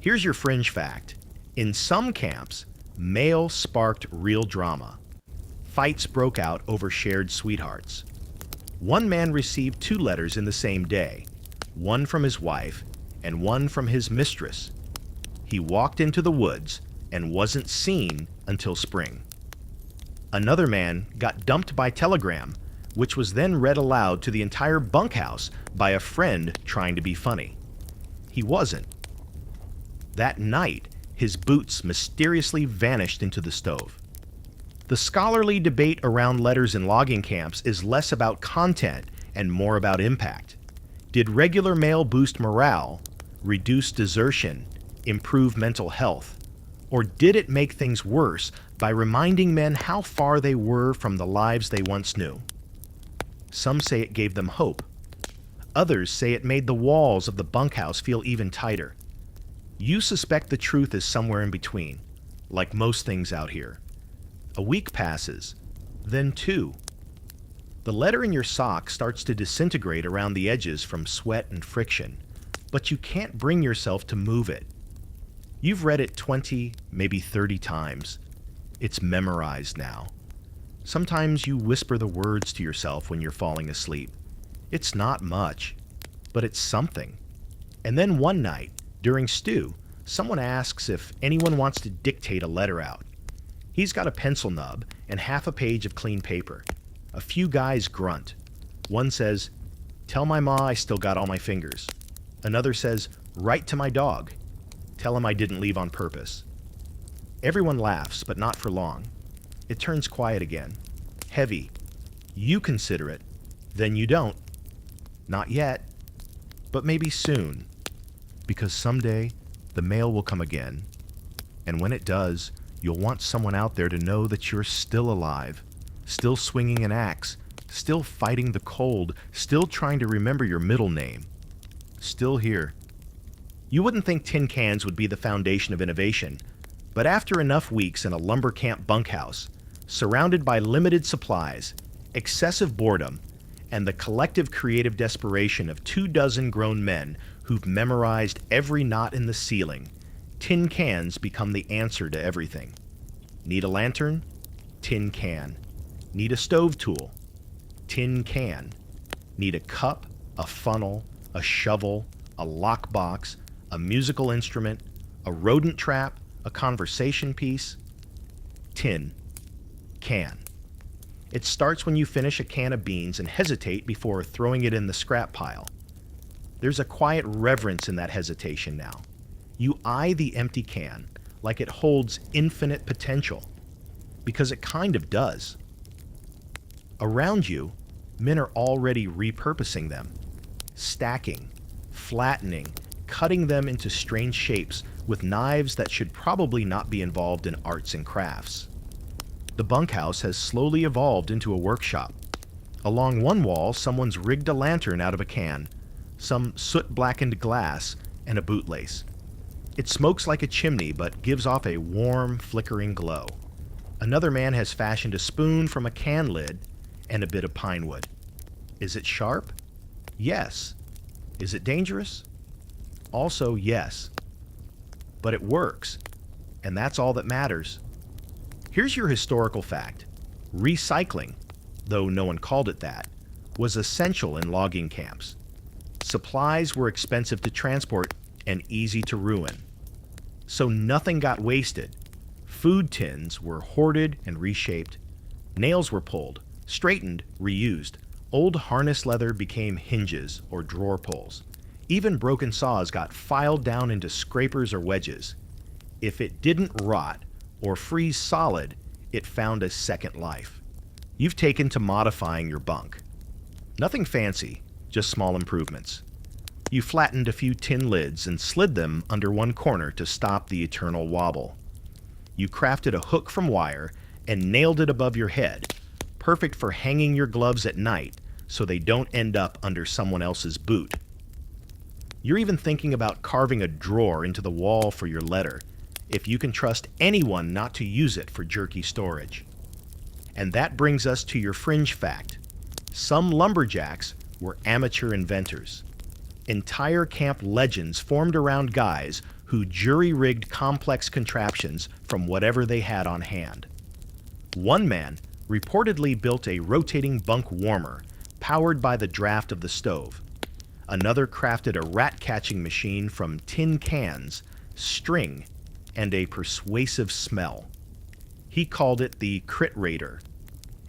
Here's your fringe fact. In some camps, mail sparked real drama. Fights broke out over shared sweethearts. One man received 2 letters in the same day, one from his wife and one from his mistress. He walked into the woods and wasn't seen until spring. Another man got dumped by telegram, which was then read aloud to the entire bunkhouse by a friend trying to be funny. He wasn't. That night, his boots mysteriously vanished into the stove. The scholarly debate around letters in logging camps is less about content and more about impact. Did regular mail boost morale, reduce desertion, improve mental health? Or did it make things worse by reminding men how far they were from the lives they once knew? Some say it gave them hope. Others say it made the walls of the bunkhouse feel even tighter. You suspect the truth is somewhere in between, like most things out here. A week passes, then 2. The letter in your sock starts to disintegrate around the edges from sweat and friction, but you can't bring yourself to move it. You've read it 20, maybe 30 times. It's memorized now. Sometimes you whisper the words to yourself when you're falling asleep. It's not much, but it's something. And then one night, during stew, someone asks if anyone wants to dictate a letter out. He's got a pencil nub and half a page of clean paper. A few guys grunt. One says, "Tell my ma I still got all my fingers." Another says, "Write to my dog. Tell him I didn't leave on purpose." Everyone laughs, but not for long. It turns quiet again. Heavy. You consider it. Then you don't. Not yet. But maybe soon. Because someday, the mail will come again. And when it does, you'll want someone out there to know that you're still alive, still swinging an axe, still fighting the cold, still trying to remember your middle name. Still here. You wouldn't think tin cans would be the foundation of innovation, but after enough weeks in a lumber camp bunkhouse, surrounded by limited supplies, excessive boredom, and the collective creative desperation of 24 grown men who've memorized every knot in the ceiling, tin cans become the answer to everything. Need a lantern? Tin can. Need a stove tool? Tin can. Need a cup, a funnel, a shovel, a lockbox, a musical instrument, a rodent trap, a conversation piece? Tin. Can. It starts when you finish a can of beans and hesitate before throwing it in the scrap pile. There's a quiet reverence in that hesitation now. You eye the empty can like it holds infinite potential, because it kind of does. Around you, men are already repurposing them, stacking, flattening, cutting them into strange shapes with knives that should probably not be involved in arts and crafts. The bunkhouse has slowly evolved into a workshop. Along one wall, someone's rigged a lantern out of a can, some soot-blackened glass, and a bootlace. It smokes like a chimney but gives off a warm, flickering glow. Another man has fashioned a spoon from a can lid and a bit of pine wood. Is it sharp? Yes. Is it dangerous? Also, yes. But it works, and that's all that matters. Here's your historical fact. Recycling, though no one called it that, was essential in logging camps. Supplies were expensive to transport and easy to ruin. So nothing got wasted. Food tins were hoarded and reshaped. Nails were pulled, straightened, reused. Old harness leather became hinges or drawer pulls. Even broken saws got filed down into scrapers or wedges. If it didn't rot or freeze solid, it found a second life. You've taken to modifying your bunk. Nothing fancy, just small improvements. You flattened a few tin lids and slid them under one corner to stop the eternal wobble. You crafted a hook from wire and nailed it above your head, perfect for hanging your gloves at night so they don't end up under someone else's boot. You're even thinking about carving a drawer into the wall for your letter, if you can trust anyone not to use it for jerky storage. And that brings us to your fringe fact. Some lumberjacks were amateur inventors. Entire camp legends formed around guys who jury-rigged complex contraptions from whatever they had on hand. One man reportedly built a rotating bunk warmer powered by the draft of the stove. Another crafted a rat-catching machine from tin cans, string, and a persuasive smell. He called it the Crit Raider.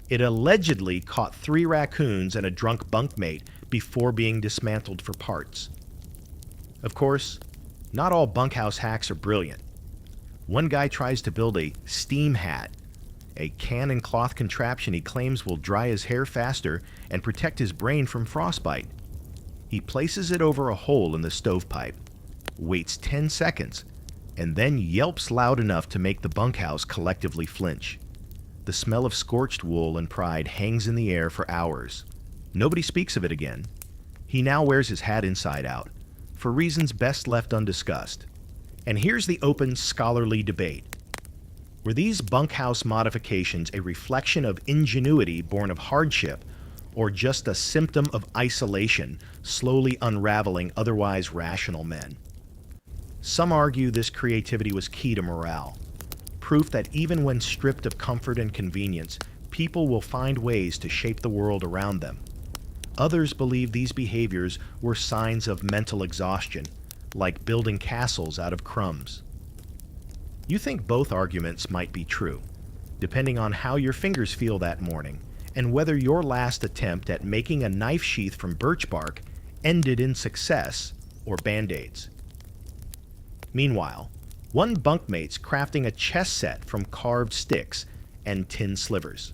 It allegedly caught 3 raccoons and a drunk bunkmate before being dismantled for parts. Of course, not all bunkhouse hacks are brilliant. One guy tries to build a steam hat, a can and cloth contraption he claims will dry his hair faster and protect his brain from frostbite. He places it over a hole in the stovepipe, waits 10 seconds, and then yelps loud enough to make the bunkhouse collectively flinch. The smell of scorched wool and pride hangs in the air for hours. Nobody speaks of it again. He now wears his hat inside out, for reasons best left undiscussed. And here's the open, scholarly debate. Were these bunkhouse modifications a reflection of ingenuity born of hardship, or just a symptom of isolation slowly unraveling otherwise rational men? Some argue this creativity was key to morale, proof that even when stripped of comfort and convenience, people will find ways to shape the world around them. Others believe these behaviors were signs of mental exhaustion, like building castles out of crumbs. You think both arguments might be true, depending on how your fingers feel that morning and whether your last attempt at making a knife sheath from birch bark ended in success or band-aids. Meanwhile, one bunkmate's crafting a chess set from carved sticks and tin slivers.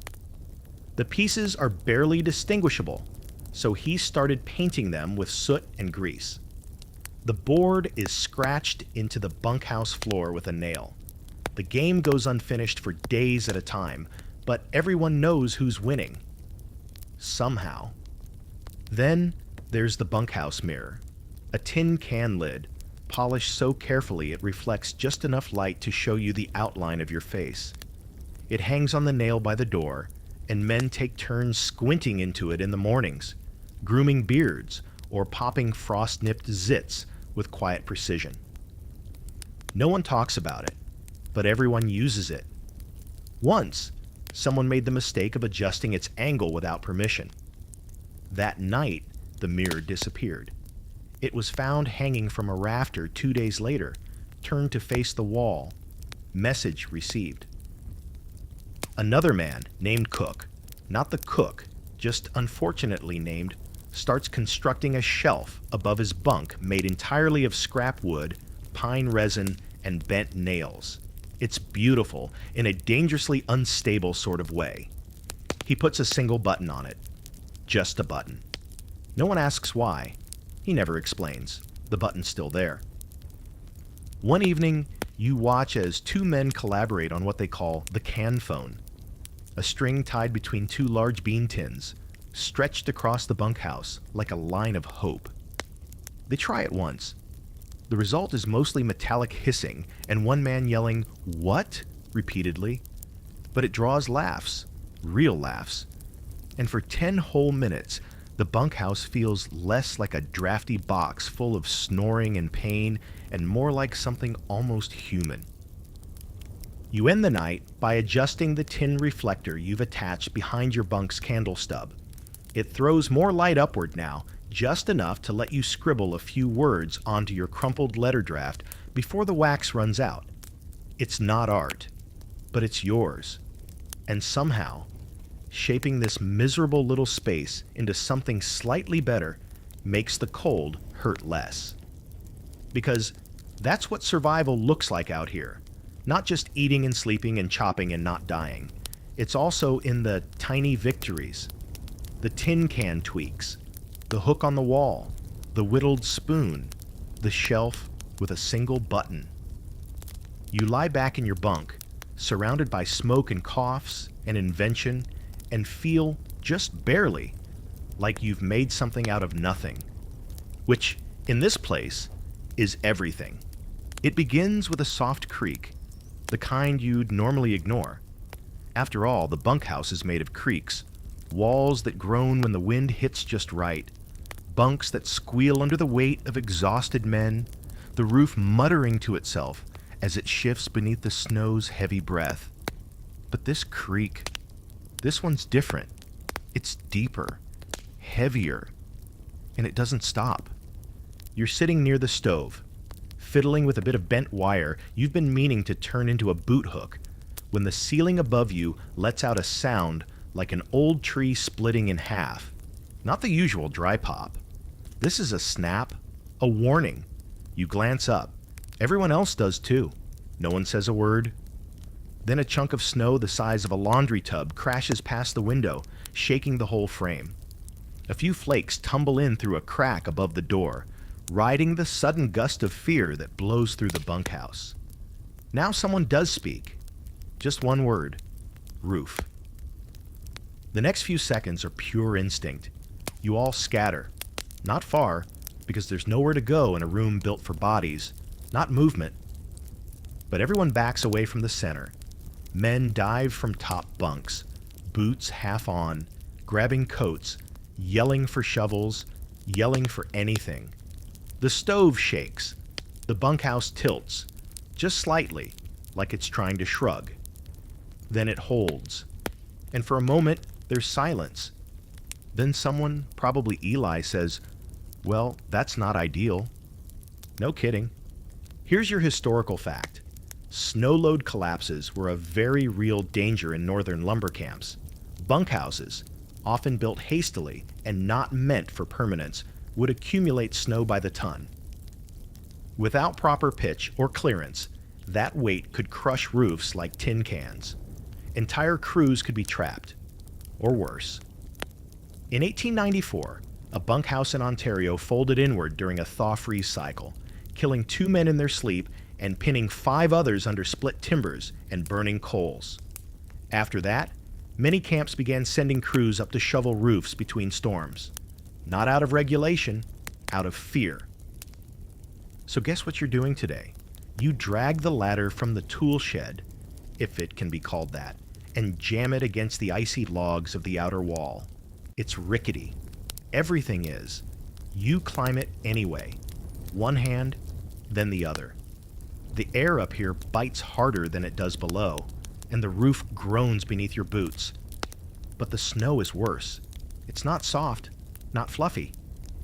The pieces are barely distinguishable, so he started painting them with soot and grease. The board is scratched into the bunkhouse floor with a nail. The game goes unfinished for days at a time, but everyone knows who's winning. Somehow. Then there's the bunkhouse mirror, a tin can lid, polished so carefully it reflects just enough light to show you the outline of your face. It hangs on the nail by the door, and men take turns squinting into it in the mornings, grooming beards or popping frost-nipped zits with quiet precision. No one talks about it, but everyone uses it. Once, someone made the mistake of adjusting its angle without permission. That night, the mirror disappeared. It was found hanging from a rafter 2 days later, turned to face the wall. Message received. Another man, named Cook, not the cook, just unfortunately named, starts constructing a shelf above his bunk made entirely of scrap wood, pine resin, and bent nails. It's beautiful in a dangerously unstable sort of way. He puts a single button on it. Just a button. No one asks why. He never explains. The button's still there. One evening, you watch as 2 men collaborate on what they call the can phone, a string tied between 2 large bean tins, stretched across the bunkhouse like a line of hope. They try it once. The result is mostly metallic hissing and one man yelling, "What?" repeatedly. But it draws laughs, real laughs. And for 10 whole minutes, the bunkhouse feels less like a drafty box full of snoring and pain and more like something almost human. You end the night by adjusting the tin reflector you've attached behind your bunk's candle stub. It throws more light upward now, just enough to let you scribble a few words onto your crumpled letter draft before the wax runs out. It's not art, but it's yours. And somehow, shaping this miserable little space into something slightly better makes the cold hurt less. Because that's what survival looks like out here. Not just eating and sleeping and chopping and not dying. It's also in the tiny victories. The tin can tweaks, the hook on the wall, the whittled spoon, the shelf with a single button. You lie back in your bunk, surrounded by smoke and coughs and invention, and feel, just barely, like you've made something out of nothing. Which, in this place, is everything. It begins with a soft creak, the kind you'd normally ignore. After all, the bunkhouse is made of creaks, walls that groan when the wind hits just right, bunks that squeal under the weight of exhausted men, the roof muttering to itself as it shifts beneath the snow's heavy breath. But this creak, this one's different. It's deeper, heavier, and it doesn't stop. You're sitting near the stove, fiddling with a bit of bent wire you've been meaning to turn into a boot hook, when the ceiling above you lets out a sound like an old tree splitting in half. Not the usual dry pop. This is a snap, a warning. You glance up. Everyone else does too. No one says a word. Then a chunk of snow the size of a laundry tub crashes past the window, shaking the whole frame. A few flakes tumble in through a crack above the door, riding the sudden gust of fear that blows through the bunkhouse. Now someone does speak. Just one word. Roof. The next few seconds are pure instinct. You all scatter. Not far, because there's nowhere to go in a room built for bodies, not movement. But everyone backs away from the center. Men dive from top bunks, boots half on, grabbing coats, yelling for shovels, yelling for anything. The stove shakes. The bunkhouse tilts, just slightly, like it's trying to shrug. Then it holds. And for a moment, there's silence. Then someone, probably Eli, says, "Well, that's not ideal." No kidding. Here's your historical fact. Snow load collapses were a very real danger in northern lumber camps. Bunkhouses, often built hastily and not meant for permanence, would accumulate snow by the ton. Without proper pitch or clearance, that weight could crush roofs like tin cans. Entire crews could be trapped, or worse. In 1894, a bunkhouse in Ontario folded inward during a thaw-freeze cycle, killing 2 men in their sleep and pinning 5 others under split timbers and burning coals. After that, many camps began sending crews up to shovel roofs between storms. Not out of regulation, out of fear. So guess what you're doing today? You drag the ladder from the tool shed, if it can be called that, and jam it against the icy logs of the outer wall. It's rickety. Everything is. You climb it anyway. One hand, then the other. The air up here bites harder than it does below, and the roof groans beneath your boots. But the snow is worse. It's not soft, not fluffy.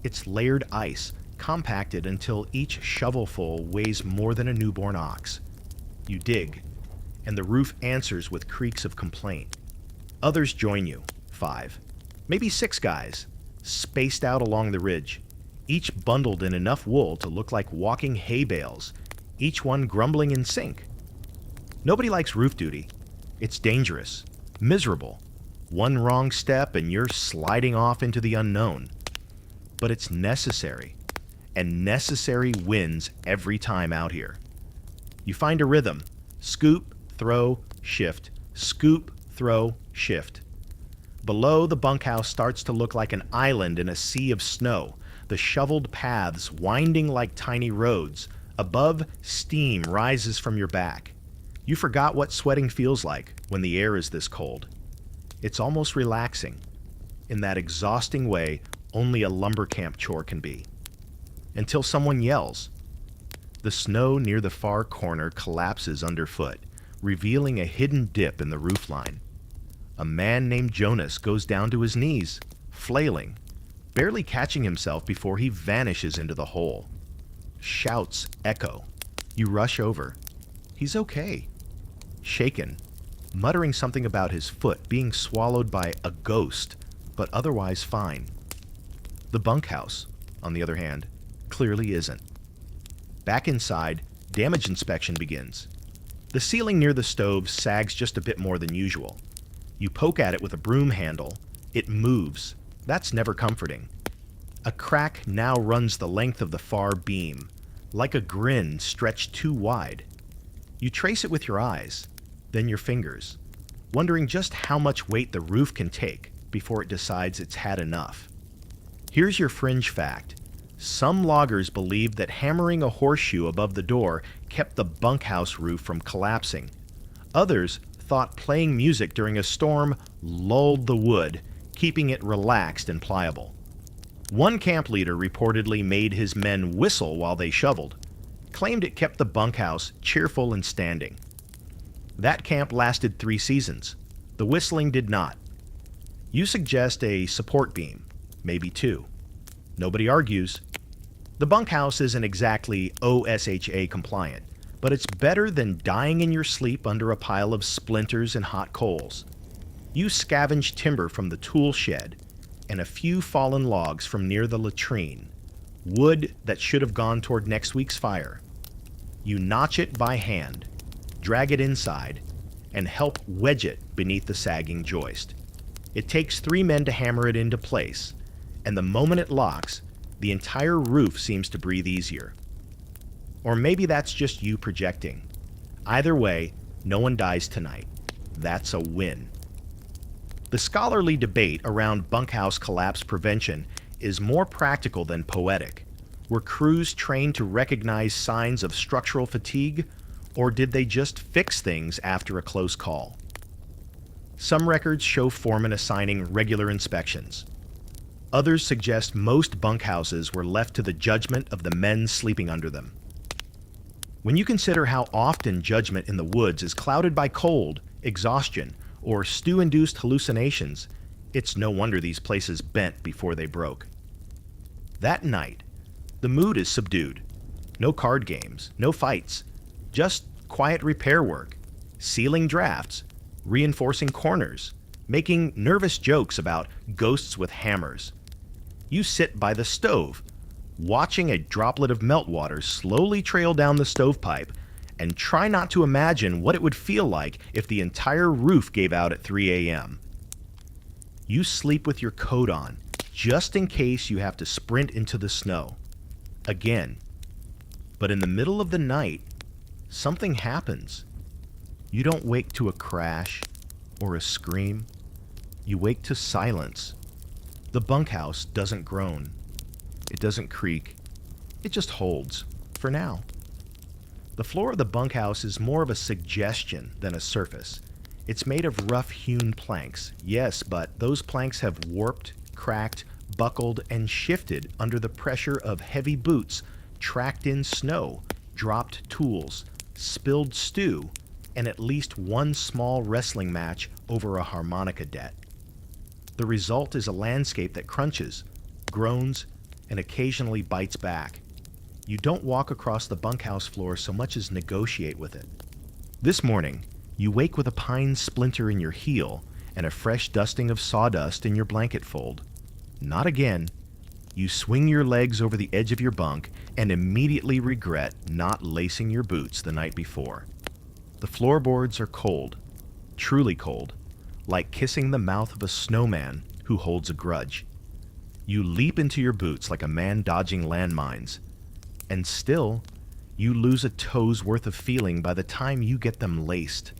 It's layered ice, compacted until each shovelful weighs more than a newborn ox. You dig, and the roof answers with creaks of complaint. Others join you, 5, maybe 6 guys, spaced out along the ridge, each bundled in enough wool to look like walking hay bales, each one grumbling in sync. Nobody likes roof duty. It's dangerous, miserable. One wrong step and you're sliding off into the unknown. But it's necessary, and necessary wins every time out here. You find a rhythm. Scoop, throw, shift. Scoop, throw, shift. Below, the bunkhouse starts to look like an island in a sea of snow, the shoveled paths winding like tiny roads, Above, steam rises from your back. You forgot what sweating feels like when the air is this cold. It's almost relaxing, in that exhausting way only a lumber camp chore can be. Until someone yells. The snow near the far corner collapses underfoot, revealing a hidden dip in the roofline. A man named Jonas goes down to his knees, flailing, barely catching himself before he vanishes into the hole. Shouts echo. You rush over. He's okay. Shaken, muttering something about his foot being swallowed by a ghost, but otherwise fine. The bunkhouse, on the other hand, clearly isn't. Back inside, damage inspection begins. The ceiling near the stove sags just a bit more than usual. You poke at it with a broom handle. It moves. That's never comforting. A crack now runs the length of the far beam, like a grin stretched too wide. You trace it with your eyes, then your fingers, wondering just how much weight the roof can take before it decides it's had enough. Here's your fringe fact. Some loggers believed that hammering a horseshoe above the door kept the bunkhouse roof from collapsing. Others thought playing music during a storm lulled the wood, keeping it relaxed and pliable. One camp leader reportedly made his men whistle while they shoveled, claimed it kept the bunkhouse cheerful and standing. That camp lasted 3 seasons. The whistling did not. You suggest a support beam, maybe 2. Nobody argues. The bunkhouse isn't exactly OSHA compliant, but it's better than dying in your sleep under a pile of splinters and hot coals. You scavenge timber from the tool shed and a few fallen logs from near the latrine, wood that should have gone toward next week's fire. You notch it by hand, drag it inside, and help wedge it beneath the sagging joist. It takes 3 men to hammer it into place, and the moment it locks, the entire roof seems to breathe easier. Or maybe that's just you projecting. Either way, no one dies tonight. That's a win. The scholarly debate around bunkhouse collapse prevention is more practical than poetic. Were crews trained to recognize signs of structural fatigue, or did they just fix things after a close call? Some records show foremen assigning regular inspections. Others suggest most bunkhouses were left to the judgment of the men sleeping under them. When you consider how often judgment in the woods is clouded by cold, exhaustion, or stew-induced hallucinations, it's no wonder these places bent before they broke. That night, the mood is subdued. No card games, no fights, just quiet repair work, sealing drafts, reinforcing corners, making nervous jokes about ghosts with hammers. You sit by the stove, watching a droplet of meltwater slowly trail down the stovepipe, and try not to imagine what it would feel like if the entire roof gave out at 3 a.m. You sleep with your coat on, just in case you have to sprint into the snow. Again. But in the middle of the night, something happens. You don't wake to a crash or a scream. You wake to silence. The bunkhouse doesn't groan. It doesn't creak. It just holds, for now. The floor of the bunkhouse is more of a suggestion than a surface. It's made of rough-hewn planks, yes, but those planks have warped, cracked, buckled, and shifted under the pressure of heavy boots, tracked-in snow, dropped tools, spilled stew, and at least one small wrestling match over a harmonica debt. The result is a landscape that crunches, groans, and occasionally bites back. You don't walk across the bunkhouse floor so much as negotiate with it. This morning, you wake with a pine splinter in your heel and a fresh dusting of sawdust in your blanket fold. Not again. You swing your legs over the edge of your bunk and immediately regret not lacing your boots the night before. The floorboards are cold, truly cold, like kissing the mouth of a snowman who holds a grudge. You leap into your boots like a man dodging landmines, and still, you lose a toe's worth of feeling by the time you get them laced.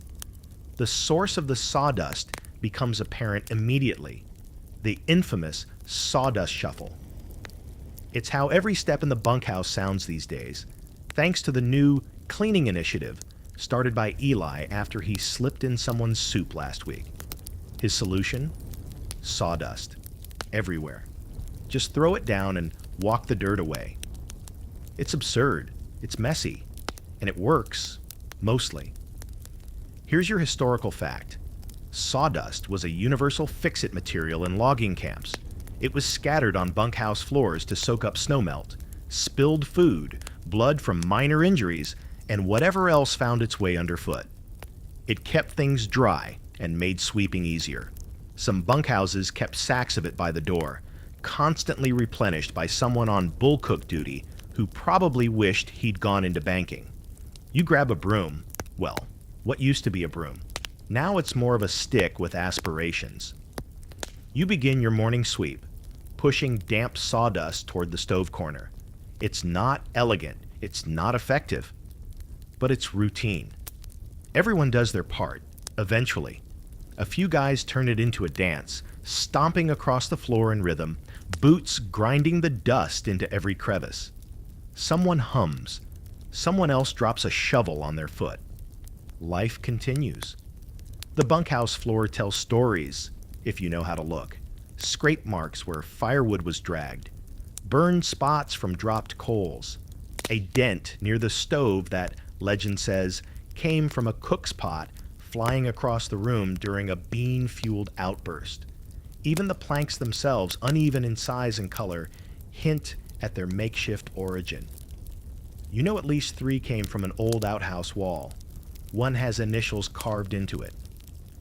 The source of the sawdust becomes apparent immediately, the infamous sawdust shuffle. It's how every step in the bunkhouse sounds these days, thanks to the new cleaning initiative started by Eli after he slipped in someone's soup last week. His solution? Sawdust. Everywhere. Just throw it down and walk the dirt away. It's absurd, it's messy, and it works, mostly. Here's your historical fact. Sawdust was a universal fix-it material in logging camps. It was scattered on bunkhouse floors to soak up snowmelt, spilled food, blood from minor injuries, and whatever else found its way underfoot. It kept things dry and made sweeping easier. Some bunkhouses kept sacks of it by the door, constantly replenished by someone on bull cook duty who probably wished he'd gone into banking. You grab a broom, well, what used to be a broom. Now it's more of a stick with aspirations. You begin your morning sweep, pushing damp sawdust toward the stove corner. It's not elegant, it's not effective, but it's routine. Everyone does their part, eventually. A few guys turn it into a dance, stomping across the floor in rhythm, boots grinding the dust into every crevice. Someone hums. Someone else drops a shovel on their foot. Life continues. The bunkhouse floor tells stories, if you know how to look. Scrape marks where firewood was dragged. Burned spots from dropped coals. A dent near the stove that, legend says, came from a cook's pot flying across the room during a bean-fueled outburst. Even the planks themselves, uneven in size and color, hint at their makeshift origin. You know at least 3 came from an old outhouse wall. One has initials carved into it.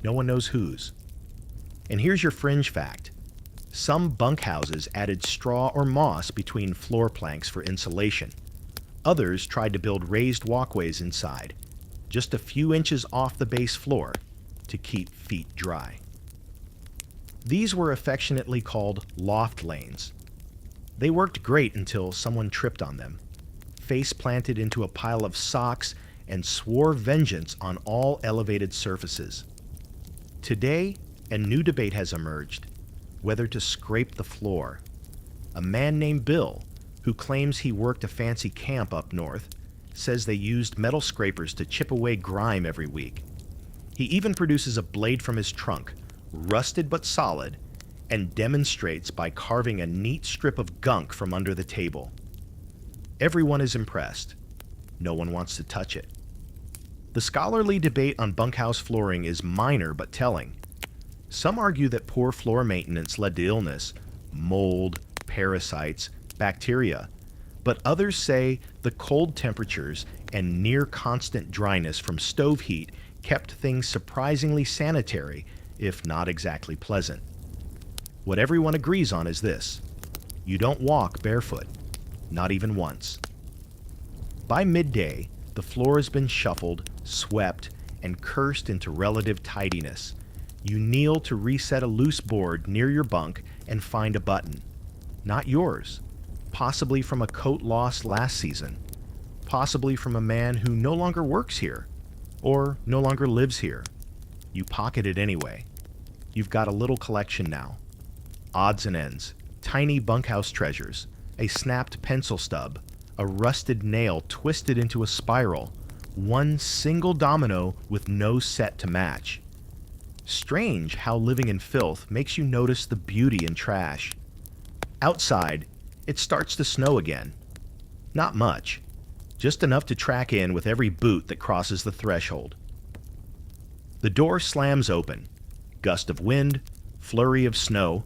No one knows whose. And here's your fringe fact. Some bunkhouses added straw or moss between floor planks for insulation. Others tried to build raised walkways inside, just a few inches off the base floor, to keep feet dry. These were affectionately called loft lanes. They worked great until someone tripped on them, face planted into a pile of socks, and swore vengeance on all elevated surfaces. Today, a new debate has emerged, whether to scrape the floor. A man named Bill, who claims he worked a fancy camp up north, says they used metal scrapers to chip away grime every week. He even produces a blade from his trunk, rusted but solid, and demonstrates by carving a neat strip of gunk from under the table. Everyone is impressed. No one wants to touch it. The scholarly debate on bunkhouse flooring is minor but telling. Some argue that poor floor maintenance led to illness, mold, parasites, bacteria, but others say the cold temperatures and near constant dryness from stove heat kept things surprisingly sanitary, if not exactly pleasant. What everyone agrees on is this: you don't walk barefoot, not even once. By midday, the floor has been shuffled, swept, and cursed into relative tidiness. You kneel to reset a loose board near your bunk and find a button. Not yours. Possibly from a coat lost last season. Possibly from a man who no longer works here, or no longer lives here. You pocket it anyway. You've got a little collection now. Odds and ends, tiny bunkhouse treasures, a snapped pencil stub, a rusted nail twisted into a spiral, one single domino with no set to match. Strange how living in filth makes you notice the beauty in trash. Outside, it starts to snow again. Not much, just enough to track in with every boot that crosses the threshold. The door slams open. Gust of wind, flurry of snow,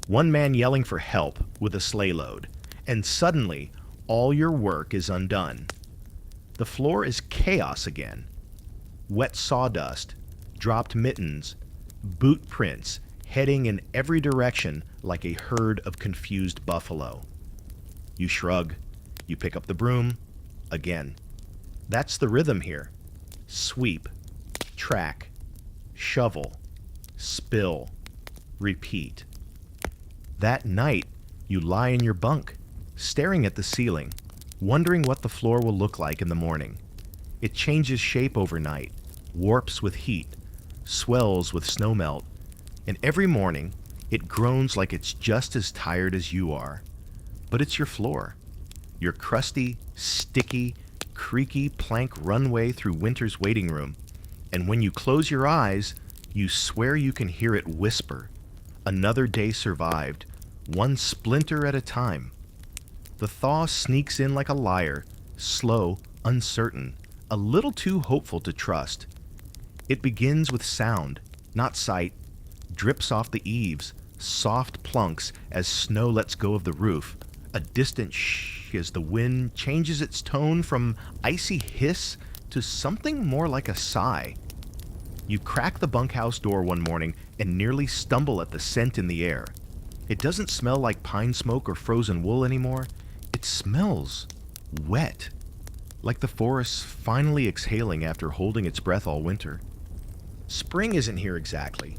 one man yelling for help with a sleigh load, and suddenly all your work is undone. The floor is chaos again. Wet sawdust, dropped mittens, boot prints heading in every direction like a herd of confused buffalo. You shrug. You pick up the broom. Again. That's the rhythm here. Sweep. Track. Shovel. Spill. Repeat. That night, you lie in your bunk, staring at the ceiling, wondering what the floor will look like in the morning. It changes shape overnight, warps with heat, swells with snowmelt, and every morning, it groans like it's just as tired as you are. But it's your floor. Your crusty, sticky, creaky plank runway through winter's waiting room, and when you close your eyes, you swear you can hear it whisper, "Another day survived, one splinter at a time." The thaw sneaks in like a liar, slow, uncertain, a little too hopeful to trust. It begins with sound, not sight, drips off the eaves, soft plunks as snow lets go of the roof, a distant shh as the wind changes its tone from icy hiss to something more like a sigh. You crack the bunkhouse door one morning and nearly stumble at the scent in the air. It doesn't smell like pine smoke or frozen wool anymore. It smells wet, like the forest finally exhaling after holding its breath all winter. Spring isn't here exactly,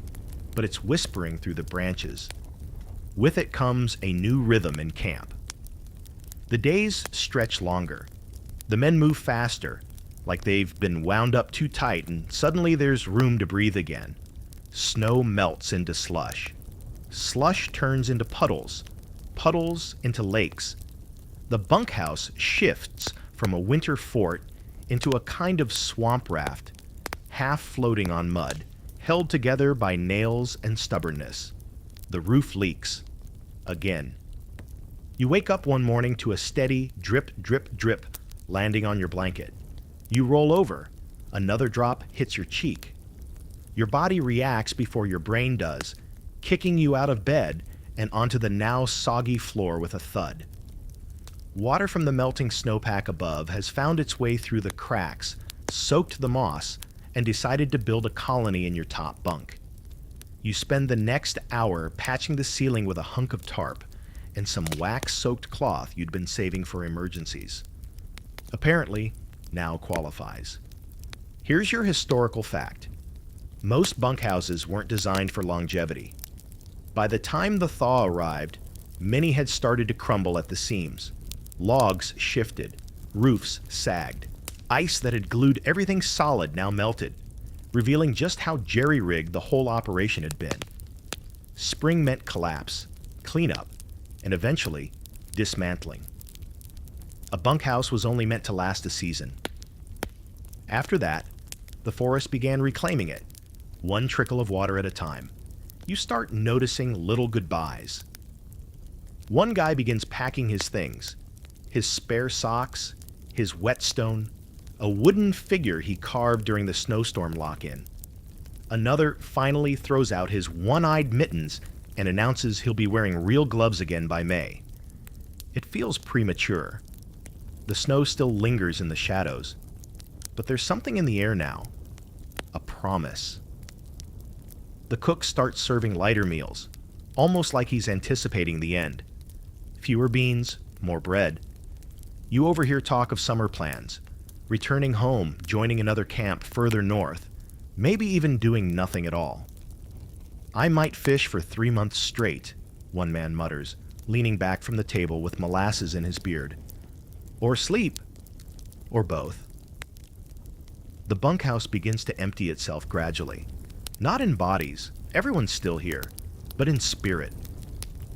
but it's whispering through the branches. With it comes a new rhythm in camp. The days stretch longer. The men move faster, like they've been wound up too tight, and suddenly there's room to breathe again. Snow melts into slush. Slush turns into puddles, puddles into lakes. The bunkhouse shifts from a winter fort into a kind of swamp raft, half floating on mud, held together by nails and stubbornness. The roof leaks. Again. You wake up one morning to a steady drip, drip, drip landing on your blanket. You roll over. Another drop hits your cheek. Your body reacts before your brain does, kicking you out of bed and onto the now soggy floor with a thud. Water from the melting snowpack above has found its way through the cracks, soaked the moss, and decided to build a colony in your top bunk. You spend the next hour patching the ceiling with a hunk of tarp and some wax-soaked cloth you'd been saving for emergencies. Apparently, now qualifies. Here's your historical fact. Most bunkhouses weren't designed for longevity. By the time the thaw arrived, many had started to crumble at the seams. Logs shifted, roofs sagged. Ice that had glued everything solid now melted, revealing just how jerry-rigged the whole operation had been. Spring meant collapse, cleanup, and eventually, dismantling. A bunkhouse was only meant to last a season. After that, the forest began reclaiming it, one trickle of water at a time. You start noticing little goodbyes. One guy begins packing his things, his spare socks, his whetstone, a wooden figure he carved during the snowstorm lock-in. Another finally throws out his one-eyed mittens and announces he'll be wearing real gloves again by May. It feels premature. The snow still lingers in the shadows, but there's something in the air now. A promise. The cook starts serving lighter meals, almost like he's anticipating the end. Fewer beans, more bread. You overhear talk of summer plans, returning home, joining another camp further north, maybe even doing nothing at all. "I might fish for 3 months straight," one man mutters, leaning back from the table with molasses in his beard. "Or sleep. Or both." The bunkhouse begins to empty itself gradually. Not in bodies, everyone's still here, but in spirit.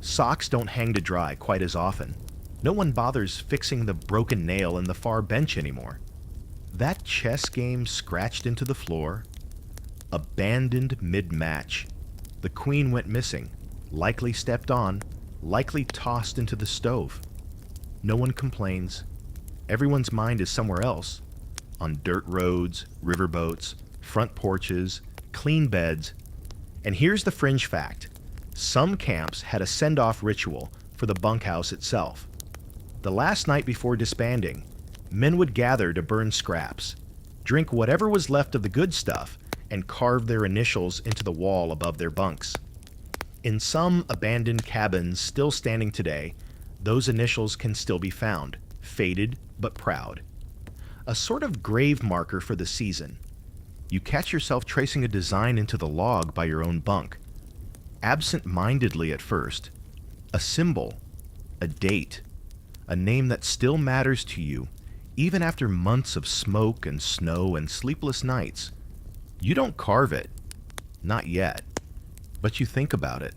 Socks don't hang to dry quite as often. No one bothers fixing the broken nail in the far bench anymore. That chess game scratched into the floor. Abandoned mid-match. The queen went missing, likely stepped on, likely tossed into the stove. No one complains. Everyone's mind is somewhere else. On dirt roads, riverboats, front porches, clean beds. And here's the fringe fact. Some camps had a send-off ritual for the bunkhouse itself. The last night before disbanding, men would gather to burn scraps, drink whatever was left of the good stuff, and carve their initials into the wall above their bunks. In some abandoned cabins still standing today, those initials can still be found, faded but proud. A sort of grave marker for the season. You catch yourself tracing a design into the log by your own bunk. Absent-mindedly at first. A symbol, a date, a name that still matters to you, even after months of smoke and snow and sleepless nights. You don't carve it. Not yet. But you think about it.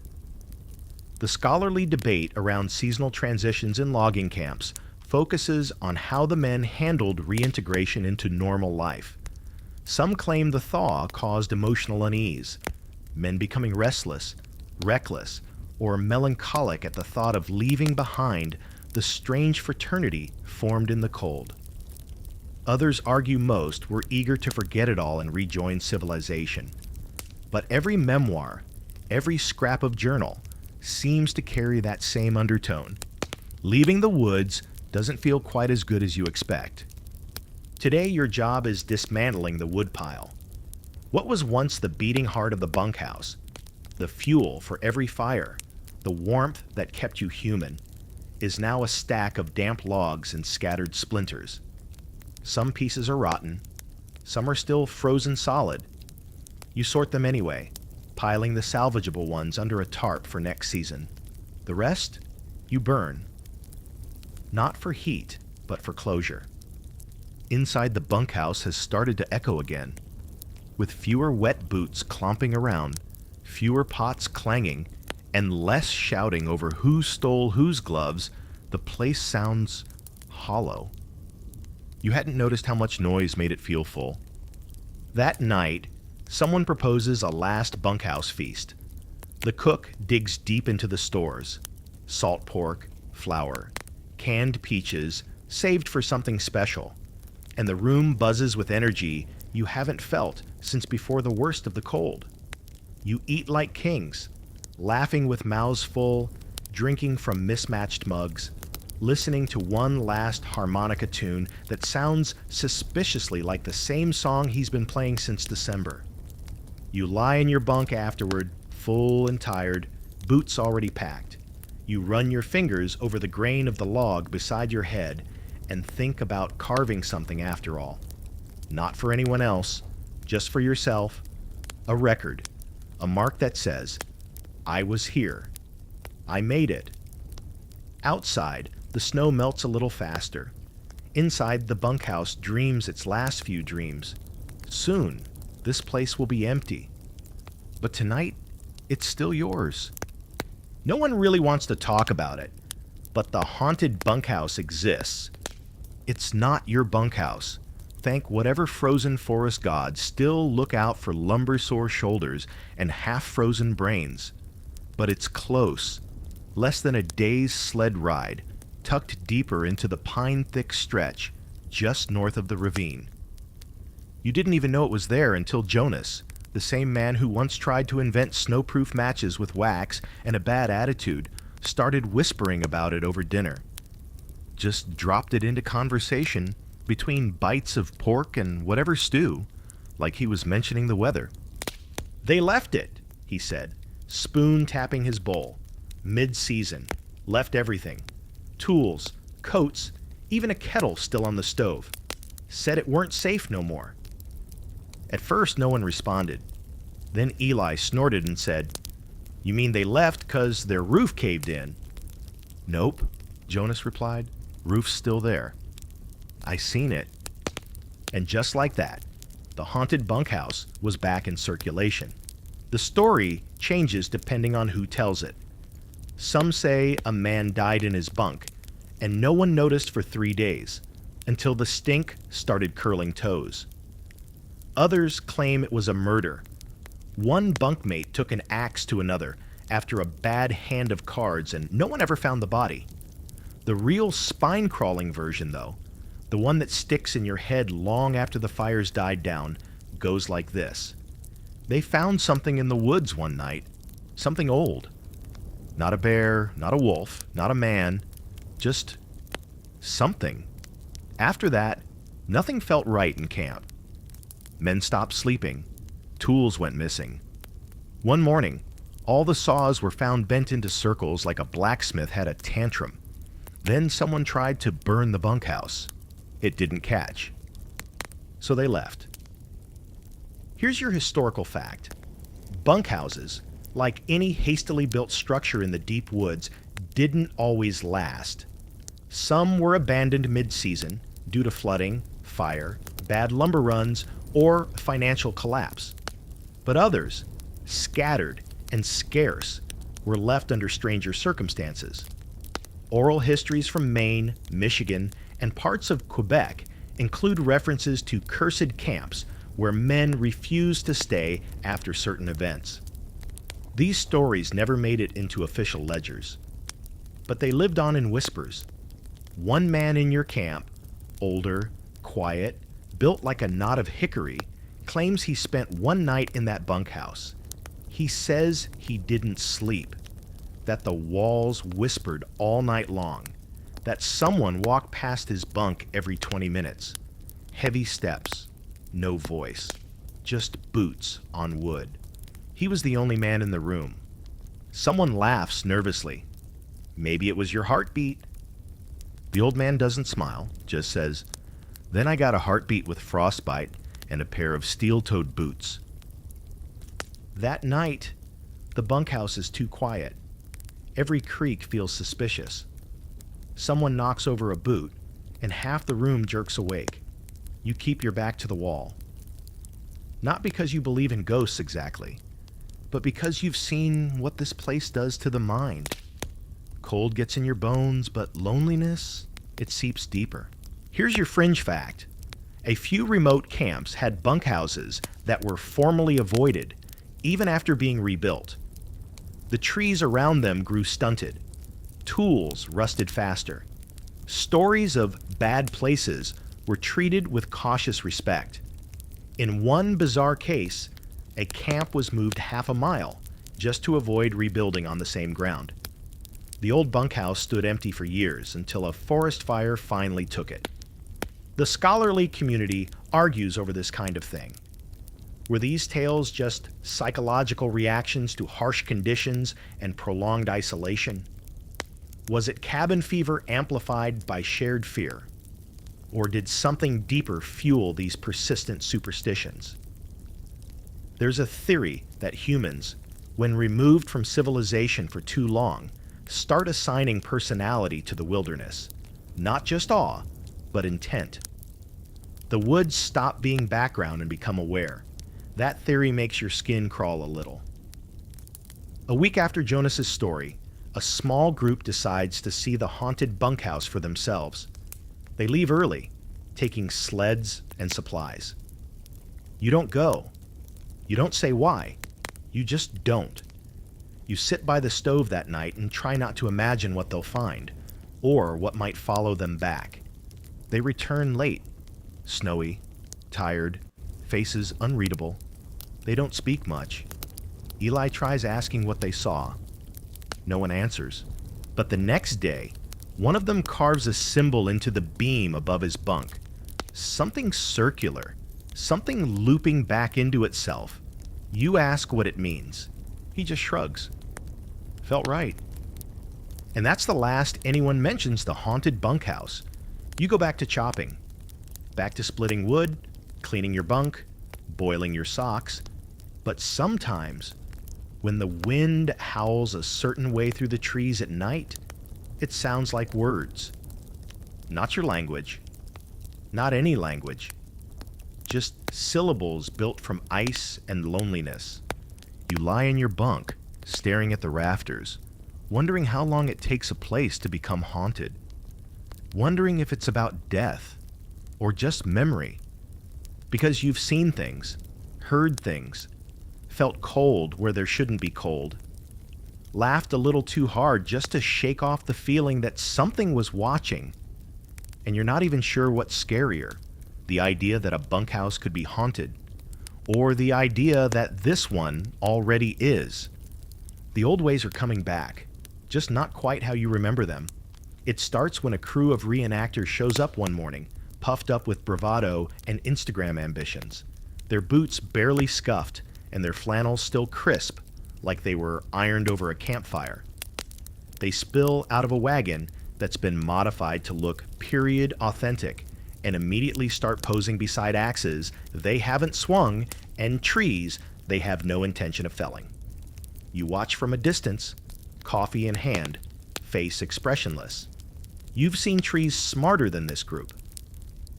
The scholarly debate around seasonal transitions in logging camps focuses on how the men handled reintegration into normal life. Some claim the thaw caused emotional unease, men becoming restless, reckless, or melancholic at the thought of leaving behind the strange fraternity formed in the cold. Others argue most were eager to forget it all and rejoin civilization. But every memoir, every scrap of journal, seems to carry that same undertone. Leaving the woods doesn't feel quite as good as you expect. Today, your job is dismantling the woodpile. What was once the beating heart of the bunkhouse, the fuel for every fire, the warmth that kept you human, is now a stack of damp logs and scattered splinters. Some pieces are rotten, some are still frozen solid. You sort them anyway, piling the salvageable ones under a tarp for next season. The rest, you burn. Not for heat, but for closure. Inside the bunkhouse has started to echo again. With fewer wet boots clomping around, fewer pots clanging, and less shouting over who stole whose gloves, the place sounds hollow. You hadn't noticed how much noise made it feel full. That night, someone proposes a last bunkhouse feast. The cook digs deep into the stores. Salt pork, flour, canned peaches, saved for something special. And the room buzzes with energy you haven't felt since before the worst of the cold. You eat like kings, laughing with mouths full, drinking from mismatched mugs, listening to one last harmonica tune that sounds suspiciously like the same song he's been playing since December. You lie in your bunk afterward, full and tired, boots already packed. You run your fingers over the grain of the log beside your head and think about carving something after all. Not for anyone else, just for yourself. A record, a mark that says, I was here. I made it. Outside, the snow melts a little faster. Inside, the bunkhouse dreams its last few dreams. Soon, this place will be empty. But tonight, it's still yours. No one really wants to talk about it, but the haunted bunkhouse exists. It's not your bunkhouse. Thank whatever frozen forest gods still look out for lumber-sore shoulders and half-frozen brains. But it's close, less than a day's sled ride, tucked deeper into the pine-thick stretch just north of the ravine. You didn't even know it was there until Jonas, the same man who once tried to invent snowproof matches with wax and a bad attitude, started whispering about it over dinner. Just dropped it into conversation between bites of pork and whatever stew, like he was mentioning the weather. They left it, he said, spoon tapping his bowl. Mid-season. Left everything. Tools, coats, even a kettle still on the stove. Said it weren't safe no more. At first, no one responded. Then Eli snorted and said, You mean they left 'cause their roof caved in? Nope, Jonas replied. Roof's still there. I seen it. And just like that, the haunted bunkhouse was back in circulation. The story changes depending on who tells it. Some say a man died in his bunk, and no one noticed for 3 days, until the stink started curling toes. Others claim it was a murder. One bunkmate took an axe to another after a bad hand of cards, and no one ever found the body. The real spine-crawling version, though, the one that sticks in your head long after the fires died down, goes like this. They found something in the woods one night, something old. Not a bear, not a wolf, not a man, just something. After that, nothing felt right in camp. Men stopped sleeping. Tools went missing. One morning, all the saws were found bent into circles like a blacksmith had a tantrum. Then someone tried to burn the bunkhouse. It didn't catch. So they left. Here's your historical fact. Bunkhouses, like any hastily built structure in the deep woods, didn't always last. Some were abandoned mid-season due to flooding, fire, bad lumber runs, or financial collapse. But others, scattered and scarce, were left under stranger circumstances. Oral histories from Maine, Michigan, and parts of Quebec include references to cursed camps where men refused to stay after certain events. These stories never made it into official ledgers, but they lived on in whispers. One man in your camp, older, quiet, built like a knot of hickory, claims he spent one night in that bunkhouse. He says he didn't sleep, that the walls whispered all night long, that someone walked past his bunk every 20 minutes. Heavy steps, no voice, just boots on wood. He was the only man in the room. Someone laughs nervously. Maybe it was your heartbeat. The old man doesn't smile, just says, "Then I got a heartbeat with frostbite and a pair of steel-toed boots." That night, the bunkhouse is too quiet. Every creak feels suspicious. Someone knocks over a boot, and half the room jerks awake. You keep your back to the wall. Not because you believe in ghosts exactly, but because you've seen what this place does to the mind. Cold gets in your bones, but loneliness, it seeps deeper. Here's your fringe fact. A few remote camps had bunkhouses that were formally avoided, even after being rebuilt. The trees around them grew stunted. Tools rusted faster. Stories of bad places were treated with cautious respect. In one bizarre case, a camp was moved half a mile just to avoid rebuilding on the same ground. The old bunkhouse stood empty for years until a forest fire finally took it. The scholarly community argues over this kind of thing. Were these tales just psychological reactions to harsh conditions and prolonged isolation? Was it cabin fever amplified by shared fear? Or did something deeper fuel these persistent superstitions? There's a theory that humans, when removed from civilization for too long, start assigning personality to the wilderness. Not just awe, but intent. The woods stop being background and become aware. That theory makes your skin crawl a little. A week after Jonas's story, a small group decides to see the haunted bunkhouse for themselves. They leave early, taking sleds and supplies. You don't go. You don't say why. You just don't. You sit by the stove that night and try not to imagine what they'll find, or what might follow them back. They return late, snowy, tired, faces unreadable. They don't speak much. Eli tries asking what they saw. No one answers. But the next day, one of them carves a symbol into the beam above his bunk. Something circular, something looping back into itself. You ask what it means. He just shrugs. Felt right. And that's the last anyone mentions the haunted bunkhouse. You go back to chopping. Back to splitting wood, cleaning your bunk, boiling your socks. But sometimes, when the wind howls a certain way through the trees at night, it sounds like words. Not your language. Not any language. Just syllables built from ice and loneliness. You lie in your bunk, staring at the rafters, wondering how long it takes a place to become haunted. Wondering if it's about death, or just memory. Because you've seen things, heard things, felt cold where there shouldn't be cold, laughed a little too hard just to shake off the feeling that something was watching, and you're not even sure what's scarier, the idea that a bunkhouse could be haunted, or the idea that this one already is. The old ways are coming back, just not quite how you remember them. It starts when a crew of reenactors shows up one morning, puffed up with bravado and Instagram ambitions, their boots barely scuffed and their flannels still crisp, like they were ironed over a campfire. They spill out of a wagon that's been modified to look period authentic and immediately start posing beside axes they haven't swung and trees they have no intention of felling. You watch from a distance, coffee in hand, face expressionless. You've seen trees smarter than this group.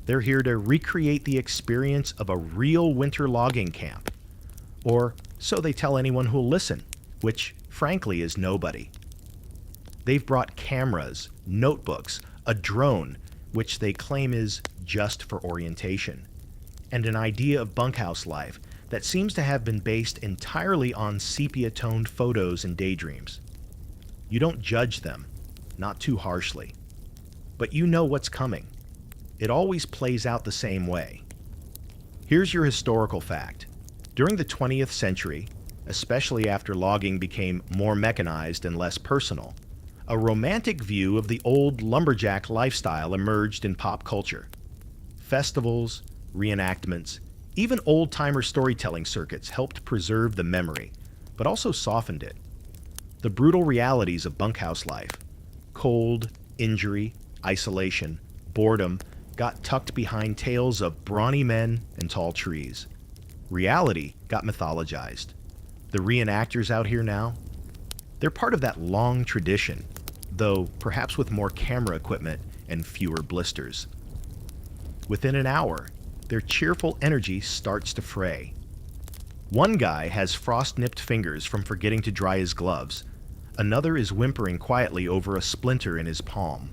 They're here to recreate the experience of a real winter logging camp. Or so they tell anyone who'll listen, which, frankly, is nobody. They've brought cameras, notebooks, a drone, which they claim is just for orientation, and an idea of bunkhouse life that seems to have been based entirely on sepia-toned photos and daydreams. You don't judge them, not too harshly, but you know what's coming. It always plays out the same way. Here's your historical fact. During the 20th century, especially after logging became more mechanized and less personal, a romantic view of the old lumberjack lifestyle emerged in pop culture. Festivals, reenactments, even old-timer storytelling circuits helped preserve the memory, but also softened it. The brutal realities of bunkhouse life, cold, injury, isolation, boredom, got tucked behind tales of brawny men and tall trees. Reality got mythologized. The reenactors out here now, they're part of that long tradition, though perhaps with more camera equipment and fewer blisters. Within an hour, their cheerful energy starts to fray. One guy has frost-nipped fingers from forgetting to dry his gloves. Another is whimpering quietly over a splinter in his palm.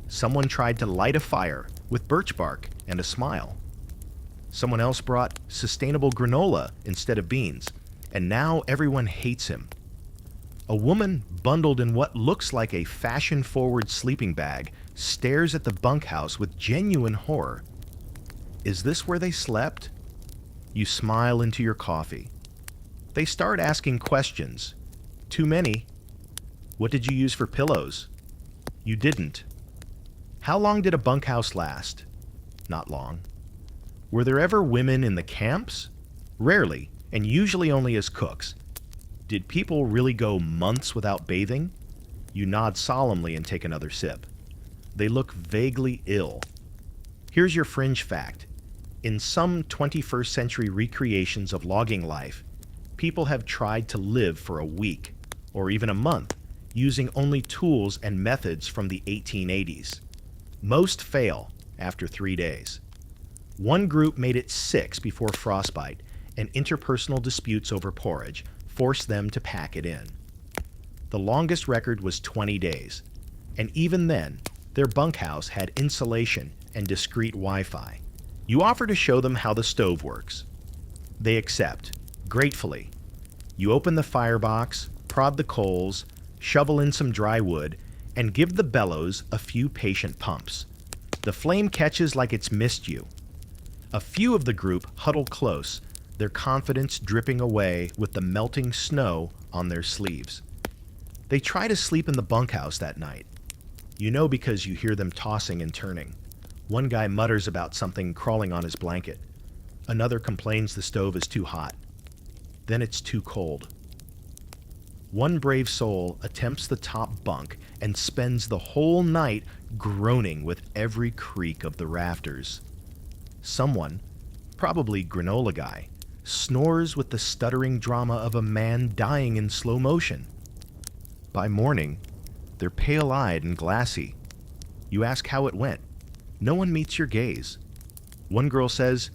Someone tried to light a fire with birch bark and a smile. Someone else brought sustainable granola instead of beans, and now everyone hates him. A woman bundled in what looks like a fashion-forward sleeping bag stares at the bunkhouse with genuine horror. Is this where they slept? You smile into your coffee. They start asking questions. Too many. What did you use for pillows? You didn't. How long did a bunkhouse last? Not long. Were there ever women in the camps? Rarely, and usually only as cooks. Did people really go months without bathing? You nod solemnly and take another sip. They look vaguely ill. Here's your fringe fact. In some 21st century recreations of logging life, people have tried to live for a week, or even a month, using only tools and methods from the 1880s. Most fail after 3 days. One group made it 6 before frostbite, and interpersonal disputes over porridge forced them to pack it in. The longest record was 20 days, and even then, their bunkhouse had insulation and discreet Wi-Fi. You offer to show them how the stove works. They accept, gratefully. You open the firebox, prod the coals, shovel in some dry wood, and give the bellows a few patient pumps. The flame catches like it's missed you. A few of the group huddle close, their confidence dripping away with the melting snow on their sleeves. They try to sleep in the bunkhouse that night. You know because you hear them tossing and turning. One guy mutters about something crawling on his blanket. Another complains the stove is too hot. Then it's too cold. One brave soul attempts the top bunk and spends the whole night groaning with every creak of the rafters. Someone, probably granola guy, snores with the stuttering drama of a man dying in slow motion. By morning, they're pale-eyed and glassy. You ask how it went. No one meets your gaze. One girl says,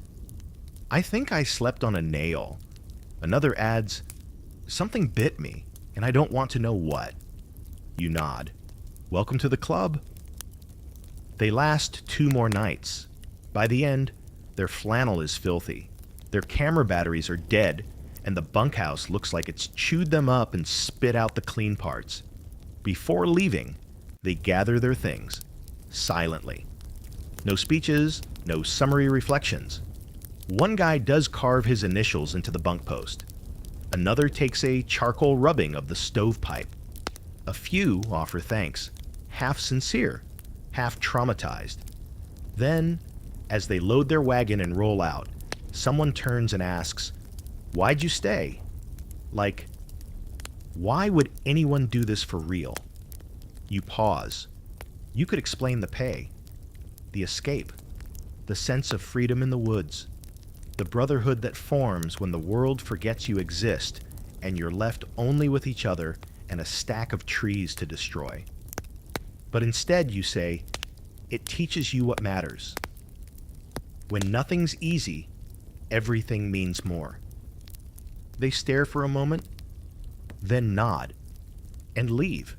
"I think I slept on a nail." Another adds, "Something bit me, and I don't want to know what." You nod. Welcome to the club. They last 2 more nights. By the end, their flannel is filthy. Their camera batteries are dead, and the bunkhouse looks like it's chewed them up and spit out the clean parts. Before leaving, they gather their things, silently. No speeches, no summary reflections. One guy does carve his initials into the bunk post. Another takes a charcoal rubbing of the stovepipe. A few offer thanks, half sincere, half traumatized. Then, as they load their wagon and roll out, someone turns and asks, "Why'd you stay?" Like, why would anyone do this for real? You pause. You could explain the pay, the escape, the sense of freedom in the woods, the brotherhood that forms when the world forgets you exist and you're left only with each other and a stack of trees to destroy. But instead, you say, it teaches you what matters. When nothing's easy, everything means more. They stare for a moment, then nod, and leave.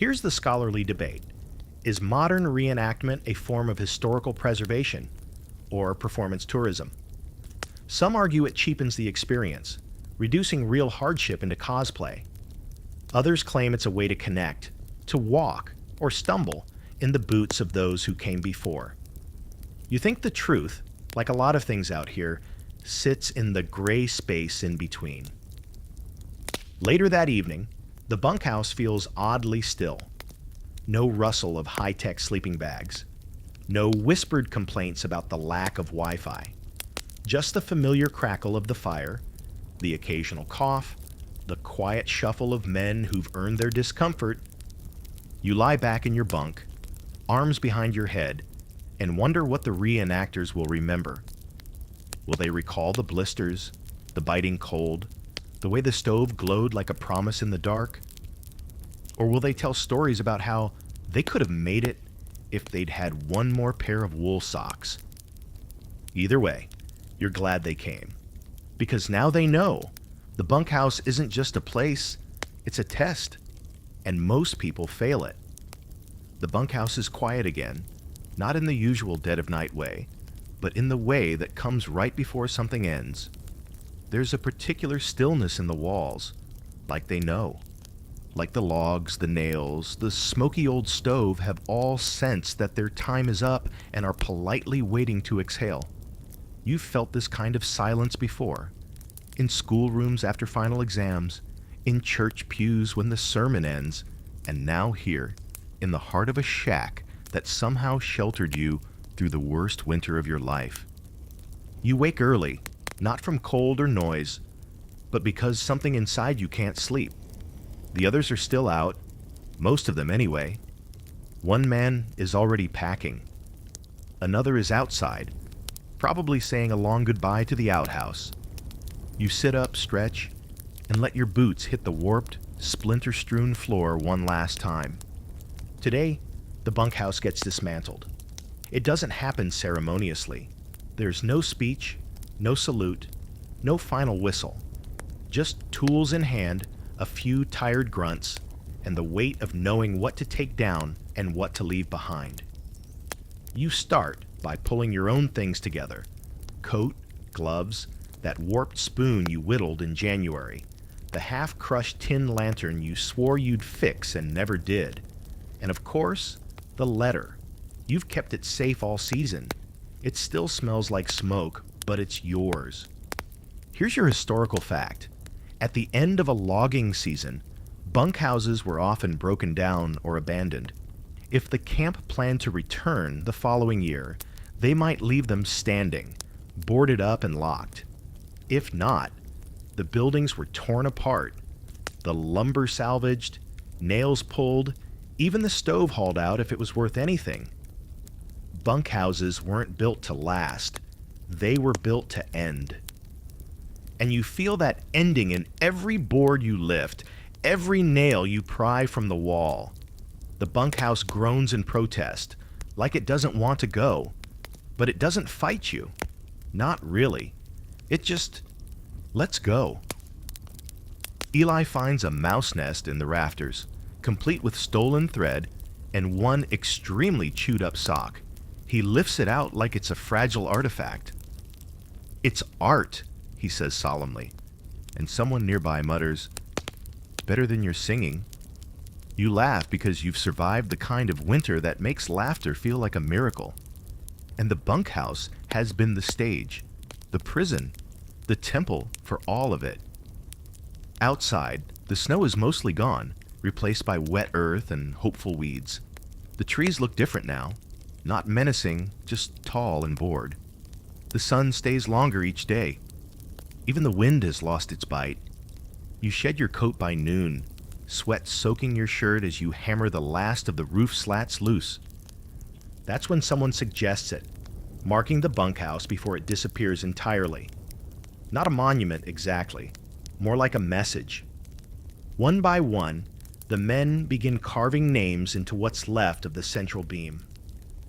Here's the scholarly debate. Is modern reenactment a form of historical preservation or performance tourism? Some argue it cheapens the experience, reducing real hardship into cosplay. Others claim it's a way to connect, to walk or stumble in the boots of those who came before. You think the truth, like a lot of things out here, sits in the gray space in between. Later that evening, the bunkhouse feels oddly still. No rustle of high-tech sleeping bags. No whispered complaints about the lack of Wi-Fi. Just the familiar crackle of the fire, the occasional cough, the quiet shuffle of men who've earned their discomfort. You lie back in your bunk, arms behind your head, and wonder what the reenactors will remember. Will they recall the blisters, the biting cold, the way the stove glowed like a promise in the dark? Or will they tell stories about how they could have made it if they'd had one more pair of wool socks? Either way, you're glad they came. Because now they know the bunkhouse isn't just a place, it's a test. And most people fail it. The bunkhouse is quiet again, not in the usual dead-of-night way, but in the way that comes right before something ends. There's a particular stillness in the walls, like they know. Like the logs, the nails, the smoky old stove have all sensed that their time is up and are politely waiting to exhale. You've felt this kind of silence before. In schoolrooms after final exams, in church pews when the sermon ends, and now here, in the heart of a shack that somehow sheltered you through the worst winter of your life. You wake early, not from cold or noise, but because something inside you can't sleep. The others are still out, most of them anyway. One man is already packing. Another is outside, probably saying a long goodbye to the outhouse. You sit up, stretch, and let your boots hit the warped, splinter-strewn floor one last time. Today, the bunkhouse gets dismantled. It doesn't happen ceremoniously. There's no speech, no salute, no final whistle. Just tools in hand, a few tired grunts, and the weight of knowing what to take down and what to leave behind. You start by pulling your own things together. Coat, gloves, that warped spoon you whittled in January, the half-crushed tin lantern you swore you'd fix and never did, and of course, the letter. You've kept it safe all season. It still smells like smoke, but it's yours. Here's your historical fact. At the end of a logging season, bunkhouses were often broken down or abandoned. If the camp planned to return the following year, they might leave them standing, boarded up and locked. If not, the buildings were torn apart, the lumber salvaged, nails pulled, even the stove hauled out if it was worth anything. Bunkhouses weren't built to last. They were built to end. And you feel that ending in every board you lift, every nail you pry from the wall. The bunkhouse groans in protest, like it doesn't want to go. But it doesn't fight you. Not really. It just lets go. Eli finds a mouse nest in the rafters, complete with stolen thread and one extremely chewed up sock. He lifts it out like it's a fragile artifact. "It's art," he says solemnly, and someone nearby mutters, "Better than your singing." You laugh because you've survived the kind of winter that makes laughter feel like a miracle. And the bunkhouse has been the stage, the prison, the temple for all of it. Outside, the snow is mostly gone, replaced by wet earth and hopeful weeds. The trees look different now, not menacing, just tall and bored. The sun stays longer each day. Even the wind has lost its bite. You shed your coat by noon, sweat soaking your shirt as you hammer the last of the roof slats loose. That's when someone suggests it, marking the bunkhouse before it disappears entirely. Not a monument exactly, more like a message. One by one, the men begin carving names into what's left of the central beam.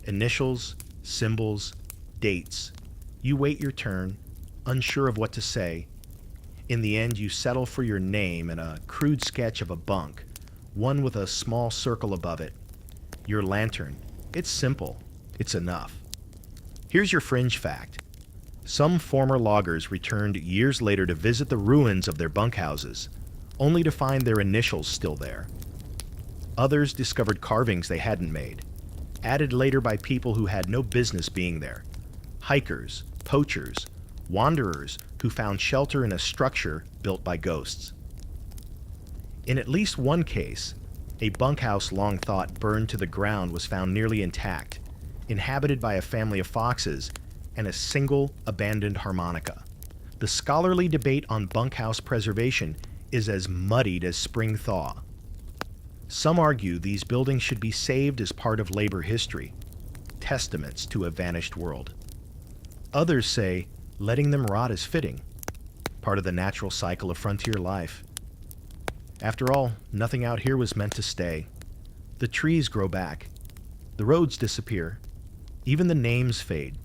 Initials, symbols, dates. You wait your turn, unsure of what to say. In the end, you settle for your name and a crude sketch of a bunk, one with a small circle above it. Your lantern. It's simple. It's enough. Here's your fringe fact. Some former loggers returned years later to visit the ruins of their bunkhouses, only to find their initials still there. Others discovered carvings they hadn't made, added later by people who had no business being there. Hikers, poachers, wanderers who found shelter in a structure built by ghosts. In at least one case, a bunkhouse long thought burned to the ground was found nearly intact, inhabited by a family of foxes and a single abandoned harmonica. The scholarly debate on bunkhouse preservation is as muddied as spring thaw. Some argue these buildings should be saved as part of labor history, testaments to a vanished world. Others say letting them rot is fitting, part of the natural cycle of frontier life. After all, nothing out here was meant to stay. The trees grow back. The roads disappear. Even the names fade.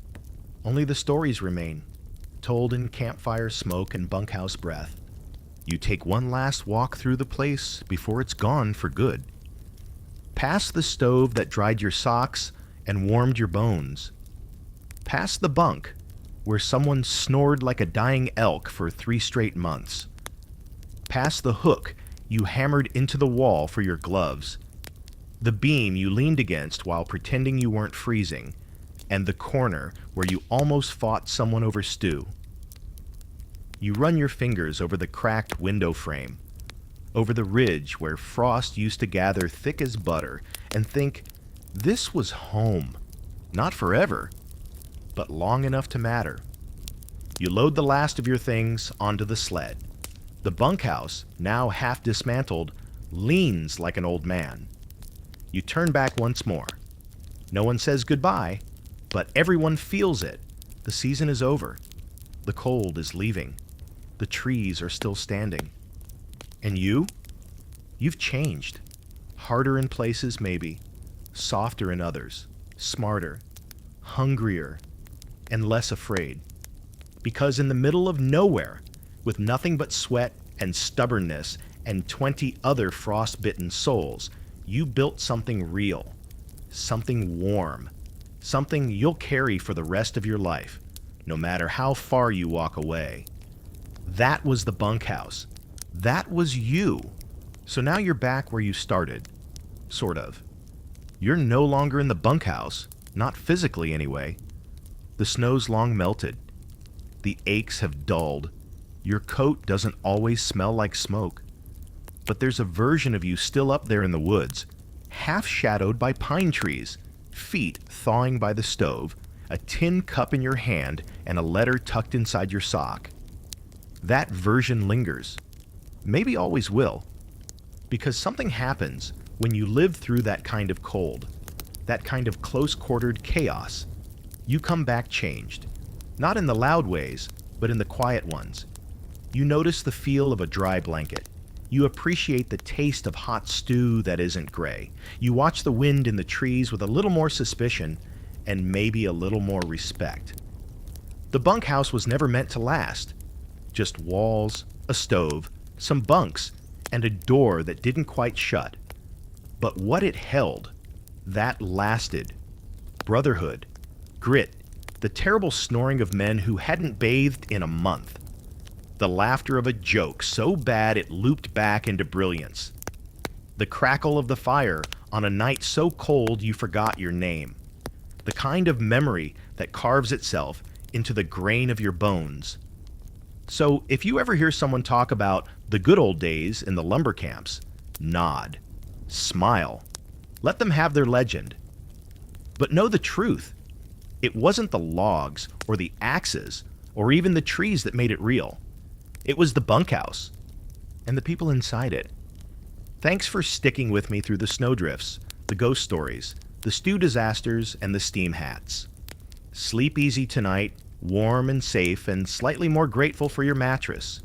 Only the stories remain, told in campfire smoke and bunkhouse breath. You take one last walk through the place before it's gone for good. Past the stove that dried your socks and warmed your bones. Past the bunk, where someone snored like a dying elk for 3 straight months. Past the hook you hammered into the wall for your gloves. The beam you leaned against while pretending you weren't freezing. And the corner where you almost fought someone over stew. You run your fingers over the cracked window frame, over the ridge where frost used to gather thick as butter, and think, this was home. Not forever, but long enough to matter. You load the last of your things onto the sled. The bunkhouse, now half dismantled, leans like an old man. You turn back once more. No one says goodbye, but everyone feels it. The season is over. The cold is leaving. The trees are still standing. And you? You've changed. Harder in places, maybe. Softer in others. Smarter. Hungrier. And less afraid. Because in the middle of nowhere, with nothing but sweat and stubbornness and 20 other frost-bitten souls, you built something real. Something warm. Something you'll carry for the rest of your life, no matter how far you walk away. That was the bunkhouse. That was you. So now you're back where you started. Sort of. You're no longer in the bunkhouse, not physically anyway. The snow's long melted. The aches have dulled. Your coat doesn't always smell like smoke. But there's a version of you still up there in the woods, half shadowed by pine trees, feet thawing by the stove, a tin cup in your hand, and a letter tucked inside your sock. That version lingers. Maybe always will. Because something happens when you live through that kind of cold, that kind of close-quartered chaos. You come back changed. Not in the loud ways, but in the quiet ones. You notice the feel of a dry blanket. You appreciate the taste of hot stew that isn't gray. You watch the wind in the trees with a little more suspicion and maybe a little more respect. The bunkhouse was never meant to last. Just walls, a stove, some bunks, and a door that didn't quite shut. But what it held, that lasted. Brotherhood, grit, the terrible snoring of men who hadn't bathed in a month. The laughter of a joke so bad it looped back into brilliance. The crackle of the fire on a night so cold you forgot your name. The kind of memory that carves itself into the grain of your bones. So if you ever hear someone talk about the good old days in the lumber camps, nod, smile, let them have their legend. But know the truth. It wasn't the logs or the axes or even the trees that made it real. It was the bunkhouse and the people inside it. Thanks for sticking with me through the snowdrifts, the ghost stories, the stew disasters, and the steam hats. Sleep easy tonight, warm and safe, and slightly more grateful for your mattress.